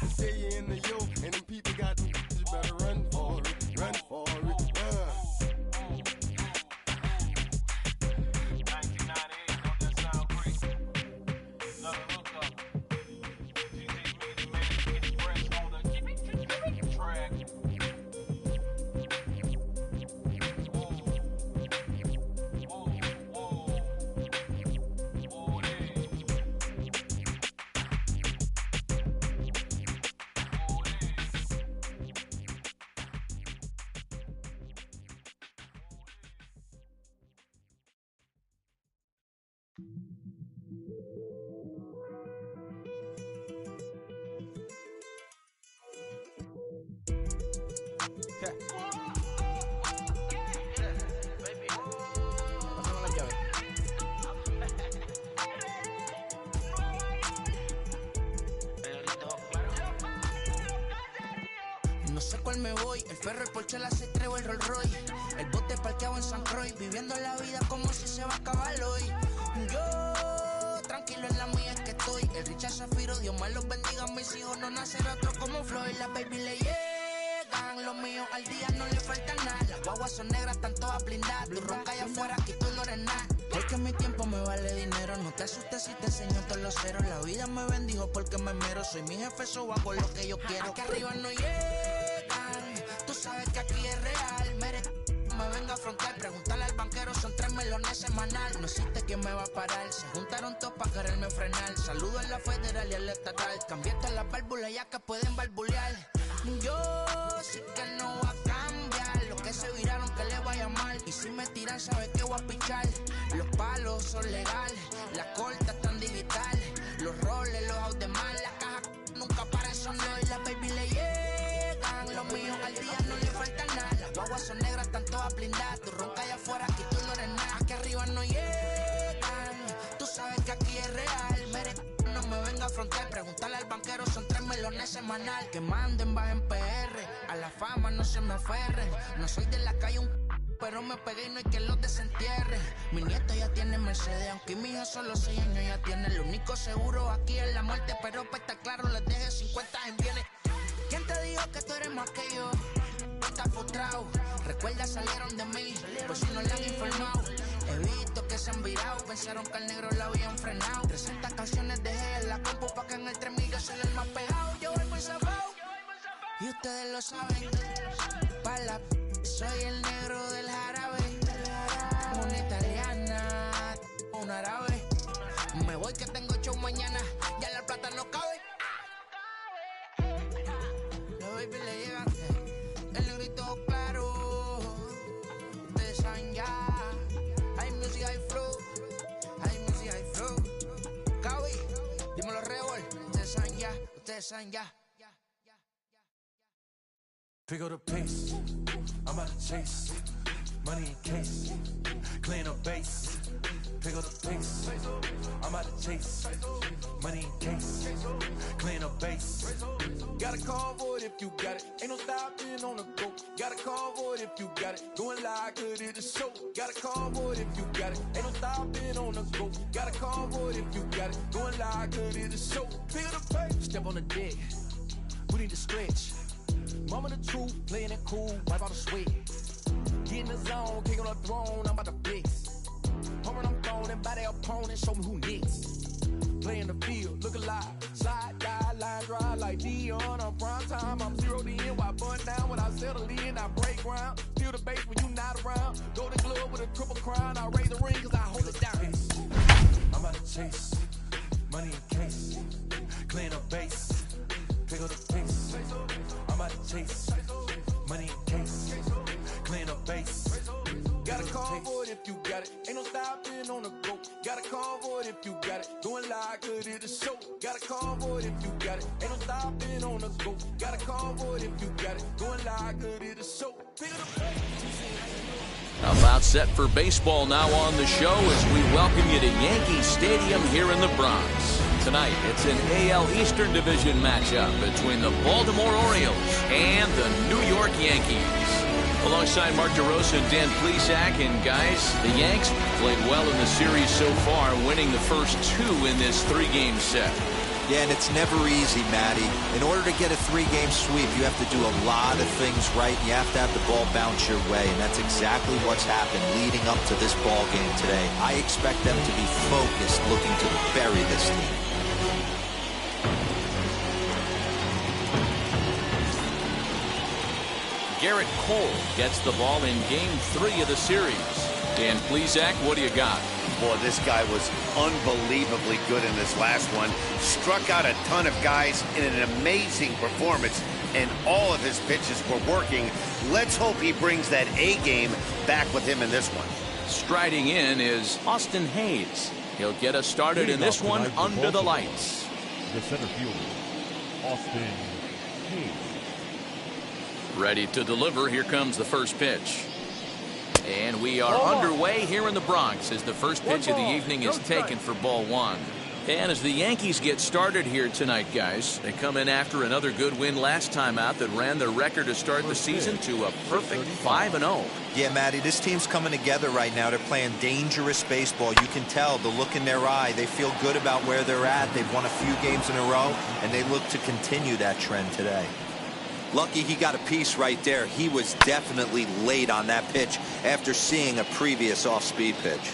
Speaker 12: Let's say you in the yo and them people
Speaker 6: No sé cuál me voy, el ferro, el Porsche, la C3 el Rolls Royce. El bote parqueado en San Croix, viviendo la vida como si se va a acabar hoy. Yo, tranquilo en la mía es que estoy. El Richard Zafiro, Dios me los bendiga, mis hijos no nacerá otro como Floyd. Las baby le llegan, los míos al día no le falta nada. Las guaguas son negras, están todas blindadas. Tu ronca allá afuera, aquí tú no eres nada. Porque mi tiempo me vale dinero, no te asustes si te enseño todos los ceros. La vida me bendijo porque me mero, soy mi jefe, so hago lo que yo quiero. Aquí arriba no llegan, tú sabes que aquí es real. Me venga a afrontar, preguntarle al banquero, son 3 melones semanal. No existe quien me va a parar, se juntaron todos para quererme frenar. Saludo a la federal y a la estatal, cambié todas las válvulas ya que pueden barbulear. Yo sí que no voy a cambiar, lo que se viraron que le vaya mal. Y si me tiran sabe que voy a pichar. Los palos son legales, las cortas están digitales. Los roles, los out de mal, la caja nunca para eso no. Y las baby le llegan, los míos al día no le falta nada. Las guaguas son negras, están todas blindadas. Tu ronca allá afuera, aquí tú no eres nada. Aquí arriba no llegan, tú sabes que aquí es real. No me venga a afrontar, preguntarle al banquero, son 3 melones semanal. Que manden, bajen PR, a la fama no se me aferren. No soy de la calle pero me pegué y no hay que los desentierre. Mi nieto ya tiene Mercedes, aunque mi hija solo 6 años ya tiene. Lo único seguro aquí es la muerte, pero para estar claro les deje 50 en bienes. ¿Quién te dijo que tú eres más que yo? Estás frustrado, recuerda salieron de mí, pues si no le han informado. He visto que se han virado, pensaron que al negro la habían frenado. 300 canciones dejé en la compu pa' que en el 3000 yo soy el más pegado. Yo voy muy zafado, y ustedes lo saben. Soy el negro del jarabe, una italiana, un árabe. Me voy que tengo show mañana, ya la plata no cabe. Los baby le llegan, el negrito claro. Ustedes saben ya, hay music, hay flow, hay music, hay flow. Cabi, dímelo Rebol, ustedes saben ya.
Speaker 13: Pick up the pace, I'm out to chase, money in case, clean up base. Pick up the pace, I'm out to chase, money in case, clean up base. Got a call for it if you got it, ain't no stopping on the go. Got a call for it if you got it, going live, could it just show. Got a call for it if you got it, ain't no stopping on the go. Got a call for it if you got it, going live, could it just show. Pick up the pace, step on the deck, we need to stretch. Mama the truth, playing it cool, wipe out the sweat. Get in the zone, king on the throne, I'm about to flex. Home run, I'm throwing by their opponent, show me who next. Play in the field, look alive, slide, die, line drive like Dion on prime time. I'm 0 to end, while bun down when I settle in, I break ground. Feel the bass when you not around. Golden glove with a triple crown, I raise the ring cause I hold it down. I'm about to chase, money in case, clean up base. Pick up the pace, I'm out to chase, money in case, clean up base. Got a call for it if you got it, ain't no stopping on the go. Got a call for it if you got it, going live, could it just show. Got a call for it if you got it, ain't no stopping on the go. Got a call for it if you got it, going live, could it just show. Pick up the pace.
Speaker 1: About set for baseball now on the show as we welcome you to Yankee Stadium here in the Bronx. Tonight, it's an AL Eastern Division matchup between the Baltimore Orioles and the New York Yankees. Alongside Mark DeRosa and Dan Plesac, and guys, the Yanks played well in the series so far, winning the first 2 in this 3-game set.
Speaker 3: Yeah, and it's never easy, Matty. In order to get a 3-game sweep, you have to do a lot of things right, and you have to have the ball bounce your way, and that's exactly what's happened leading up to this ball game today. I expect them to be focused, looking to bury this team.
Speaker 1: Garrett Cole gets the ball in Game 3 of the series. Dan Plesac, what do you got?
Speaker 2: Boy, this guy was unbelievably good in this last one. Struck out a ton of guys in an amazing performance, and all of his pitches were working. Let's hope he brings that A game back with him in this one.
Speaker 1: Striding in is Austin Hayes. He'll get us started in this one under the lights.
Speaker 4: The center fielder, Austin Hayes.
Speaker 1: Ready to deliver. Here comes the first pitch. And we are underway here in the Bronx as the first pitch of the evening is taken for ball 1. And as the Yankees get started here tonight, guys, they come in after another good win last time out that ran their record to start the season to a perfect 5-0.
Speaker 3: Yeah, Matty, this team's coming together right now. They're playing dangerous baseball. You can tell the look in their eye. They feel good about where they're at. They've won a few games in a row, and they look to continue that trend today. Lucky he got a piece right there. He was definitely late on that pitch after seeing a previous off-speed pitch.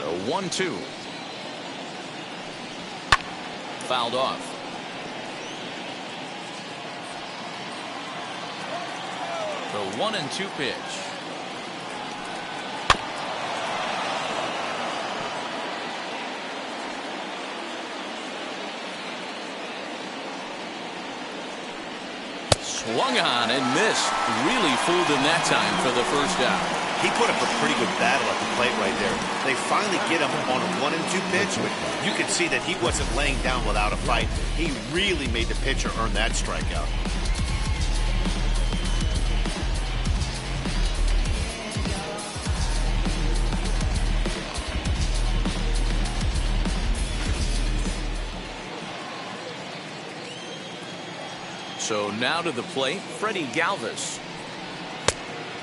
Speaker 1: The 1-2. Fouled off. The 1-2 pitch. Swung on and missed. Really fooled him that time for the first out.
Speaker 2: He put up a pretty good battle at the plate right there. They finally get him on a 1-2 pitch, but you could see that he wasn't laying down without a fight. He really made the pitcher earn that strikeout.
Speaker 1: So now to the plate, Freddie Galvis.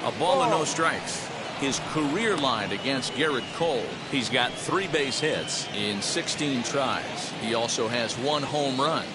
Speaker 1: A ball and no strikes. His career line against Garrett Cole. He's got 3 base hits in 16 tries. He also has 1 home run.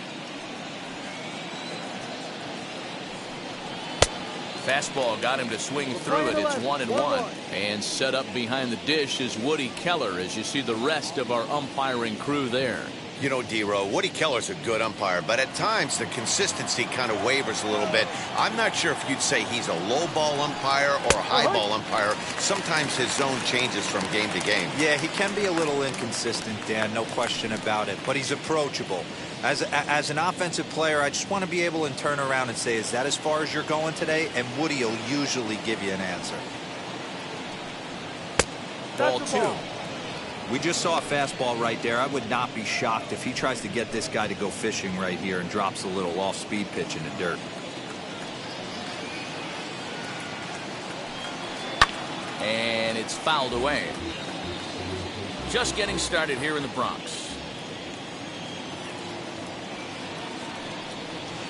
Speaker 1: Fastball got him to swing through it. It's 1-1. And set up behind the dish is Woody Keller as you see the rest of our umpiring crew there.
Speaker 2: You know, D-Row, Woody Keller's a good umpire, but at times the consistency kind of wavers a little bit. I'm not sure if you'd say he's a low ball umpire or a high ball umpire. Sometimes his zone changes from game to game.
Speaker 3: Yeah, he can be a little inconsistent, Dan, no question about it, but he's approachable. As an offensive player, I just want to be able to turn around and say, is that as far as you're going today? And Woody will usually give you an answer.
Speaker 1: Ball 2.
Speaker 3: We just saw a fastball right there. I would not be shocked if he tries to get this guy to go fishing right here and drops a little off-speed pitch in the dirt.
Speaker 1: And it's fouled away. Just getting started here in the Bronx.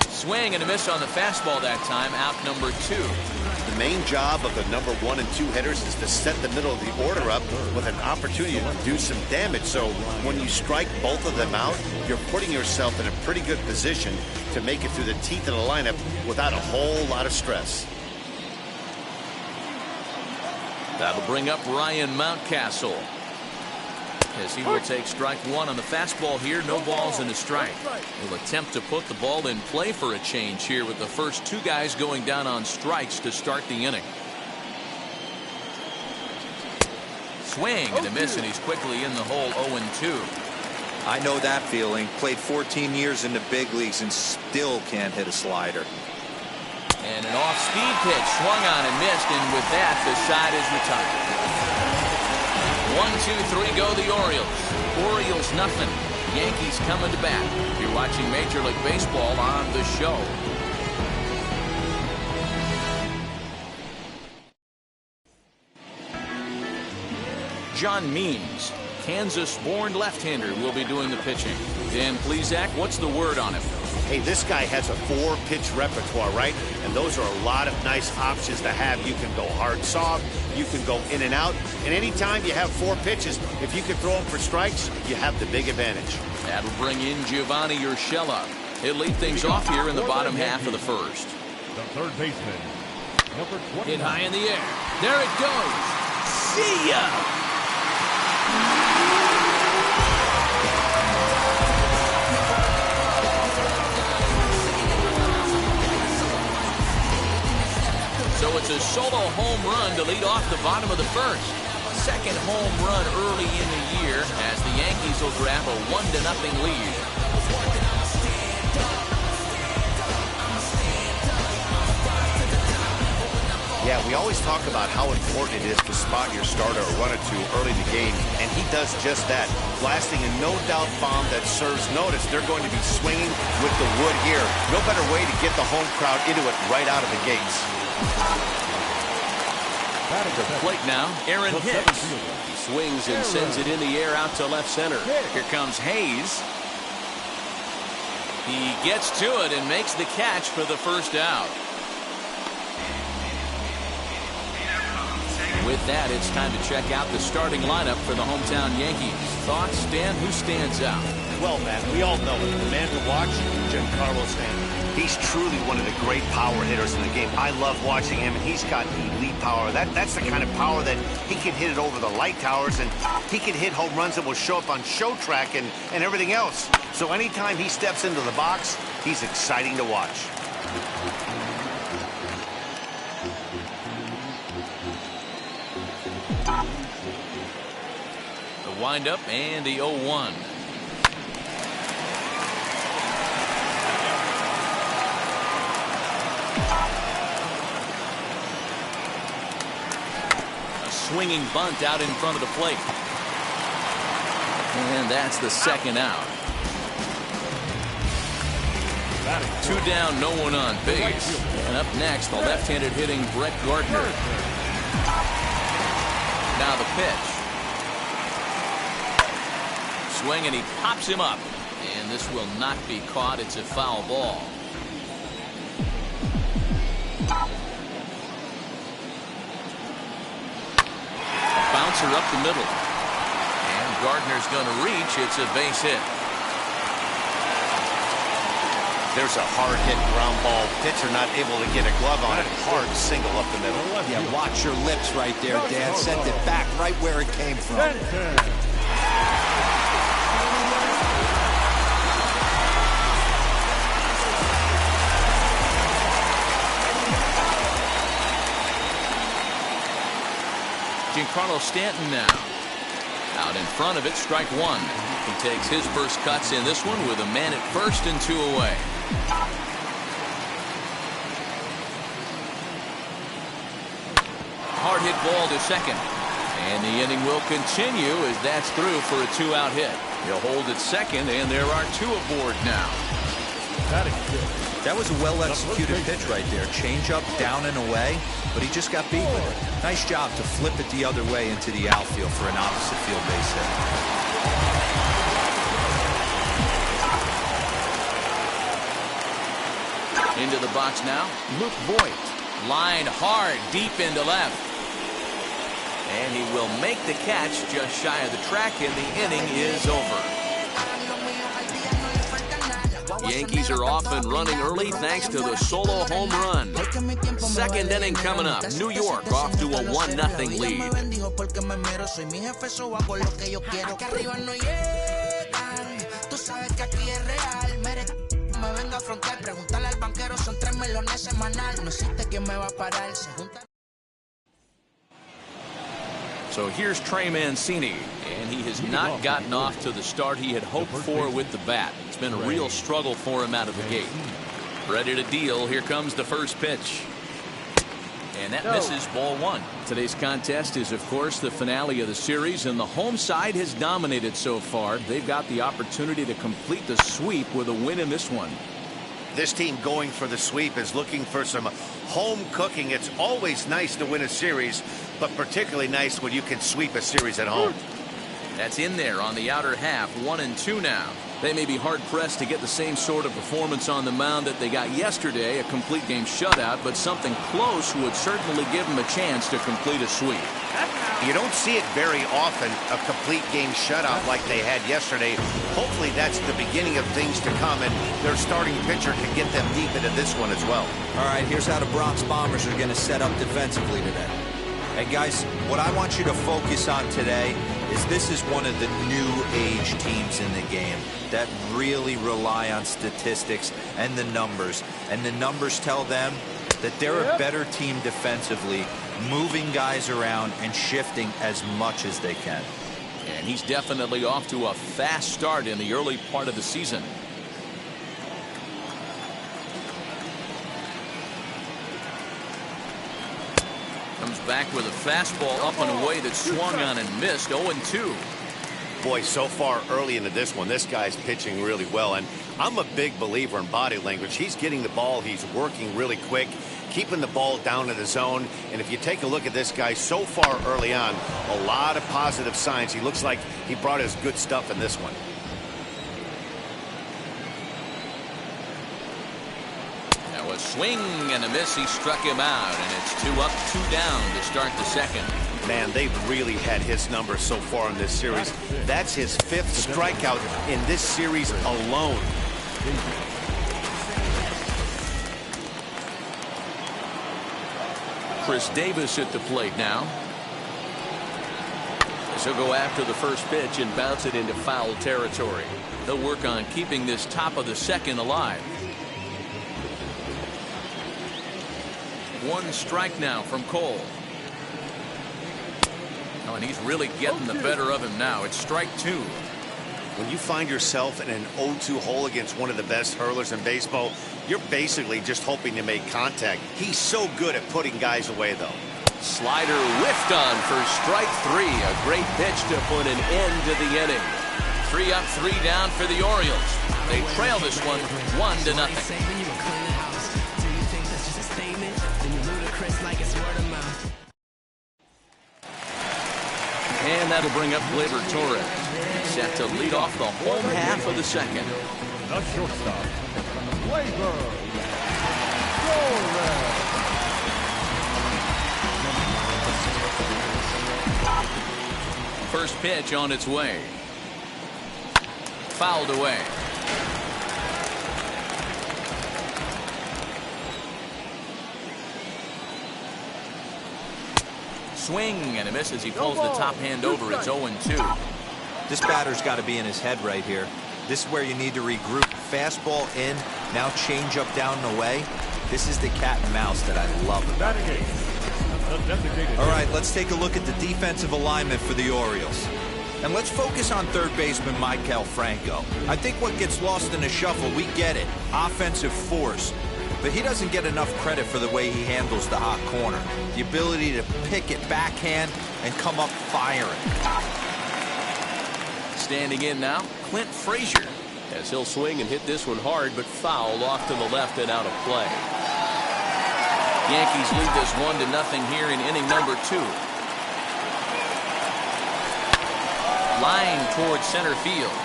Speaker 1: Swing and a miss on the fastball that time. Out number 2.
Speaker 2: The main job of the number 1 and 2 hitters is to set the middle of the order up with an opportunity to do some damage. So when you strike both of them out, you're putting yourself in a pretty good position to make it through the teeth of the lineup without a whole lot of stress.
Speaker 1: That'll bring up Ryan Mountcastle as he will take strike 1 on the fastball here. No balls and a strike. He'll attempt to put the ball in play for a change here with the first 2 guys going down on strikes to start the inning. Swing and a miss, and he's quickly in the hole. 0-2.
Speaker 3: I know that feeling. Played 14 years in the big leagues and still can't hit a slider.
Speaker 1: And an off-speed pitch swung on and missed, and with that the side is retired. 1-2-3 go the Orioles. Orioles nothing. Yankees coming to bat. You're watching Major League Baseball on the show. John Means, Kansas-born left-hander, will be doing the pitching. Dan Plesac, what's the word on him?
Speaker 2: Hey, this guy has a 4-pitch repertoire, right? And those are a lot of nice options to have. You can go hard, soft. You can go in and out. And anytime you have 4 pitches, if you can throw them for strikes, you have the big advantage.
Speaker 1: That'll bring in Giovanni Urshela. He'll lead things off here in the bottom half of the first.
Speaker 4: The third baseman, number 20.
Speaker 1: Hit high in the air. There it goes. See ya! So it's a solo home run to lead off the bottom of the first. Second home run early in the year as the Yankees will grab a 1-0 lead.
Speaker 2: Yeah, we always talk about how important it is to spot your starter or run it to early in the game, and he does just that, blasting a no-doubt bomb that serves notice. They're going to be swinging with the wood here. No better way to get the home crowd into it right out of the gates.
Speaker 8: At the plate now, Aaron Hicks. He swings and sends it in the air out to left center.
Speaker 1: Here comes Hayes. He gets to it and makes the catch for the first out. With that, it's time to check out the starting lineup for the hometown Yankees. Thoughts, Stan? Who stands out?
Speaker 2: Well, Matt, we all know it. The man to watch, Giancarlo Stanton. He's truly one of the great power hitters in the game. I love watching him, and he's got elite power. That's the kind of power that he can hit it over the light towers, and he can hit home runs that will show up on show track and everything else. So anytime he steps into the box, he's exciting to watch.
Speaker 1: The windup and the 0-1. A swinging bunt out in front of the plate. And that's the second out. 2 down, no one on base. And up next, the left-handed hitting Brett Gardner. Now the pitch. Swing, and he pops him up. And this will not be caught. It's a foul ball. A bouncer up the middle. And Gardner's going to reach. It's a base hit.
Speaker 2: There's a hard-hit ground ball. Pitcher not able to get a glove on it. Hard single up the middle.
Speaker 3: Yeah, watch your lips right there, Dan. Sent it back right where it came from.
Speaker 1: Giancarlo Stanton now. Out in front of it, strike 1. He takes his first cuts in this one with a man at first and 2 away. Hard hit ball to second. And the inning will continue as that's through for a 2-out hit. He'll hold at second, and there are 2 aboard now.
Speaker 3: That was a well-executed pitch right there. Change up, down and away, but he just got beat with it. Nice job to flip it the other way into the outfield for an opposite field base hit.
Speaker 1: Into the box now, Luke Voigt. Line hard, deep into left. And he will make the catch just shy of the track, and the inning is over. Yankees are off and running early thanks to the solo home run. Second inning coming up. New York off to a 1-0 lead. So here's Trey Mancini, and he has not gotten off to the start he had hoped for with the bat. It's been a real struggle for him out of the gate. Ready to deal. Here comes the first pitch. And that misses, ball 1. Today's contest is, of course, the finale of the series, and the home side has dominated so far. They've got the opportunity to complete the sweep with a win in this one.
Speaker 2: This team going for the sweep is looking for some home cooking. It's always nice to win a series, but particularly nice when you can sweep a series at home.
Speaker 1: That's in there on the outer half, 1-2 now. They may be hard-pressed to get the same sort of performance on the mound that they got yesterday, a complete game shutout, but something close would certainly give them a chance to complete a sweep.
Speaker 2: You don't see it very often, a complete game shutout like they had yesterday. Hopefully that's the beginning of things to come, and their starting pitcher can get them deep into this one as well.
Speaker 3: All right, here's how the Bronx Bombers are going to set up defensively today. And guys, what I want you to focus on today is this is one of the new age teams in the game that really rely on statistics and the numbers. And the numbers tell them that they're a better team defensively, moving guys around and shifting as much as they can.
Speaker 1: And he's definitely off to a fast start in the early part of the season. Comes back with a fastball up and away that swung on and missed. 0-2.
Speaker 2: Boy, so far early into this one, this guy's pitching really well, and I'm a big believer in body language. He's getting the ball, he's working really quick, keeping the ball down in the zone. And if you take a look at this guy so far early on, a lot of positive signs. He looks like he brought his good stuff in this one.
Speaker 1: That was swing and a miss. He struck him out, and it's 2 up, 2 down to start the second.
Speaker 2: Man, they've really had his number so far in this series. That's his 5th strikeout in this series alone.
Speaker 1: Chris Davis at the plate now. So he'll go after the first pitch and bounce it into foul territory. They'll work on keeping this top of the second alive. 1 strike now from Cole. Oh, and he's really getting the better of him now. It's strike 2.
Speaker 2: When you find yourself in an 0-2 hole against one of the best hurlers in baseball, you're basically just hoping to make contact. He's so good at putting guys away, though.
Speaker 8: Slider whiffed on for strike 3. A great pitch to put an end to the inning.
Speaker 1: 3 up, 3 down for the Orioles. They trail this one 1-0. And that'll bring up Gleyber Torres, set to lead off the home half of the second.
Speaker 4: The shortstop, Gleyber Torres.
Speaker 1: First pitch on its way. Fouled away. Swing and a miss as he pulls the top hand over. It's 0-2.
Speaker 3: This batter's got to be in his head right here. This is where you need to regroup. Fastball in, now change up down and away. This is the cat and mouse that I love about it. All right, let's take a look at the defensive alignment for the Orioles. And let's focus on third baseman Michael Franco. I think what gets lost in the shuffle, we get it. Offensive force. But he doesn't get enough credit for the way he handles the hot corner. The ability to pick it backhand and come up firing.
Speaker 1: Standing in now, Clint Frazier.
Speaker 8: As he'll swing and hit this one hard, but foul off to the left and out of play.
Speaker 1: Yankees lead this 1-0 here in inning number 2. Line towards center field.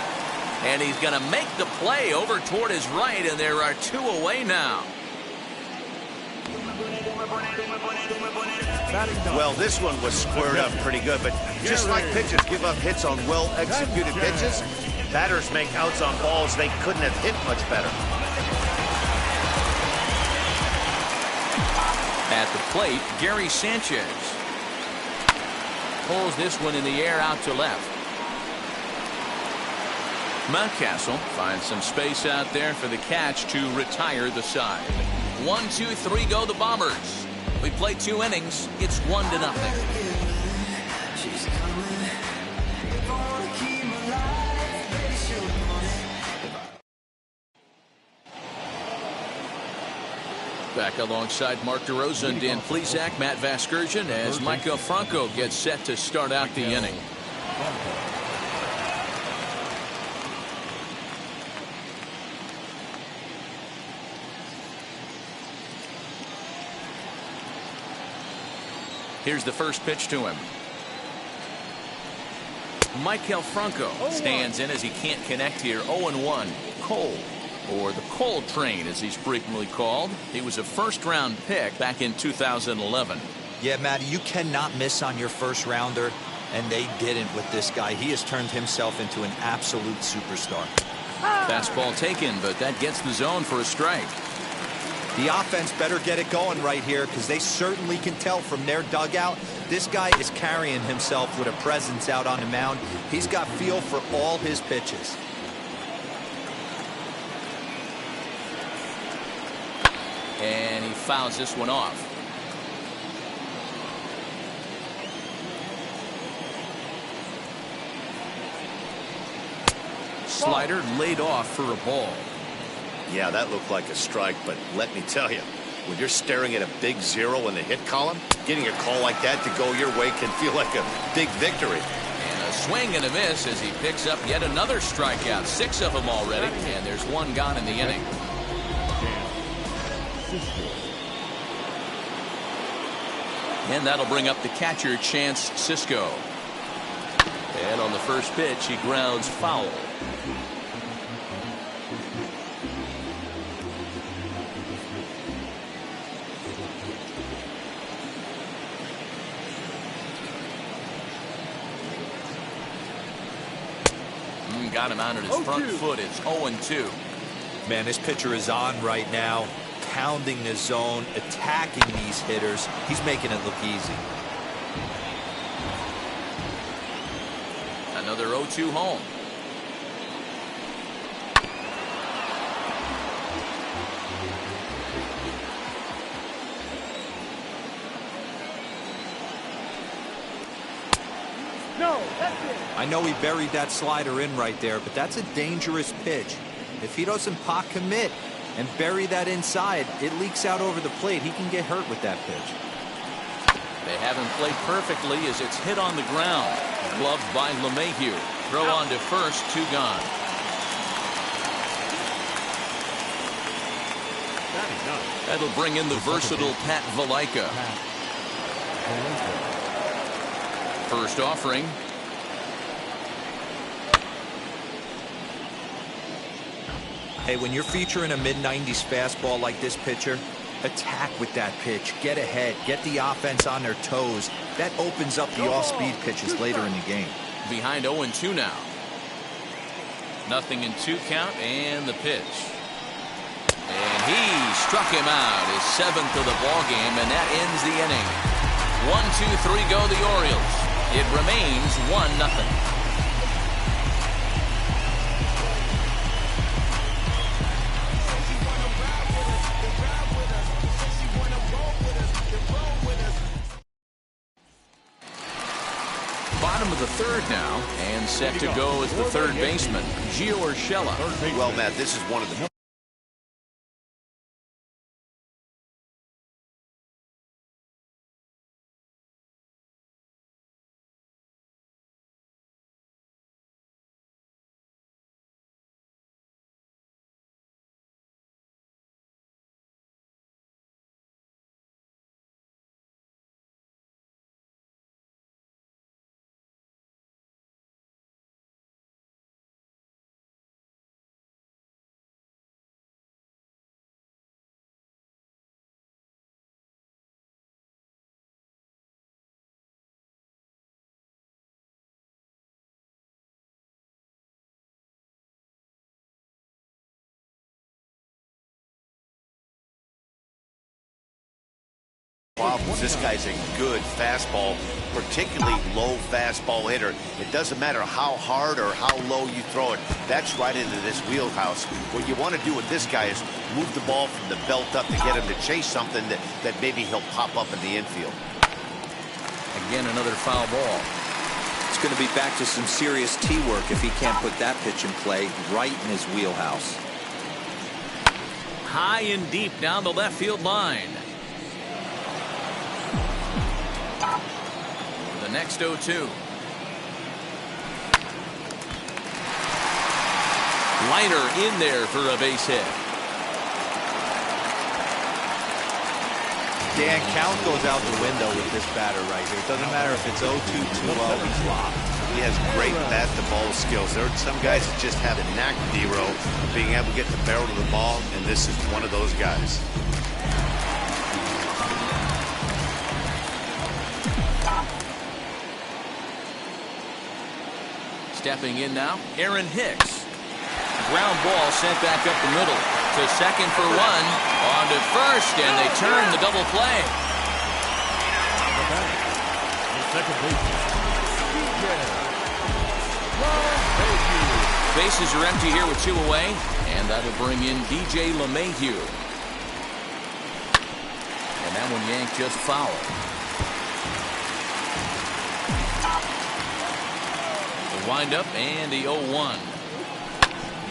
Speaker 1: And he's going to make the play over toward his right, and there are 2 away now.
Speaker 2: Well, this one was squared up pretty good, but just like pitchers give up hits on well-executed pitches, batters make outs on balls they couldn't have hit much better.
Speaker 1: At the plate, Gary Sanchez pulls this one in the air out to left. Mountcastle finds some space out there for the catch to retire the side. 1, 2, 3 go the Bombers. We play 2 innings. It's 1-0. Back alongside Mark DeRosa and Dan Plesac, Matt Vasgersian, as Michael Franco gets set to start out the inning. Here's the first pitch to him. Michael Franco stands in as he can't connect here. 0-1. Cole, or the Cole train as he's frequently called. He was a first-round pick back in 2011.
Speaker 3: Yeah, Matty, you cannot miss on your first rounder, and they didn't with this guy. He has turned himself into an absolute superstar.
Speaker 1: Fastball taken, but that gets the zone for a strike.
Speaker 3: The offense better get it going right here, because they certainly can tell from their dugout this guy is carrying himself with a presence out on the mound. He's got feel for all his pitches.
Speaker 1: And he fouls this one off. Slider laid off for a ball.
Speaker 2: Yeah, that looked like a strike, but let me tell you, when you're staring at a big 0 in the hit column, getting a call like that to go your way can feel like a big victory.
Speaker 1: And a swing and a miss as he picks up yet another strikeout. 6 of them already, and there's 1 gone in the inning. And that'll bring up the catcher, Chance Sisco. And on the first pitch, he grounds foul. Got him out at his front foot. It's 0-2.
Speaker 3: Man, this pitcher is on right now, pounding the zone, attacking these hitters. He's making it look easy.
Speaker 1: Another 0-2 home.
Speaker 7: No, that's it.
Speaker 3: I know he buried that slider in right there, but that's a dangerous pitch. If he doesn't pot commit and bury that inside, it leaks out over the plate. He can get hurt with that pitch.
Speaker 1: They have him play perfectly as it's hit on the ground. Gloved by LeMahieu. Throw on to first, 2 gone. That'll bring in the versatile Pat Valaika. First offering.
Speaker 3: Hey, when you're featuring a mid-90s fastball like this pitcher, attack with that pitch. Get ahead. Get the offense on their toes. That opens up the off-speed pitches later in the game.
Speaker 1: Behind 0-2 now. 0-2 count and the pitch. And he struck him out, his 7th of the ball game, and that ends the inning. 1-2-3 go the Orioles. It remains 1-0. Bottom of the third now, and set to go as the third baseman, Gio Urshela.
Speaker 2: Well, Matt, this is one of the problems. This guy's a good fastball, particularly low fastball hitter. It doesn't matter how hard or how low you throw it. That's right into this wheelhouse. What you want to do with this guy is move the ball from the belt up to get him to chase something that maybe he'll pop up in the infield.
Speaker 1: Again, another foul ball.
Speaker 3: It's going to be back to some serious tee work if he can't put that pitch in play right in his wheelhouse.
Speaker 1: High and deep down the left field line. The next 0-2. Liner in there for a base hit.
Speaker 3: Dan, count goes out the window with this batter right here. It doesn't matter if it's 0-2, 2-0, he's locked.
Speaker 2: He has great bat-to-ball skills. There are some guys that just have a knack, D-Row, of being able to get the barrel to the ball, and this is one of those guys.
Speaker 1: Stepping in now, Aaron Hicks. Ground ball sent back up the middle. To second for one. On to first, and they turn the double play. Bases are empty here with 2 away, and that'll bring in DJ LeMahieu. And that one yanked just foul. The windup and the 0-1.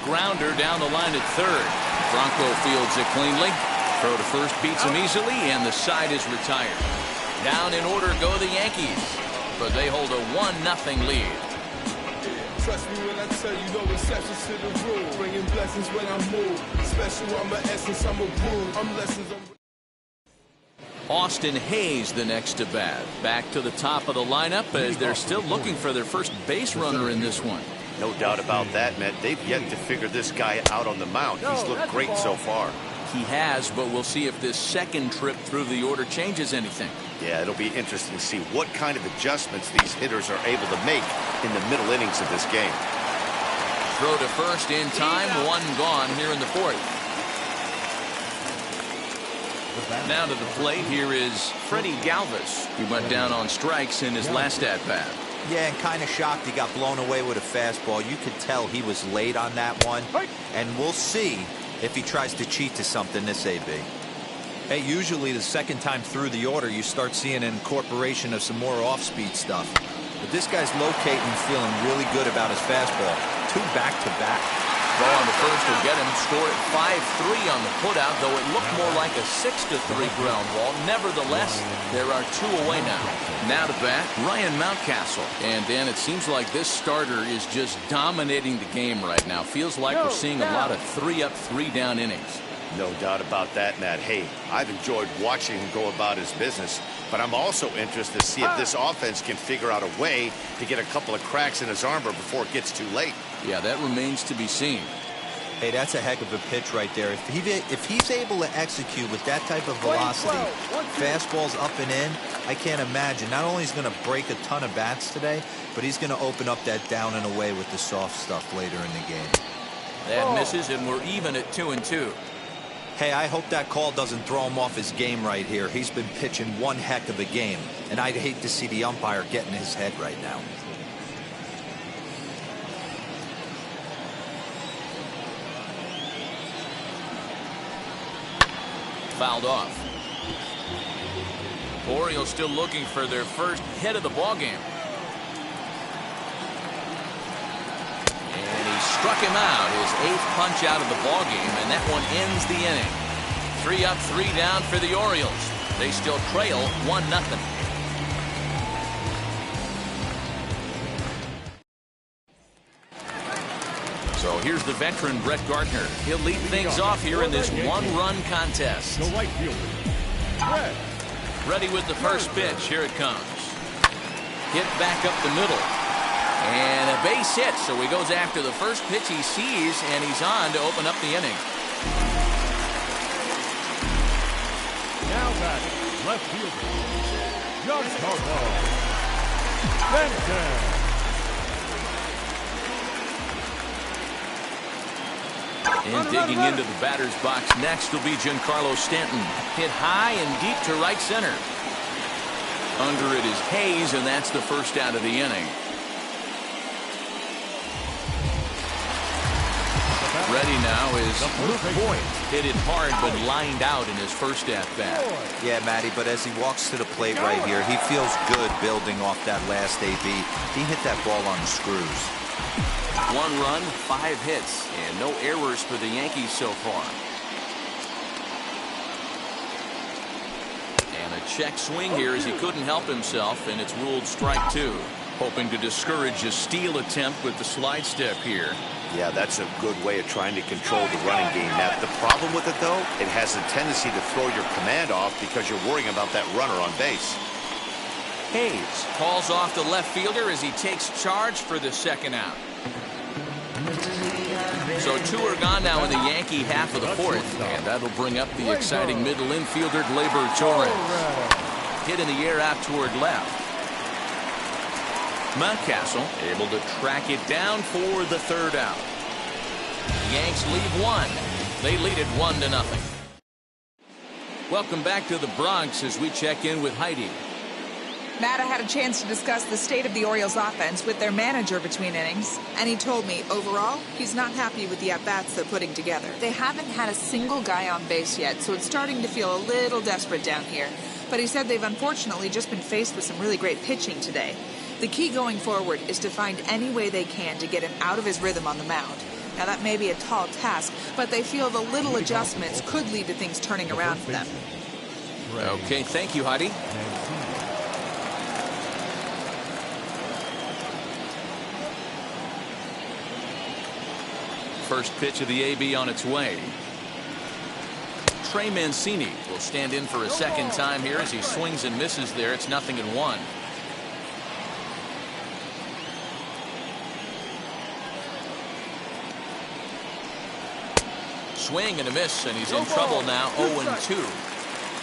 Speaker 1: Grounder down the line at third. Bronco fields it cleanly. Throw to first beats him easily, and the side is retired. Down in order go the Yankees, but they hold a 1-0 lead.
Speaker 12: Trust me when I tell you, no exceptions to the rule. Bringing blessings when I move. Special, I'm an essence, I'm a rule. I'm lessons.
Speaker 1: Austin Hayes the next to bat. Back to the top of the lineup as they're still looking for their first base runner in this one.
Speaker 2: No doubt about that, man. They've yet to figure this guy out on the mound. He's looked great so far.
Speaker 1: He has, but we'll see if this second trip through the order changes anything.
Speaker 2: Yeah, it'll be interesting to see what kind of adjustments these hitters are able to make in the middle innings of this game.
Speaker 1: Throw to first in time, one gone here in the fourth. Now to the plate, here is Freddie Galvis, who went down on strikes in his last at-bat.
Speaker 3: Yeah, and kind of shocked he got blown away with a fastball. You could tell he was late on that one. And we'll see if he tries to cheat to something this AB. Hey, usually the second time through the order, you start seeing an incorporation of some more off-speed stuff. But this guy's locating, feeling really good about his fastball. 2 back-to-back.
Speaker 1: Ball on the first will get him. Scored at 5-3 on the putout, though it looked more like a 6-3 ground ball. Nevertheless, there are 2 away now. Now to bat, Ryan Mountcastle. And Dan, it seems like this starter is just dominating the game right now. Feels like we're seeing a lot of 3-up, 3-down innings.
Speaker 2: No doubt about that, Matt. Hey, I've enjoyed watching him go about his business, but I'm also interested to see if this offense can figure out a way to get a couple of cracks in his armor before it gets too late.
Speaker 1: Yeah, that remains to be seen.
Speaker 3: Hey, that's a heck of a pitch right there. If he's able to execute with that type of velocity, fastballs up and in, I can't imagine. Not only is he going to break a ton of bats today, but he's going to open up that down and away with the soft stuff later in the game.
Speaker 1: That misses, and we're even at 2-2.
Speaker 3: Hey, I hope that call doesn't throw him off his game right here. He's been pitching one heck of a game, and I'd hate to see the umpire get in his head right now.
Speaker 1: Fouled off. Orioles still looking for their first hit of the ball game. And he struck him out, his 8th punch out of the ball game, and that one ends the inning. 3 up, 3 down for the Orioles. They still trail 1-0. So here's the veteran Brett Gardner. He'll lead things off here in this 1-run contest.
Speaker 4: The right fielder, Brett.
Speaker 1: Ready with the first pitch. Here it comes. Hit back up the middle. And a base hit. So he goes after the first pitch he sees, and he's on to open up the inning.
Speaker 4: Now back, left fielder, Giancarlo Stanton.
Speaker 1: And digging into the batter's box next will be Giancarlo Stanton. Hit high and deep to right center. Under it is Hayes, and that's the first out of the inning. Ready now is Luke Voigt. Hit it hard, but lined out in his first at-bat.
Speaker 3: Yeah, Matty, but as he walks to the plate right here, he feels good building off that last AB. He hit that ball on the screws.
Speaker 1: 1 run, 5 hits, and no errors for the Yankees so far. And a check swing here as he couldn't help himself, and it's ruled strike 2. Hoping to discourage a steal attempt with the slide step here.
Speaker 2: Yeah, that's a good way of trying to control the running game. Now, the problem with it, though, it has a tendency to throw your command off because you're worrying about that runner on base.
Speaker 1: Hayes calls off the left fielder as he takes charge for the second out. So 2 are gone now in the Yankee half of the fourth, and that'll bring up the exciting middle infielder Gleyber Torres. Hit in the air out toward left. Mountcastle able to track it down for the 3rd out. The Yanks leave 1. They lead it 1-0. Welcome back to the Bronx as we check in with Heidi.
Speaker 5: Matt, I had a chance to discuss the state of the Orioles offense with their manager between innings, and he told me, overall, he's not happy with the at-bats they're putting together. They haven't had a single guy on base yet, so it's starting to feel a little desperate down here. But he said they've unfortunately just been faced with some really great pitching today. The key going forward is to find any way they can to get him out of his rhythm on the mound. Now, that may be a tall task, but they feel the little adjustments could lead to things turning around for them.
Speaker 1: Okay, thank you, Heidi. First pitch of the AB on its way. Trey Mancini will stand in for a second time here as he swings and misses there. It's 0-1. Swing and a miss, and he's in trouble now. 0-2.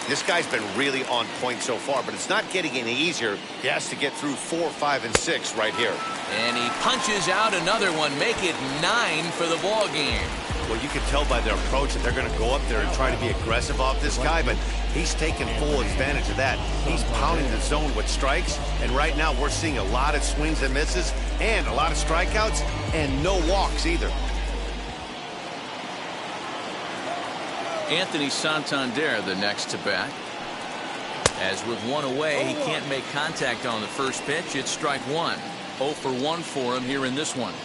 Speaker 2: This guy's been really on point so far, but it's not getting any easier. He has to get through 4, 5, and 6 right here.
Speaker 1: And he punches out another one, make it 9 for the ball game.
Speaker 2: Well, you can tell by their approach that they're going to go up there and try to be aggressive off this guy, but he's taking full advantage of that. He's pounding the zone with strikes, and right now we're seeing a lot of swings and misses and a lot of strikeouts and no walks either.
Speaker 1: Anthony Santander the next to bat. As with one away, he can't make contact on the first pitch. It's strike one. 0 for 1 for him here in this one.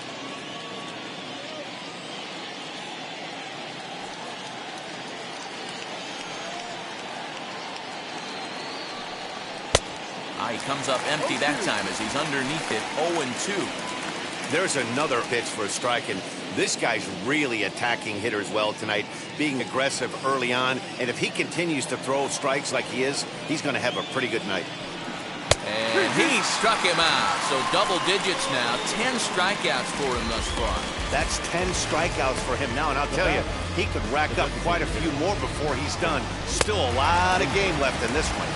Speaker 1: He comes up empty that time as he's underneath it. 0-2.
Speaker 2: There's another pitch for a strike, and this guy's really attacking hitters well tonight, being aggressive early on, and if he continues to throw strikes like he is, he's going to have a pretty good night.
Speaker 1: And he struck him out. So double digits now. 10 strikeouts for him thus far.
Speaker 2: That's 10 strikeouts for him now, and I'll tell you, he could rack up quite a few more before he's done. Still a lot of game left in this one.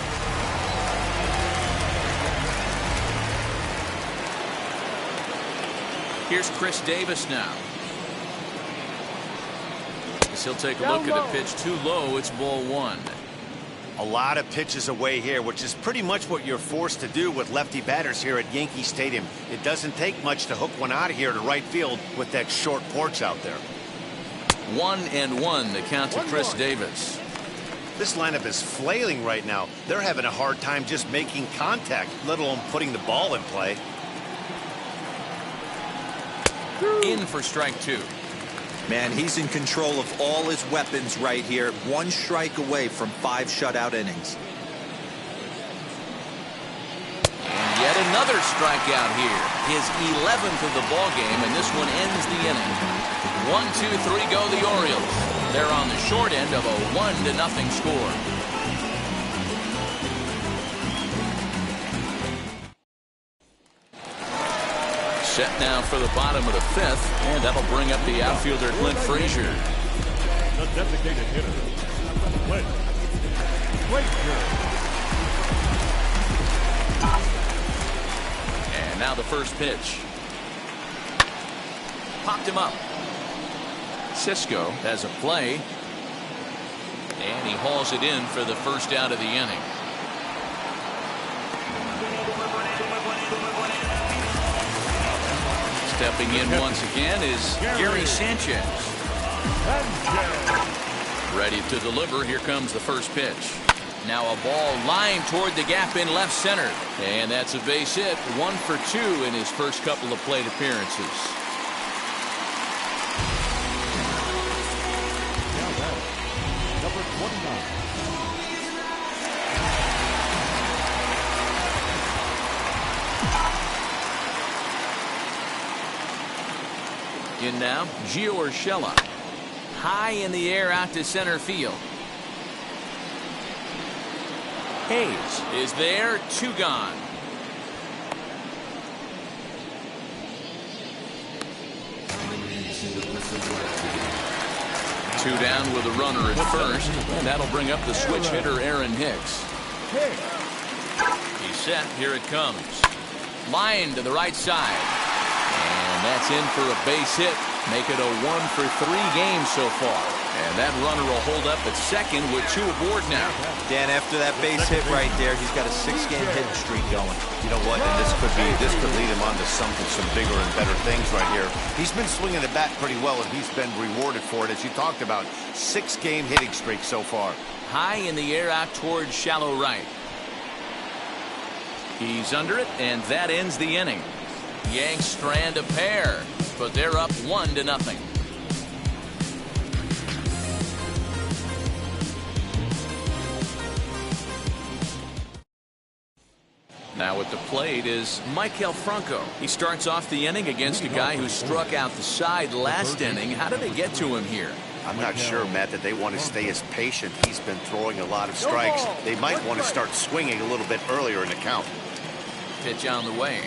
Speaker 1: Here's Chris Davis now. As he'll take a look at a pitch too low. It's ball 1.
Speaker 2: A lot of pitches away here, which is pretty much what you're forced to do with lefty batters here at Yankee Stadium. It doesn't take much to hook one out of here to right field with that short porch out there.
Speaker 1: 1-1 the count to Chris Davis.
Speaker 2: This lineup is flailing right now. They're having a hard time just making contact, let alone putting the ball in play.
Speaker 1: In for strike 2.
Speaker 3: Man, he's in control of all his weapons right here. 1 strike away from 5 shutout innings.
Speaker 1: And yet another strikeout here. His 11th of the ball game, and this one ends the inning. 1-2-3 go the Orioles. They're on the short end of a 1-0 score. Set now for the bottom of the 5th, and that'll bring up the outfielder Clint Frazier.
Speaker 4: The designated hitter, Clint Frazier.
Speaker 1: And now the first pitch. Popped him up. Cisco has a play, and he hauls it in for the first out of the inning. Stepping in once again is Gary Sanchez. Ready to deliver. Here comes the first pitch. Now a ball lined toward the gap in left center. And that's a base hit. 1 for 2 in his first couple of plate appearances.
Speaker 4: Number 29.
Speaker 1: In now, Gio Urshela. High in the air out to center field. Hayes is there, 2 gone. Two down with a runner at first, and that'll bring up the switch hitter Aaron Hicks. He's set. Here it comes. Line to the right side. And that's in for a base hit. Make it a 1 for 3 games so far. And that runner will hold up at second with 2 aboard now.
Speaker 3: Dan, after that base hit right there, he's got a 6-game hitting streak going.
Speaker 2: You know what? And this could lead him on to some bigger and better things right here. He's been swinging the bat pretty well, and he's been rewarded for it, as you talked about. 6-game hitting streak so far.
Speaker 1: High in the air out towards shallow right. He's under it, and that ends the inning. Yanks strand a pair, but they're up 1-0. Now at the plate is Michael Franco. He starts off the inning against a guy who struck out the side last inning. How did they get to him here?
Speaker 2: I'm not sure, Matt, that they want to stay as patient. He's been throwing a lot of strikes. They might want to start swinging a little bit earlier in the count.
Speaker 1: Pitch on the way.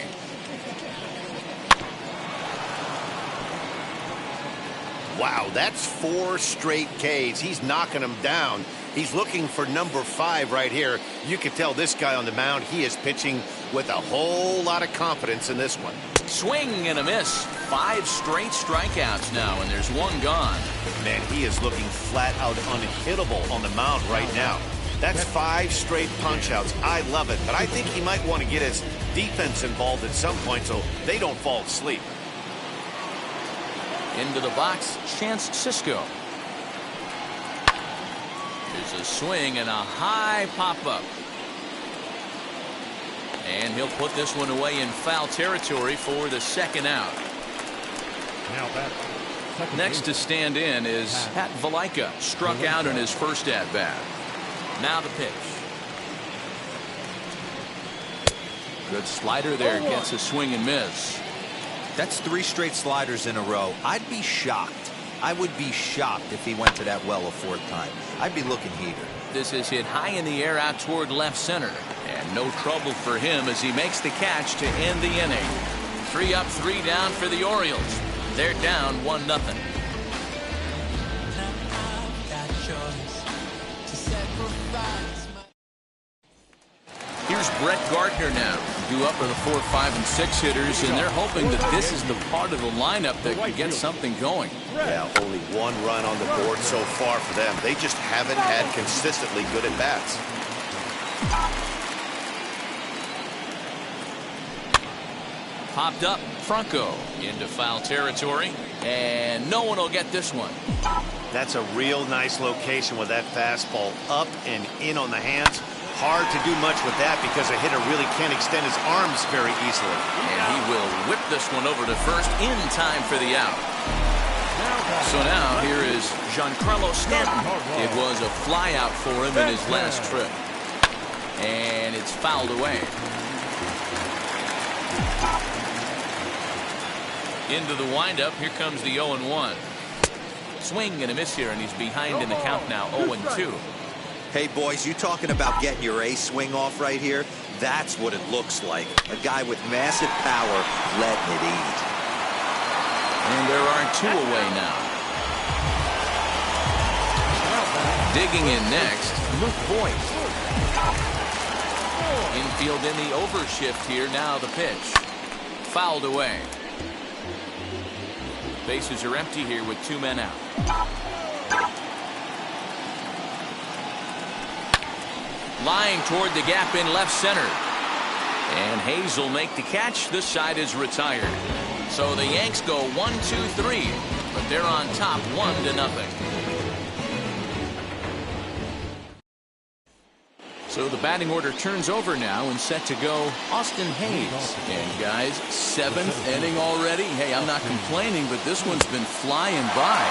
Speaker 2: Wow, that's 4 straight Ks. He's knocking them down. He's looking for number 5 right here. You can tell this guy on the mound, he is pitching with a whole lot of confidence in this one.
Speaker 1: Swing and a miss. 5 straight strikeouts now, and there's 1 gone.
Speaker 2: Man, he is looking flat out unhittable on the mound right now. That's 5 straight punch-outs. I love it, but I think he might want to get his defense involved at some point so they don't fall asleep.
Speaker 1: Into the box, Chance Sisco. There's a swing and a high pop-up. And he'll put this one away in foul territory for the 2nd out. Next to stand in is Pat Valaika. Struck out in his first at-bat. Now the pitch. Good slider there. Gets a swing and miss.
Speaker 3: That's 3 straight sliders in a row. I'd be shocked. I would be shocked if he went to that well a 4th time. I'd be looking heater.
Speaker 1: This is hit high in the air out toward left center. And no trouble for him as he makes the catch to end the inning. 3 up, 3 down for the Orioles. They're down 1-0. Here's Brett Gardner now. Due up are the 4, 5, and 6 hitters, and they're hoping that this is the part of the lineup that can get something going.
Speaker 2: Yeah, only 1 run on the board so far for them. They just haven't had consistently good at-bats.
Speaker 1: Popped up, Franco into foul territory, and no one will get this one.
Speaker 2: That's a real nice location with that fastball up and in on the hands. Hard to do much with that because a hitter really can't extend his arms very easily.
Speaker 1: And he will whip this one over to first in time for the out. So now here is Giancarlo Stanton. It was a fly out for him in his last trip. And it's fouled away. Into the windup, here comes the 0-1. Swing and a miss here, and he's behind in the count now, 0-2.
Speaker 3: Hey, boys, you talking about getting your ace swing off right here? That's what it looks like. A guy with massive power letting it eat.
Speaker 1: And there are 2 away now. Digging in next, Luke Voigt. Infield in the overshift here, now the pitch. Fouled away. Bases are empty here with 2 men out. Lying toward the gap in left center. And Hayes will make the catch. This side is retired. So the Yanks go 1-2-3. But they're on top 1-0. So the batting order turns over now and set to go Austin Hayes. And guys, 7th inning already. Hey, I'm not complaining, but this one's been flying by.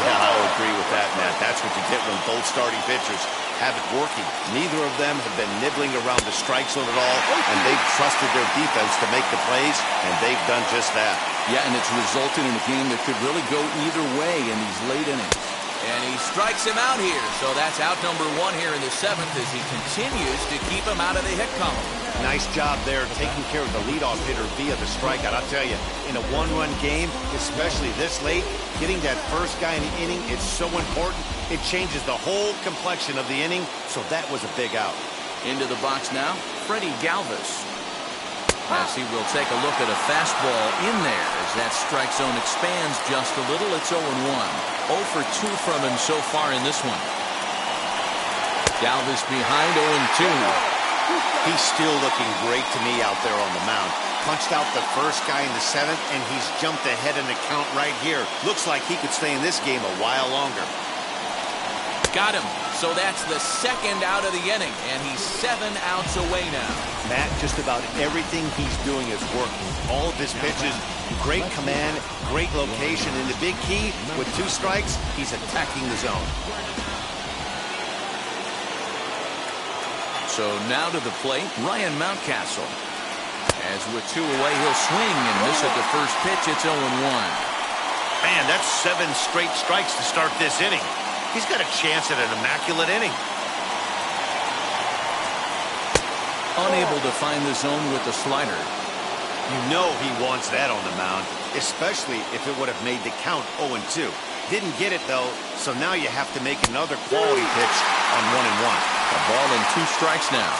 Speaker 2: Yeah, I'll agree with that, Matt. That's what you get when both starting pitchers have it working. Neither of them have been nibbling around the strike zone at all, and they've trusted their defense to make the plays, and they've done just that.
Speaker 1: Yeah, and it's resulted in a game that could really go either way in these late innings. And he strikes him out here, so that's out number 1 here in the 7th as he continues to keep him out of the hit column.
Speaker 2: Nice job there taking care of the leadoff hitter via the strikeout. I'll tell you, in a 1-run game, especially this late, getting that first guy in the inning is so important. It changes the whole complexion of the inning, so that was a big out.
Speaker 1: Into the box now, Freddie Galvis. As he will take a look at a fastball in there as that strike zone expands just a little. It's 0-1. 0 for 2 from him so far in this one. Galvis behind 0-2.
Speaker 2: He's still looking great to me out there on the mound. Punched out the first guy in the 7th, and he's jumped ahead in the count right here. Looks like he could stay in this game a while longer.
Speaker 1: Got him. So that's the 2nd out of the inning, and he's 7 outs away now.
Speaker 2: Matt, just about everything he's doing is working. All of his pitches, great command, great location, and the big key, with 2 strikes, he's attacking the zone.
Speaker 1: So now to the plate, Ryan Mountcastle. As with 2 away, he'll swing and miss at the first pitch. It's 0-1.
Speaker 10: Man, that's 7 straight strikes to start this inning. He's got a chance at an immaculate inning.
Speaker 1: Unable to find the zone with the slider.
Speaker 2: You know he wants that on the mound, especially if it would have made the count 0-2. Didn't get it, though, so now you have to make another quality pitch on 1-1.
Speaker 1: A ball and 2 strikes now.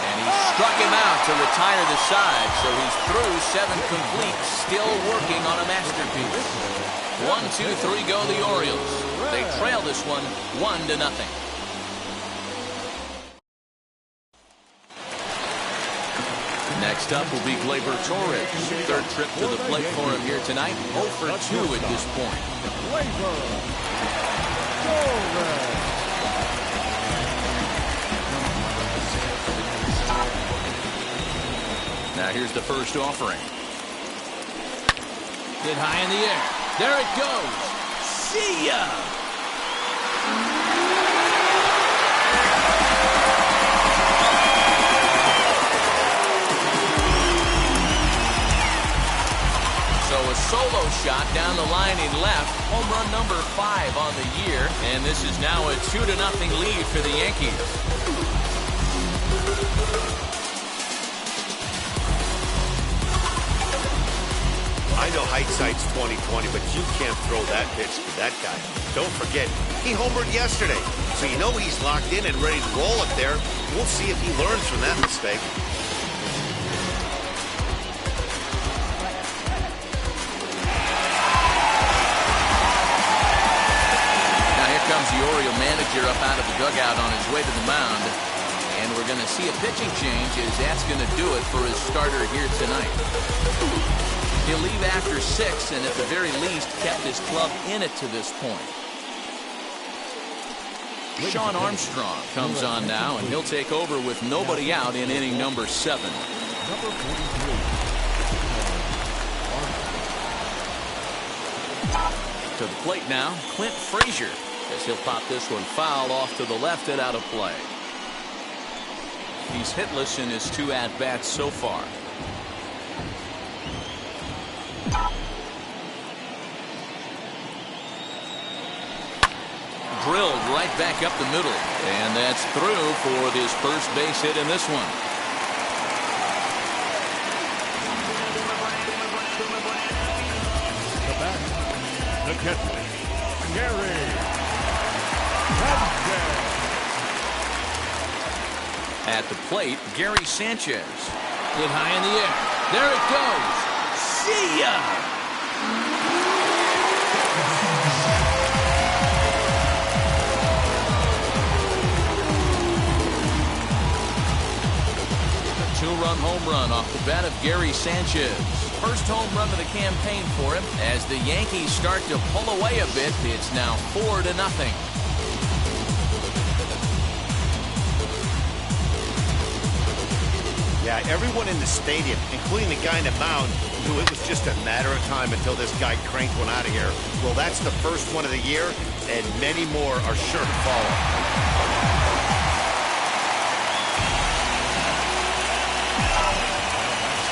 Speaker 1: And he struck him out to retire the side, so he's through 7 complete, still working on a masterpiece. 1-2-3 go the Orioles. They trail this one 1-0. Next up will be Gleyber Torres. 3rd trip to the plate for him here tonight. 0 for 2 at this point. Now here's the first offering. Hit high in the air. There it goes. See ya! So a solo shot down the line in left. Home run number 5 on the year. And this is now a 2-0 lead for the Yankees.
Speaker 2: I know hindsight's 20/20, but you can't throw that pitch to that guy. Don't forget, he homered yesterday, so you know he's locked in and ready to roll it there. We'll see if he learns from that mistake.
Speaker 1: Now here comes the Oriole manager up out of the dugout on his way to the mound. And we're going to see a pitching change as that's going to do it for his starter here tonight. He'll leave after 6 and at the very least kept his club in it to this point. Sean Armstrong comes on now and he'll take over with nobody out in inning number 7. To the plate now, Clint Frazier, as he'll pop this one foul off to the left and out of play. He's hitless in his 2 at-bats so far. Drilled right back up the middle. And that's through for his first base hit in this one.
Speaker 4: The batter, the catcher, Gary Sanchez.
Speaker 1: At the plate, Gary Sanchez. Hit high in the air. There it goes. See ya! Two-run home run off the bat of Gary Sanchez. First home run of the campaign for him. As the Yankees start to pull away a bit, it's now 4-0.
Speaker 2: Yeah, everyone in the stadium, including the guy in the mound, knew it was just a matter of time until this guy cranked one out of here. Well, that's the first one of the year, and many more are sure to follow.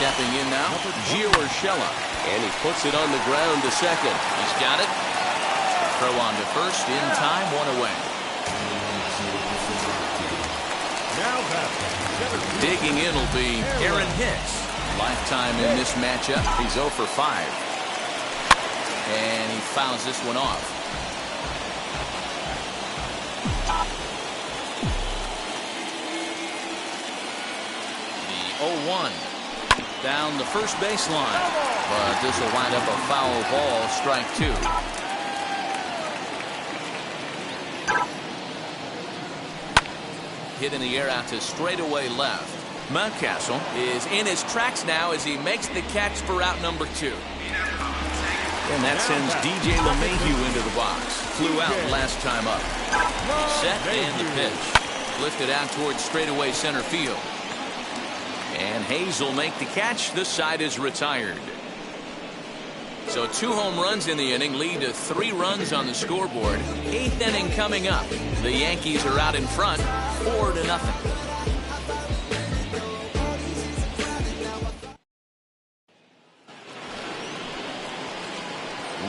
Speaker 1: Stepping in now, Gio Urshela. And he puts it on the ground to second. He's got it. Throw on to first in time, 1 away. Digging in will be Aaron Hicks. Lifetime in this matchup. He's 0 for 5. And he fouls this one off. The 0-1. Down the first baseline. But this will wind up a foul ball, strike 2. Hit in the air out to straightaway left. Mountcastle is in his tracks now as he makes the catch for out number 2. And that sends DJ LeMahieu into the box. Flew out last time up. Set and the pitch. Lifted out towards straightaway center field. And Hayes will make the catch. This side is retired. So 2 home runs in the inning lead to 3 runs on the scoreboard. 8th inning coming up. The Yankees are out in front, 4-0.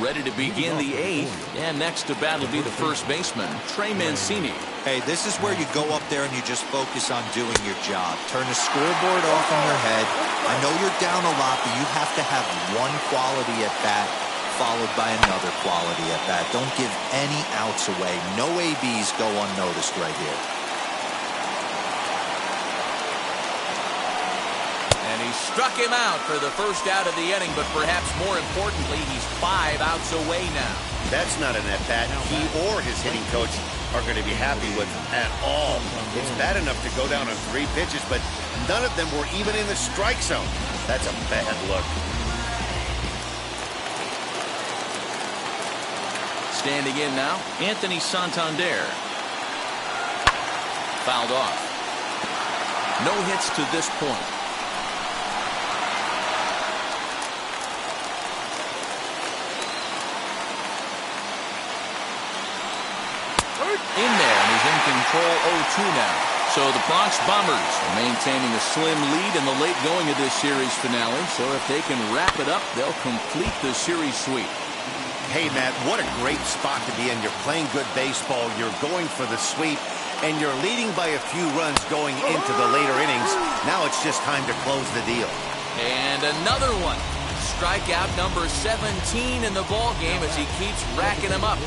Speaker 1: Ready to begin the 8th, and next to bat will be the first baseman, Trey Mancini.
Speaker 3: Hey, this is where you go up there and you just focus on doing your job. Turn the scoreboard off in your head. I know you're down a lot, but you have to have one quality at bat followed by another quality at bat. Don't give any outs away. No ABs go unnoticed right here.
Speaker 1: And he struck him out for the first out of the inning, but perhaps more importantly, he's 5 outs away now.
Speaker 2: That's not an at-bat he or his hitting coach are going to be happy with at all. It's bad enough to go down on 3 pitches, but none of them were even in the strike zone. That's a bad look.
Speaker 1: Standing in now, Anthony Santander. Fouled off. No hits to this point. In there, and he's in control 0-2 now. So the Bronx Bombers are maintaining a slim lead in the late going of this series finale. So if they can wrap it up, they'll complete the series sweep.
Speaker 2: Hey, Matt, what a great spot to be in. You're playing good baseball. You're going for the sweep, and you're leading by a few runs going into the later innings. Now it's just time to close the deal.
Speaker 1: And another one. Strikeout number 17 in the ball game as he keeps racking them up.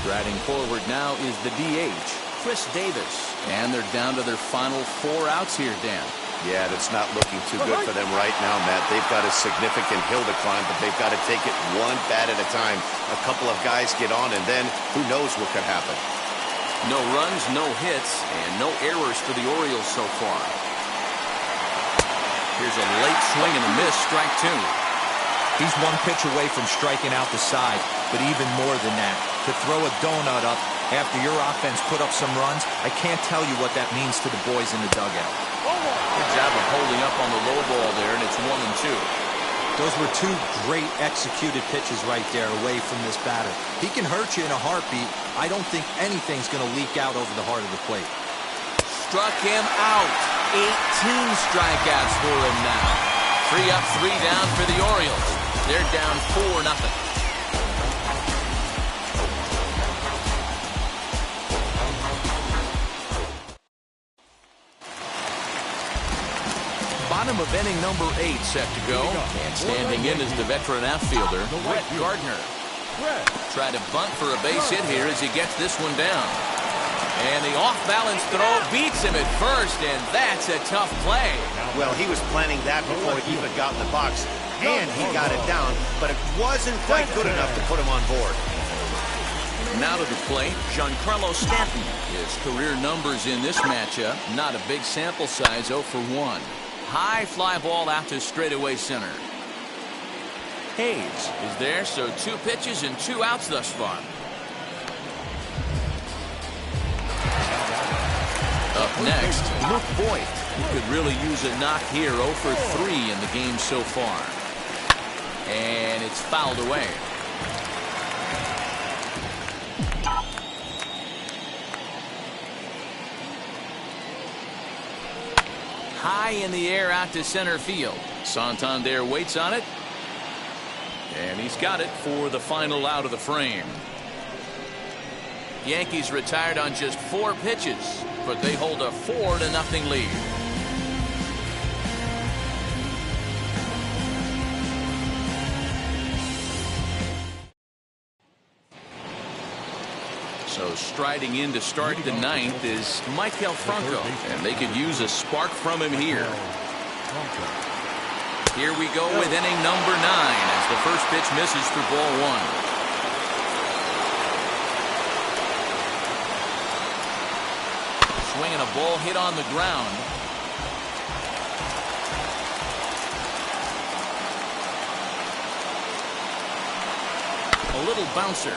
Speaker 1: Striding forward now is the DH, Chris Davis. And they're down to their final 4 outs here, Dan.
Speaker 2: Yeah, that's not looking too good for them right now, Matt. They've got a significant hill to climb, but they've got to take it one bat at a time. A couple of guys get on, and then who knows what could happen.
Speaker 1: No runs, no hits, and no errors for the Orioles so far. Here's a late swing and a miss, strike 2.
Speaker 3: He's 1 pitch away from striking out the side, but even more than that, to throw a donut up after your offense put up some runs, I can't tell you what that means to the boys in the dugout.
Speaker 1: Good job of holding up on the low ball there, and it's 1-2.
Speaker 3: Those were 2 great executed pitches right there away from this batter. He can hurt you in a heartbeat. I don't think anything's going to leak out over the heart of the plate.
Speaker 1: Struck him out. 18 strikeouts for him now. 3 up, 3 down for the Orioles. They're down 4-0. Bottom of inning number 8 set to go. And standing in is the veteran outfielder, Rick Gardner. Try to bunt for a base hit here as he gets this one down. And the off-balance throw beats him at first, and that's a tough play.
Speaker 2: Well, he was planning that before he even got in the box, and he got it down, but it wasn't quite good enough to put him on board.
Speaker 1: Now to the plate, Giancarlo Stanton. His career numbers in this matchup, not a big sample size, 0 for 1. High fly ball out to straightaway center. Hayes is there, so 2 pitches and 2 outs thus far. Up next, Luke Voigt, who could really use a knock here, 0 for 3 in the game so far. And it's fouled away. High in the air out to center field. Santander waits on it. And he's got it for the final out of the frame. Yankees retired on just 4 pitches, but they hold a 4-0 lead. So striding in to start the 9th is Michael Franco, and they could use a spark from him here. Here we go with inning number 9 as the first pitch misses for ball 1. Swinging a ball hit on the ground. A little bouncer.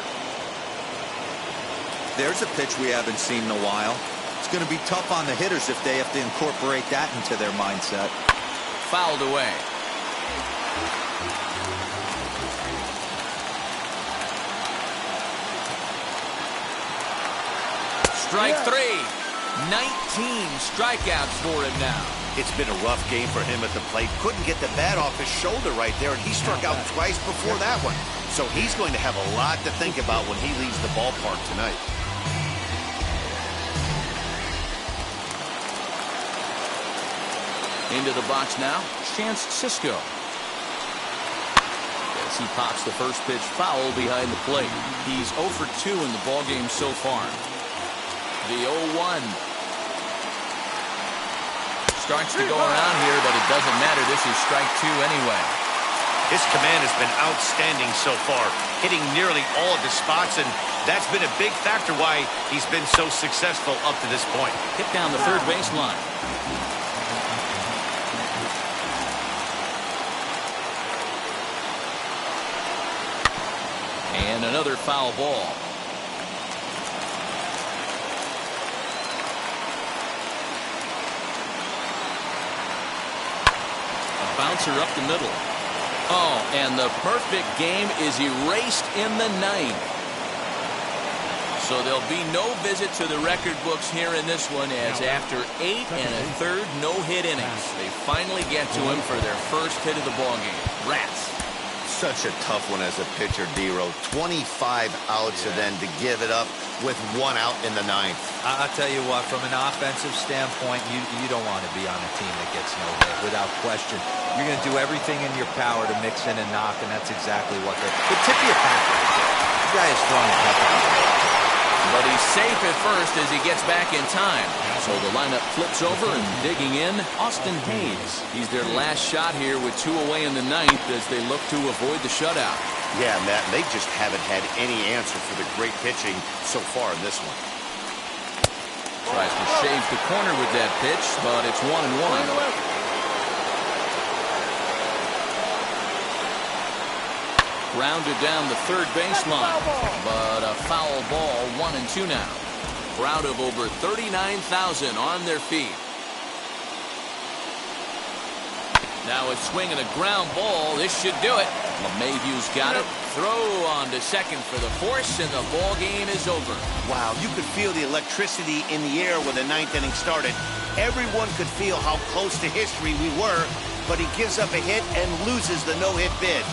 Speaker 3: There's a pitch we haven't seen in a while. It's going to be tough on the hitters if they have to incorporate that into their mindset.
Speaker 1: Fouled away. Strike three. 19 strikeouts for him now.
Speaker 2: It's been a rough game for him at the plate. Couldn't get the bat off his shoulder right there, and he struck out twice before that one. So he's going to have a lot to think about when he leaves the ballpark tonight.
Speaker 1: Into the box now, Chance Cisco. As he pops the first pitch foul behind the plate. He's 0 for 2 in the ballgame so far. The 0-1. Starts to go around here, but it doesn't matter. This is strike 2 anyway.
Speaker 2: His command has been outstanding so far, hitting nearly all of his spots, and that's been a big factor why he's been so successful up to this point.
Speaker 1: Hit down the third baseline. And another foul ball. Bouncer up the middle. Oh, and the perfect game is erased in the ninth. So there'll be no visit to the record books here in this one, as after 8 1/3 no-hit innings, they finally get to him for their first hit of the ballgame. Rats.
Speaker 2: Such a tough one as a pitcher, D-Row. 25 outs and then to give it up with 1 out in the ninth.
Speaker 3: I'll tell you what, from an offensive standpoint, you don't want to be on a team that gets no hit, without question. You're going to do everything in your power to mix in and knock, and that's exactly what the tip of your hat. The guy is throwing a heck of a ball.
Speaker 1: But he's safe at first as he gets back in time. So the lineup flips over, and digging in, Austin Hayes. He's their last shot here with 2 away in the ninth as they look to avoid the shutout.
Speaker 2: Yeah, Matt, they just haven't had any answer for the great pitching so far in this one.
Speaker 1: Tries to shave the corner with that pitch, but it's 1-1. Rounded down the third baseline, but a foul ball, 1-2 now. Crowd of over 39,000 on their feet. Now a swing and a ground ball. This should do it. LeMahieu's got it. Throw on to second for the force, and the ball game is over.
Speaker 2: Wow, you could feel the electricity in the air when the ninth inning started. Everyone could feel how close to history we were, but he gives up a hit and loses the no-hit bid.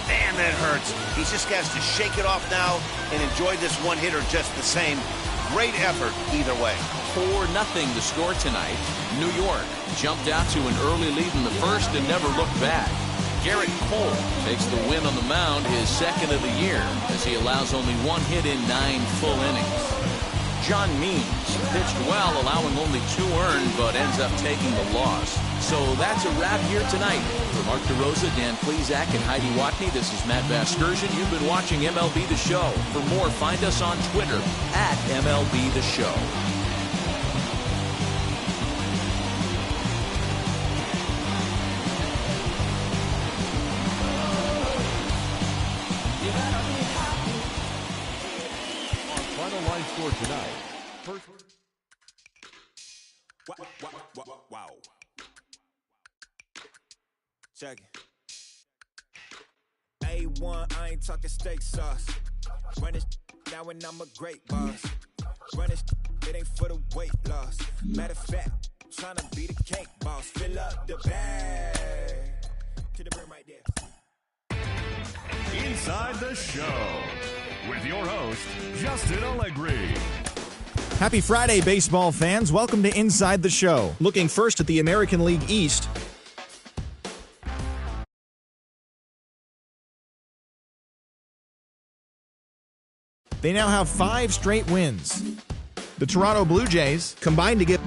Speaker 2: Man, that hurts. He just has to shake it off now and enjoy this one-hitter just the same. Great effort either way.
Speaker 1: 4-0 the score tonight. New York jumped out to an early lead in the first and never looked back. Garrett Cole takes the win on the mound, his second of the year, as he allows only 1 hit in 9 full innings. John Means pitched well, allowing only 2 earned, but ends up taking the loss. So that's a wrap here tonight. For Mark DeRosa, Dan Plesac, and Heidi Watney, this is Matt Vasgersian. You've been watching MLB The Show. For more, find us on Twitter at MLB The Show.
Speaker 4: Final line score tonight. First.
Speaker 14: Wow. Check it. A1, I ain't talking steak sauce. Run it down when I'm a great boss. Run it ain't for the weight loss. Matter of fact, trying to be the cake boss. Fill up the bag. To the brim right there.
Speaker 4: Inside the Show with your host, Justin Allegri.
Speaker 11: Happy Friday, baseball fans. Welcome to Inside the Show. Looking first at the American League East. They now have 5 straight wins. The Toronto Blue Jays combined to get